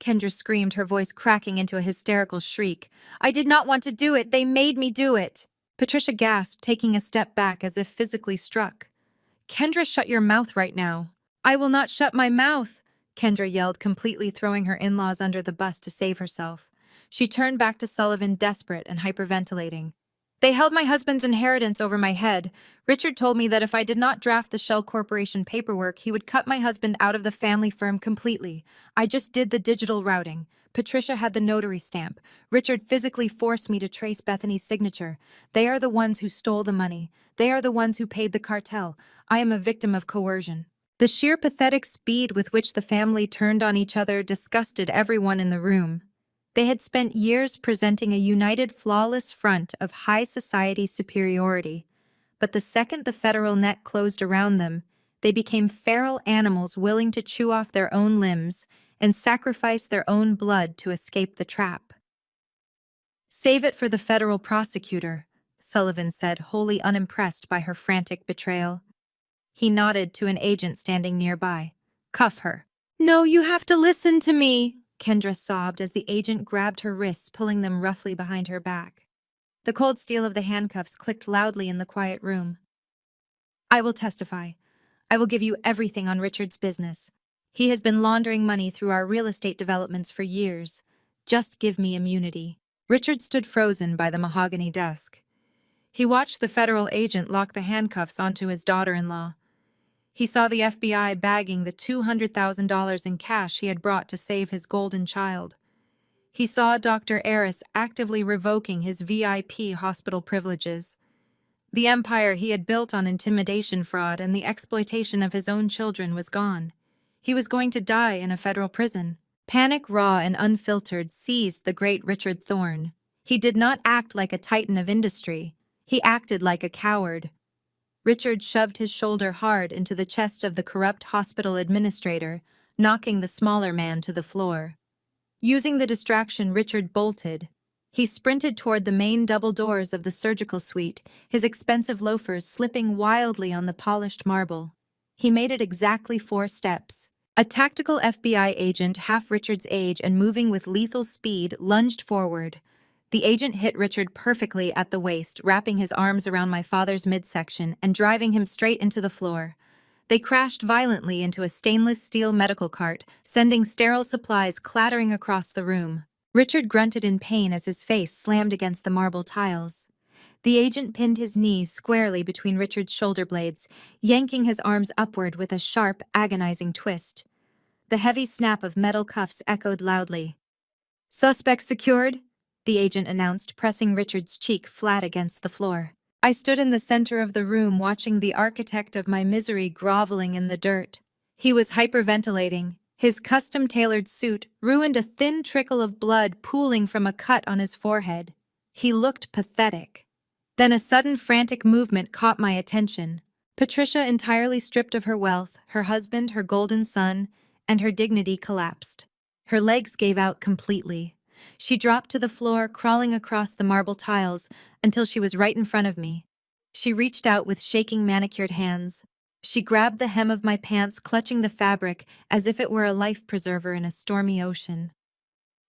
Kendra screamed, her voice cracking into a hysterical shriek. "I did not want to do it. They made me do it." Patricia gasped, taking a step back as if physically struck. "Kendra, shut your mouth right now." "I will not shut my mouth," Kendra yelled, completely throwing her in-laws under the bus to save herself. She turned back to Sullivan, desperate and hyperventilating. "They held my husband's inheritance over my head. Richard told me that if I did not draft the Shell Corporation paperwork, he would cut my husband out of the family firm completely. I just did the digital routing. Patricia had the notary stamp. Richard physically forced me to trace Bethany's signature. They are the ones who stole the money. They are the ones who paid the cartel. I am a victim of coercion." The sheer pathetic speed with which the family turned on each other disgusted everyone in the room. They had spent years presenting a united, flawless front of high society superiority, but the second the federal net closed around them, they became feral animals willing to chew off their own limbs and sacrifice their own blood to escape the trap. "Save it for the federal prosecutor," Sullivan said, wholly unimpressed by her frantic betrayal. He nodded to an agent standing nearby. "Cuff her." "No, you have to listen to me," Kendra sobbed as the agent grabbed her wrists, pulling them roughly behind her back. The cold steel of the handcuffs clicked loudly in the quiet room. I will testify. I will give you everything on Richard's business. He has been laundering money through our real estate developments for years. Just give me immunity. Richard stood frozen by the mahogany desk. He watched the federal agent lock the handcuffs onto his daughter-in-law. He saw the FBI bagging the $200,000 in cash he had brought to save his golden child. He saw Dr. Eris actively revoking his VIP hospital privileges. The empire he had built on intimidation fraud and the exploitation of his own children was gone. He was going to die in a federal prison. Panic, raw and unfiltered, seized the great Richard Thorne. He did not act like a titan of industry. He acted like a coward. Richard shoved his shoulder hard into the chest of the corrupt hospital administrator, knocking the smaller man to the floor. Using the distraction, Richard bolted. He sprinted toward the main double doors of the surgical suite, his expensive loafers slipping wildly on the polished marble. He made it exactly 4 steps. A tactical FBI agent, half Richard's age and moving with lethal speed, lunged forward. The agent hit Richard perfectly at the waist, wrapping his arms around my father's midsection and driving him straight into the floor. They crashed violently into a stainless steel medical cart, sending sterile supplies clattering across the room. Richard grunted in pain as his face slammed against the marble tiles. The agent pinned his knees squarely between Richard's shoulder blades, yanking his arms upward with a sharp, agonizing twist. The heavy snap of metal cuffs echoed loudly. "Suspect secured," the agent announced, pressing Richard's cheek flat against the floor. I stood in the center of the room watching the architect of my misery groveling in the dirt. He was hyperventilating. His custom-tailored suit ruined a thin trickle of blood pooling from a cut on his forehead. He looked pathetic. Then a sudden frantic movement caught my attention. Patricia, entirely stripped of her wealth, her husband, her golden son, and her dignity, collapsed. Her legs gave out completely. She dropped to the floor, crawling across the marble tiles until she was right in front of me. She reached out with shaking manicured hands. She grabbed the hem of my pants, clutching the fabric as if it were a life preserver in a stormy ocean.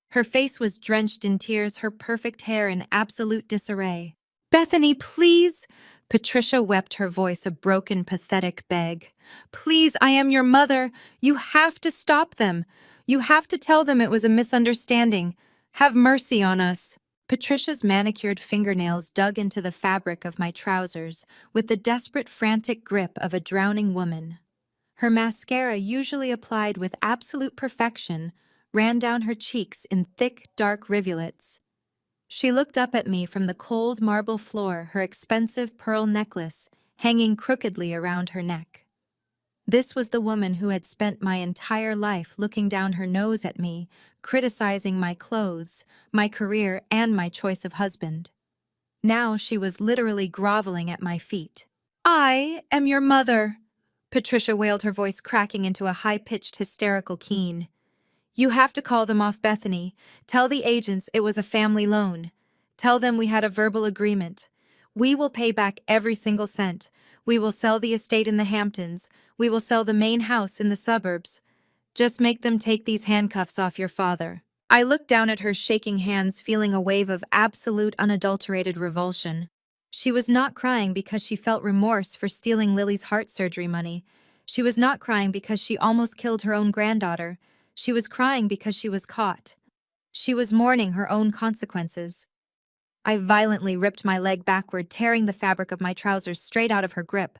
Her face was drenched in tears, her perfect hair in absolute disarray. "Bethany, please!" Patricia wept, her voice a broken, pathetic beg. "Please, I am your mother. You have to stop them. You have to tell them it was a misunderstanding. Have mercy on us." Patricia's manicured fingernails dug into the fabric of my trousers with the desperate, frantic grip of a drowning woman. Her mascara, usually applied with absolute perfection, ran down her cheeks in thick, dark rivulets. She looked up at me from the cold marble floor, her expensive pearl necklace hanging crookedly around her neck. This was the woman who had spent my entire life looking down her nose at me, criticizing my clothes, my career, and my choice of husband. Now she was literally groveling at my feet. "I am your mother," Patricia wailed, her voice cracking into a high-pitched, hysterical keen. "You have to call them off, Bethany. Tell the agents it was a family loan. Tell them we had a verbal agreement. We will pay back every single cent. We will sell the estate in the Hamptons. We will sell the main house in the suburbs. Just make them take these handcuffs off your father." I looked down at her shaking hands, feeling a wave of absolute, unadulterated revulsion. She was not crying because she felt remorse for stealing Lily's heart surgery money. She was not crying because she almost killed her own granddaughter. She was crying because she was caught. She was mourning her own consequences. I violently ripped my leg backward, tearing the fabric of my trousers straight out of her grip.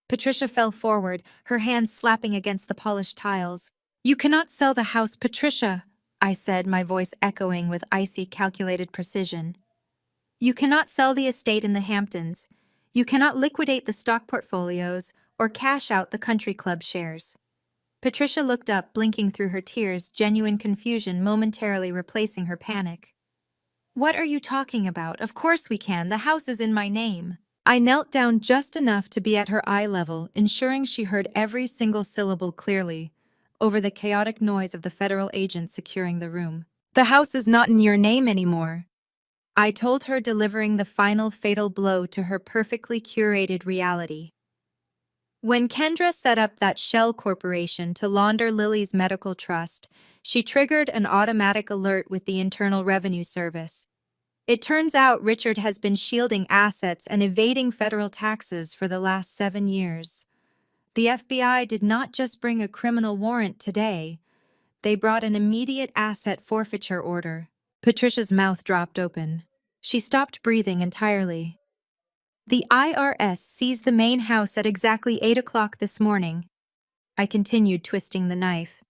Patricia fell forward, her hands slapping against the polished tiles. "You cannot sell the house, Patricia," I said, my voice echoing with icy, calculated precision. "You cannot sell the estate in the Hamptons. You cannot liquidate the stock portfolios or cash out the country club shares." Patricia looked up, blinking through her tears, genuine confusion momentarily replacing her panic. "What are you talking about? Of course we can. The house is in my name." I knelt down just enough to be at her eye level, ensuring she heard every single syllable clearly, over the chaotic noise of the federal agent securing the room. "The house is not in your name anymore," I told her, delivering the final fatal blow to her perfectly curated reality. When Kendra set up that shell corporation to launder Lily's medical trust, she triggered an automatic alert with the Internal Revenue Service. It turns out Richard has been shielding assets and evading federal taxes for the last 7 years. The FBI did not just bring a criminal warrant today, they brought an immediate asset forfeiture order. Patricia's mouth dropped open. She stopped breathing entirely. The IRS seized the main house at exactly 8 o'clock this morning. I continued twisting the knife.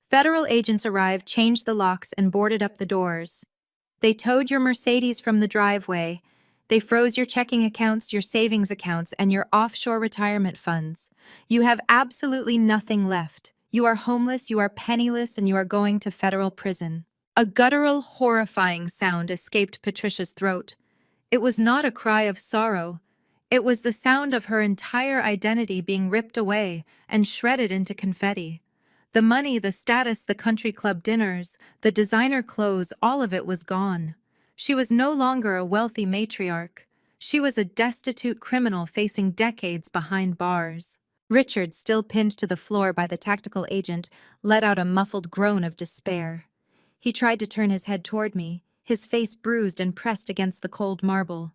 Federal agents arrived, changed the locks, and boarded up the doors. They towed your Mercedes from the driveway. They froze your checking accounts, your savings accounts, and your offshore retirement funds. You have absolutely nothing left. You are homeless, you are penniless, and you are going to federal prison. A guttural, horrifying sound escaped Patricia's throat. It was not a cry of sorrow. It was the sound of her entire identity being ripped away and shredded into confetti. The money, the status, the country club dinners, the designer clothes, all of it was gone. She was no longer a wealthy matriarch. She was a destitute criminal facing decades behind bars. Richard, still pinned to the floor by the tactical agent, let out a muffled groan of despair. He tried to turn his head toward me, his face bruised and pressed against the cold marble.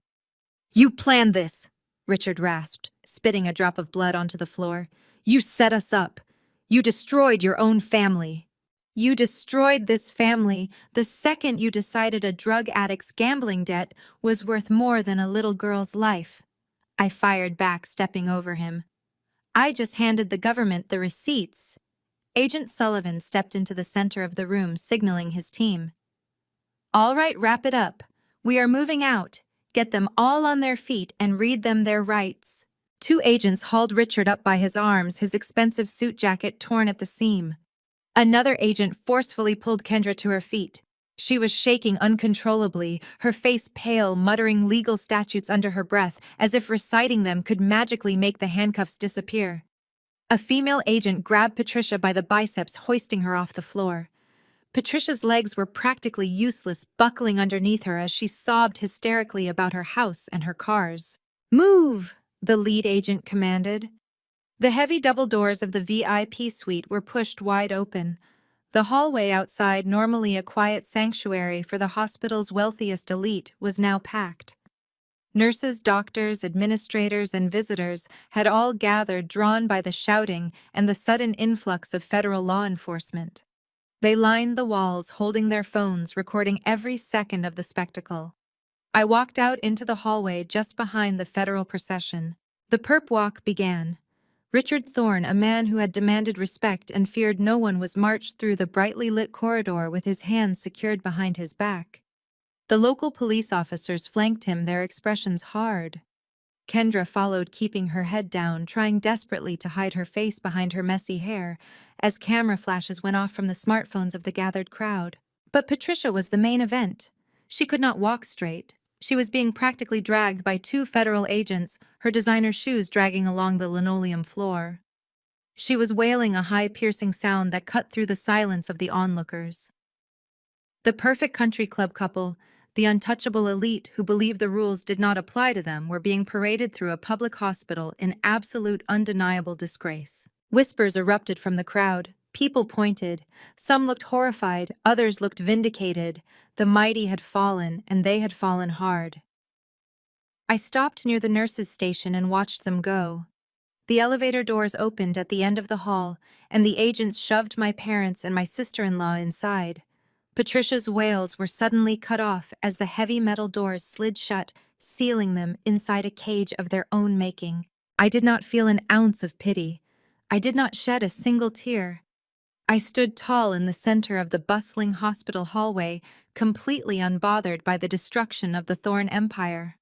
"You planned this," Richard rasped, spitting a drop of blood onto the floor. "You set us up. You destroyed your own family. You destroyed this family the second you decided a drug addict's gambling debt was worth more than a little girl's life." I fired back, stepping over him. "I just handed the government the receipts." Agent Sullivan stepped into the center of the room, signaling his team. "All right, wrap it up. We are moving out. Get them all on their feet and read them their rights." 2 agents hauled Richard up by his arms, his expensive suit jacket torn at the seam. Another agent forcefully pulled Kendra to her feet. She was shaking uncontrollably, her face pale, muttering legal statutes under her breath, as if reciting them could magically make the handcuffs disappear. A female agent grabbed Patricia by the biceps, hoisting her off the floor. Patricia's legs were practically useless, buckling underneath her as she sobbed hysterically about her house and her cars. "Move!" the lead agent commanded. The heavy double doors of the VIP suite were pushed wide open. The hallway outside, normally a quiet sanctuary for the hospital's wealthiest elite, was now packed. Nurses, doctors, administrators, and visitors had all gathered, drawn by the shouting and the sudden influx of federal law enforcement. They lined the walls, holding their phones, recording every second of the spectacle. I walked out into the hallway just behind the federal procession. The perp walk began. Richard Thorne, a man who had demanded respect and feared no one, was marched through the brightly lit corridor with his hands secured behind his back. The local police officers flanked him, their expressions hard. Kendra followed, keeping her head down, trying desperately to hide her face behind her messy hair, as camera flashes went off from the smartphones of the gathered crowd. But Patricia was the main event. She could not walk straight. She was being practically dragged by 2 federal agents, her designer shoes dragging along the linoleum floor. She was wailing a high, piercing sound that cut through the silence of the onlookers. The perfect country club couple, the untouchable elite who believed the rules did not apply to them, were being paraded through a public hospital in absolute, undeniable disgrace. Whispers erupted from the crowd. People pointed. Some looked horrified, others looked vindicated. The mighty had fallen, and they had fallen hard. I stopped near the nurses' station and watched them go. The elevator doors opened at the end of the hall, and the agents shoved my parents and my sister-in-law inside. Patricia's wails were suddenly cut off as the heavy metal doors slid shut, sealing them inside a cage of their own making. I did not feel an ounce of pity. I did not shed a single tear. I stood tall in the center of the bustling hospital hallway, completely unbothered by the destruction of the Thorne Empire.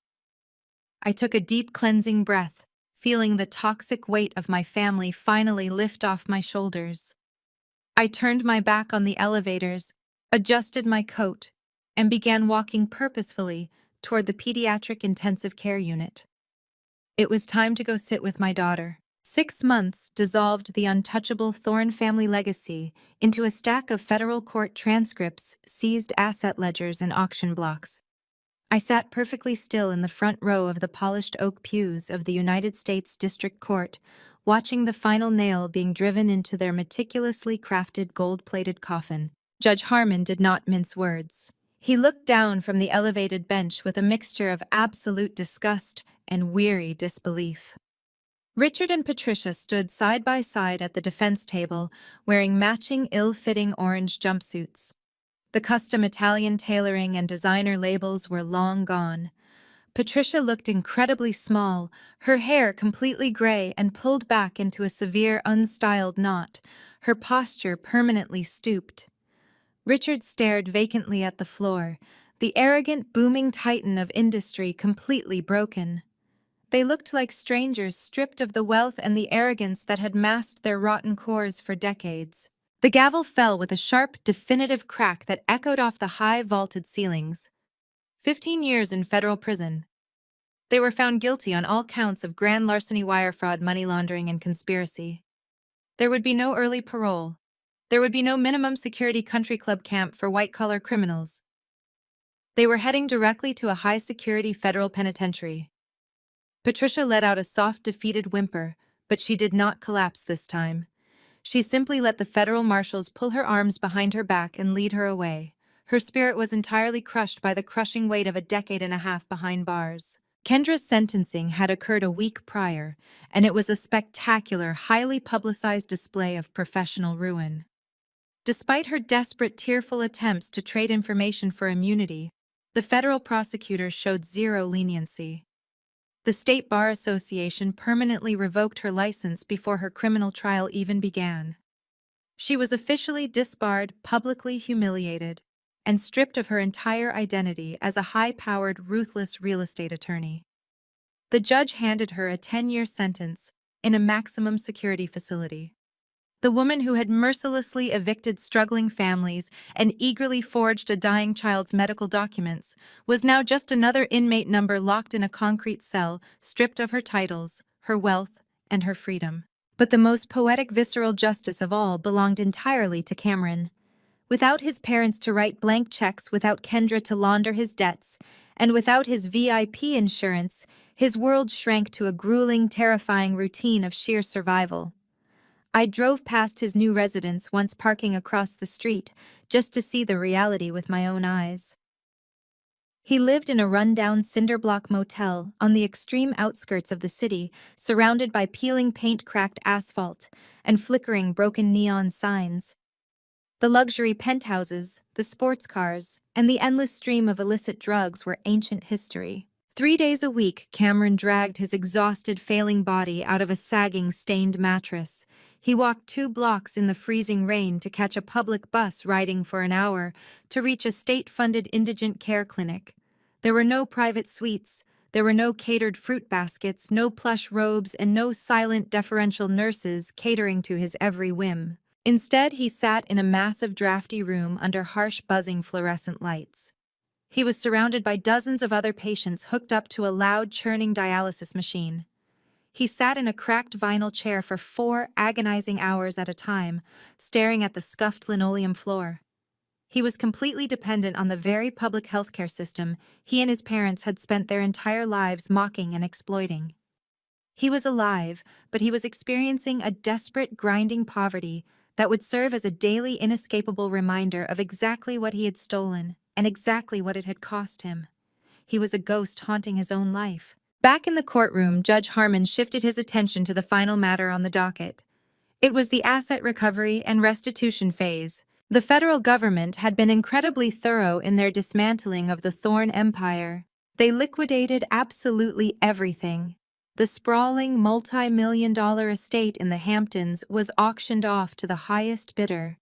I took a deep, cleansing breath, feeling the toxic weight of my family finally lift off my shoulders. I turned my back on the elevators, adjusted my coat, and began walking purposefully toward the pediatric intensive care unit. It was time to go sit with my daughter. 6 months dissolved the untouchable Thorne family legacy into a stack of federal court transcripts, seized asset ledgers, and auction blocks. I sat perfectly still in the front row of the polished oak pews of the United States District Court, watching the final nail being driven into their meticulously crafted gold-plated coffin. Judge Harmon did not mince words. He looked down from the elevated bench with a mixture of absolute disgust and weary disbelief. Richard and Patricia stood side by side at the defense table, wearing matching ill-fitting orange jumpsuits. The custom Italian tailoring and designer labels were long gone. Patricia looked incredibly small, her hair completely gray and pulled back into a severe, unstyled knot, her posture permanently stooped. Richard stared vacantly at the floor, the arrogant, booming titan of industry completely broken. They looked like strangers stripped of the wealth and the arrogance that had masked their rotten cores for decades. The gavel fell with a sharp, definitive crack that echoed off the high, vaulted ceilings. 15 years in federal prison. They were found guilty on all counts of grand larceny, wire fraud, money laundering, and conspiracy. There would be no early parole. There would be no minimum security country club camp for white-collar criminals. They were heading directly to a high-security federal penitentiary. Patricia let out a soft, defeated whimper, but she did not collapse this time. She simply let the federal marshals pull her arms behind her back and lead her away. Her spirit was entirely crushed by the crushing weight of a decade and a half behind bars. Kendra's sentencing had occurred a week prior, and it was a spectacular, highly publicized display of professional ruin. Despite her desperate, tearful attempts to trade information for immunity, the federal prosecutors showed zero leniency. The State Bar Association permanently revoked her license before her criminal trial even began. She was officially disbarred, publicly humiliated, and stripped of her entire identity as a high-powered, ruthless real estate attorney. The judge handed her a 10-year sentence in a maximum security facility. The woman who had mercilessly evicted struggling families and eagerly forged a dying child's medical documents was now just another inmate number locked in a concrete cell, stripped of her titles, her wealth, and her freedom. But the most poetic, visceral justice of all belonged entirely to Cameron. Without his parents to write blank checks, without Kendra to launder his debts, and without his VIP insurance, his world shrank to a grueling, terrifying routine of sheer survival. I drove past his new residence once, parking across the street, just to see the reality with my own eyes. He lived in a rundown cinder-block motel on the extreme outskirts of the city, surrounded by peeling paint-cracked asphalt and flickering broken neon signs. The luxury penthouses, the sports cars, and the endless stream of illicit drugs were ancient history. 3 days a week, Cameron dragged his exhausted, failing body out of a sagging, stained mattress. He walked 2 blocks in the freezing rain to catch a public bus riding for an hour to reach a state-funded indigent care clinic. There were no private suites, there were no catered fruit baskets, no plush robes, and no silent, deferential nurses catering to his every whim. Instead, he sat in a massive, drafty room under harsh, buzzing fluorescent lights. He was surrounded by dozens of other patients hooked up to a loud, churning dialysis machine. He sat in a cracked vinyl chair for 4 agonizing hours at a time, staring at the scuffed linoleum floor. He was completely dependent on the very public healthcare system he and his parents had spent their entire lives mocking and exploiting. He was alive, but he was experiencing a desperate, grinding poverty that would serve as a daily, inescapable reminder of exactly what he had stolen and exactly what it had cost him. He was a ghost haunting his own life. Back in the courtroom, Judge Harmon shifted his attention to the final matter on the docket. It was the asset recovery and restitution phase. The federal government had been incredibly thorough in their dismantling of the Thorne Empire. They liquidated absolutely everything. The sprawling, multi-million-dollar estate in the Hamptons was auctioned off to the highest bidder.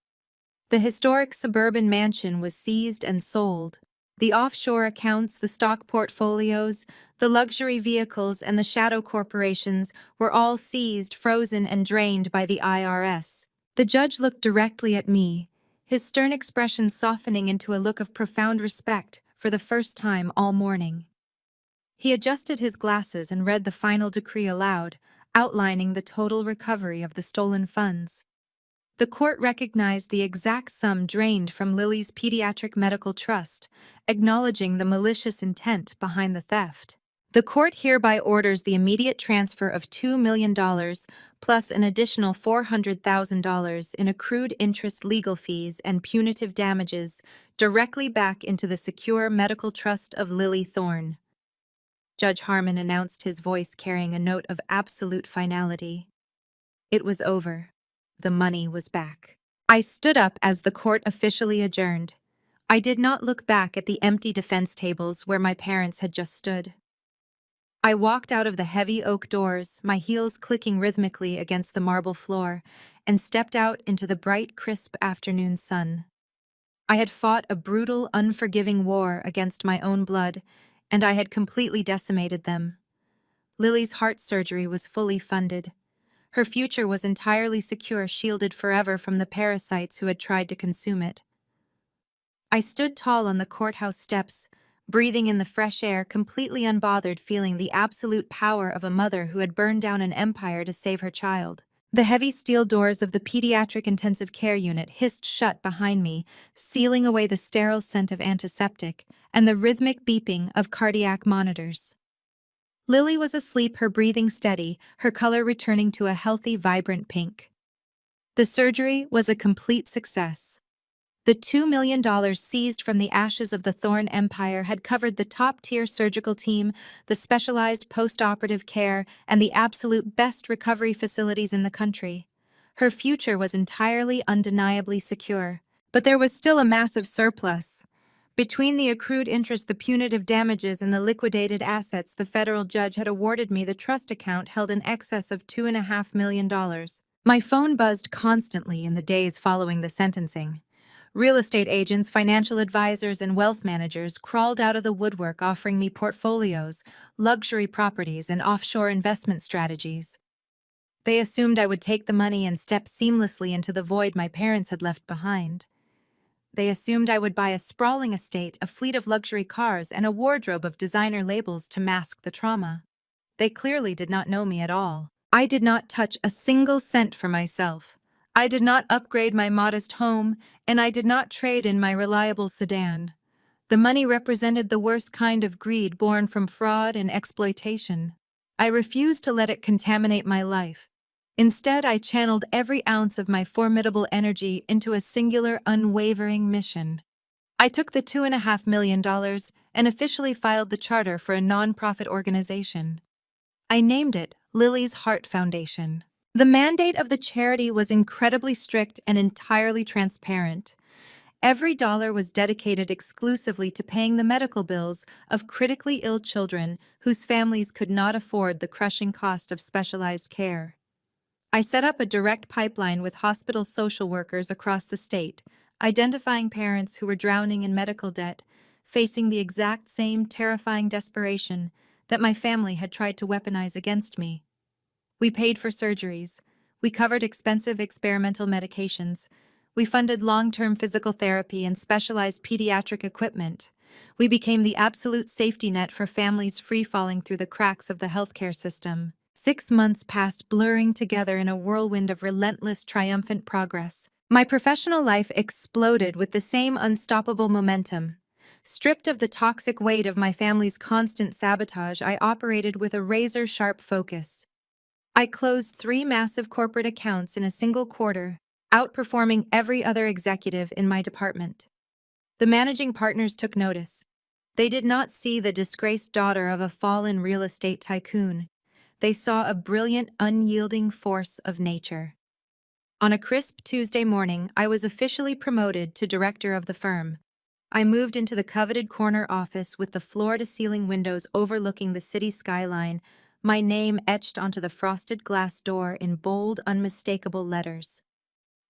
The historic suburban mansion was seized and sold. The offshore accounts, the stock portfolios, the luxury vehicles, and the shadow corporations were all seized, frozen, and drained by the IRS. The judge looked directly at me, his stern expression softening into a look of profound respect for the first time all morning. He adjusted his glasses and read the final decree aloud, outlining the total recovery of the stolen funds. The court recognized the exact sum drained from Lily's Pediatric Medical Trust, acknowledging the malicious intent behind the theft. The court hereby orders the immediate transfer of $2 million plus an additional $400,000 in accrued interest, legal fees, and punitive damages directly back into the secure medical trust of Lily Thorne. Judge Harmon announced, his voice carrying a note of absolute finality. It was over. The money was back. I stood up as the court officially adjourned. I did not look back at the empty defense tables where my parents had just stood. I walked out of the heavy oak doors, my heels clicking rhythmically against the marble floor, and stepped out into the bright, crisp afternoon sun. I had fought a brutal, unforgiving war against my own blood, and I had completely decimated them. Lily's heart surgery was fully funded. Her future was entirely secure, shielded forever from the parasites who had tried to consume it. I stood tall on the courthouse steps, breathing in the fresh air, completely unbothered, feeling the absolute power of a mother who had burned down an empire to save her child. The heavy steel doors of the pediatric intensive care unit hissed shut behind me, sealing away the sterile scent of antiseptic and the rhythmic beeping of cardiac monitors. Lily was asleep, her breathing steady, her color returning to a healthy, vibrant pink. The surgery was a complete success. The $2 million seized from the ashes of the Thorne Empire had covered the top-tier surgical team, the specialized post-operative care, and the absolute best recovery facilities in the country. Her future was entirely, undeniably secure. But there was still a massive surplus. Between the accrued interest, the punitive damages, and the liquidated assets, the federal judge had awarded me the trust account held in excess of $2.5 million. My phone buzzed constantly in the days following the sentencing. Real estate agents, financial advisors, and wealth managers crawled out of the woodwork offering me portfolios, luxury properties, and offshore investment strategies. They assumed I would take the money and step seamlessly into the void my parents had left behind. They assumed I would buy a sprawling estate, a fleet of luxury cars, and a wardrobe of designer labels to mask the trauma. They clearly did not know me at all. I did not touch a single cent for myself. I did not upgrade my modest home, and I did not trade in my reliable sedan. The money represented the worst kind of greed born from fraud and exploitation. I refused to let it contaminate my life. Instead, I channeled every ounce of my formidable energy into a singular, unwavering mission. I took the $2.5 million and officially filed the charter for a nonprofit organization. I named it Lily's Heart Foundation. The mandate of the charity was incredibly strict and entirely transparent. Every dollar was dedicated exclusively to paying the medical bills of critically ill children whose families could not afford the crushing cost of specialized care. I set up a direct pipeline with hospital social workers across the state, identifying parents who were drowning in medical debt, facing the exact same terrifying desperation that my family had tried to weaponize against me. We paid for surgeries. We covered expensive experimental medications. We funded long-term physical therapy and specialized pediatric equipment. We became the absolute safety net for families free-falling through the cracks of the healthcare system. 6 months passed, blurring together in a whirlwind of relentless, triumphant progress. My professional life exploded with the same unstoppable momentum. Stripped of the toxic weight of my family's constant sabotage, I operated with a razor-sharp focus. I closed 3 massive corporate accounts in a single quarter, outperforming every other executive in my department. The managing partners took notice. They did not see the disgraced daughter of a fallen real estate tycoon. They saw a brilliant, unyielding force of nature. On a crisp Tuesday morning, I was officially promoted to director of the firm. I moved into the coveted corner office with the floor-to-ceiling windows overlooking the city skyline, my name etched onto the frosted glass door in bold, unmistakable letters.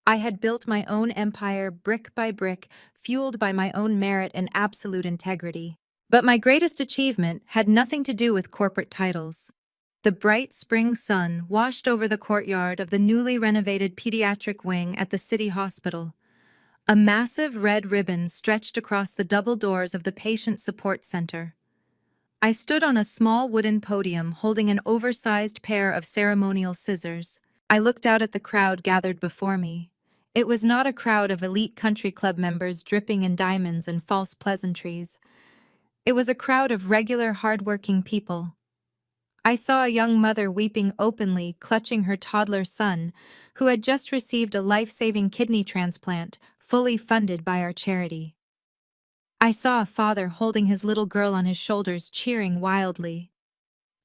I had built my own empire brick by brick, fueled by my own merit and absolute integrity. But my greatest achievement had nothing to do with corporate titles. The bright spring sun washed over the courtyard of the newly renovated pediatric wing at the city hospital. A massive red ribbon stretched across the double doors of the patient support center. I stood on a small wooden podium holding an oversized pair of ceremonial scissors. I looked out at the crowd gathered before me. It was not a crowd of elite country club members dripping in diamonds and false pleasantries. It was a crowd of regular, hard-working people. I saw a young mother weeping openly, clutching her toddler son, who had just received a life-saving kidney transplant, fully funded by our charity. I saw a father holding his little girl on his shoulders, cheering wildly.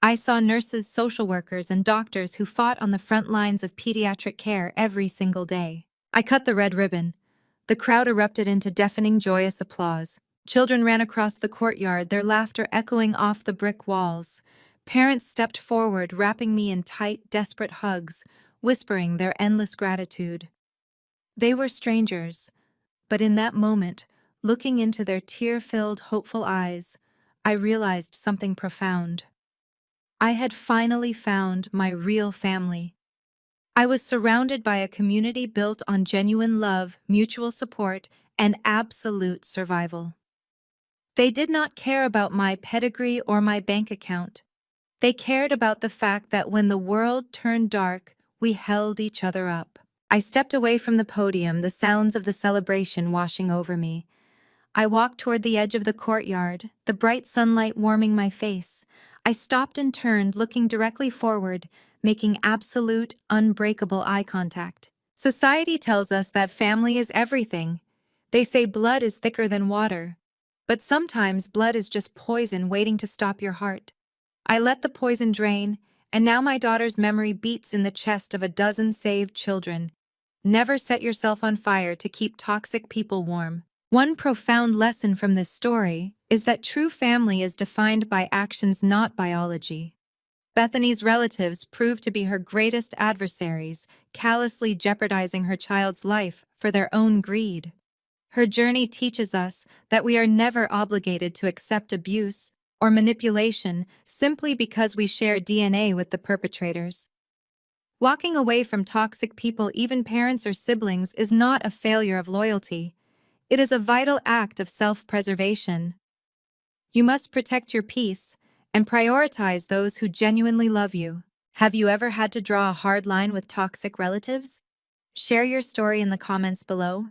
I saw nurses, social workers, and doctors who fought on the front lines of pediatric care every single day. I cut the red ribbon. The crowd erupted into deafening, joyous applause. Children ran across the courtyard, their laughter echoing off the brick walls. Parents stepped forward, wrapping me in tight, desperate hugs, whispering their endless gratitude. They were strangers, but in that moment, looking into their tear-filled, hopeful eyes, I realized something profound. I had finally found my real family. I was surrounded by a community built on genuine love, mutual support, and absolute survival. They did not care about my pedigree or my bank account. They cared about the fact that when the world turned dark, we held each other up. I stepped away from the podium, the sounds of the celebration washing over me. I walked toward the edge of the courtyard, the bright sunlight warming my face. I stopped and turned, looking directly forward, making absolute, unbreakable eye contact. Society tells us that family is everything. They say blood is thicker than water. But sometimes blood is just poison waiting to stop your heart. I let the poison drain, and now my daughter's memory beats in the chest of a dozen saved children. Never set yourself on fire to keep toxic people warm. One profound lesson from this story is that true family is defined by actions, not biology. Bethany's relatives proved to be her greatest adversaries, callously jeopardizing her child's life for their own greed. Her journey teaches us that we are never obligated to accept abuse or manipulation simply because we share DNA with the perpetrators. Walking away from toxic people, even parents or siblings, is not a failure of loyalty. It is a vital act of self-preservation. You must protect your peace and prioritize those who genuinely love you. Have you ever had to draw a hard line with toxic relatives? Share your story in the comments below.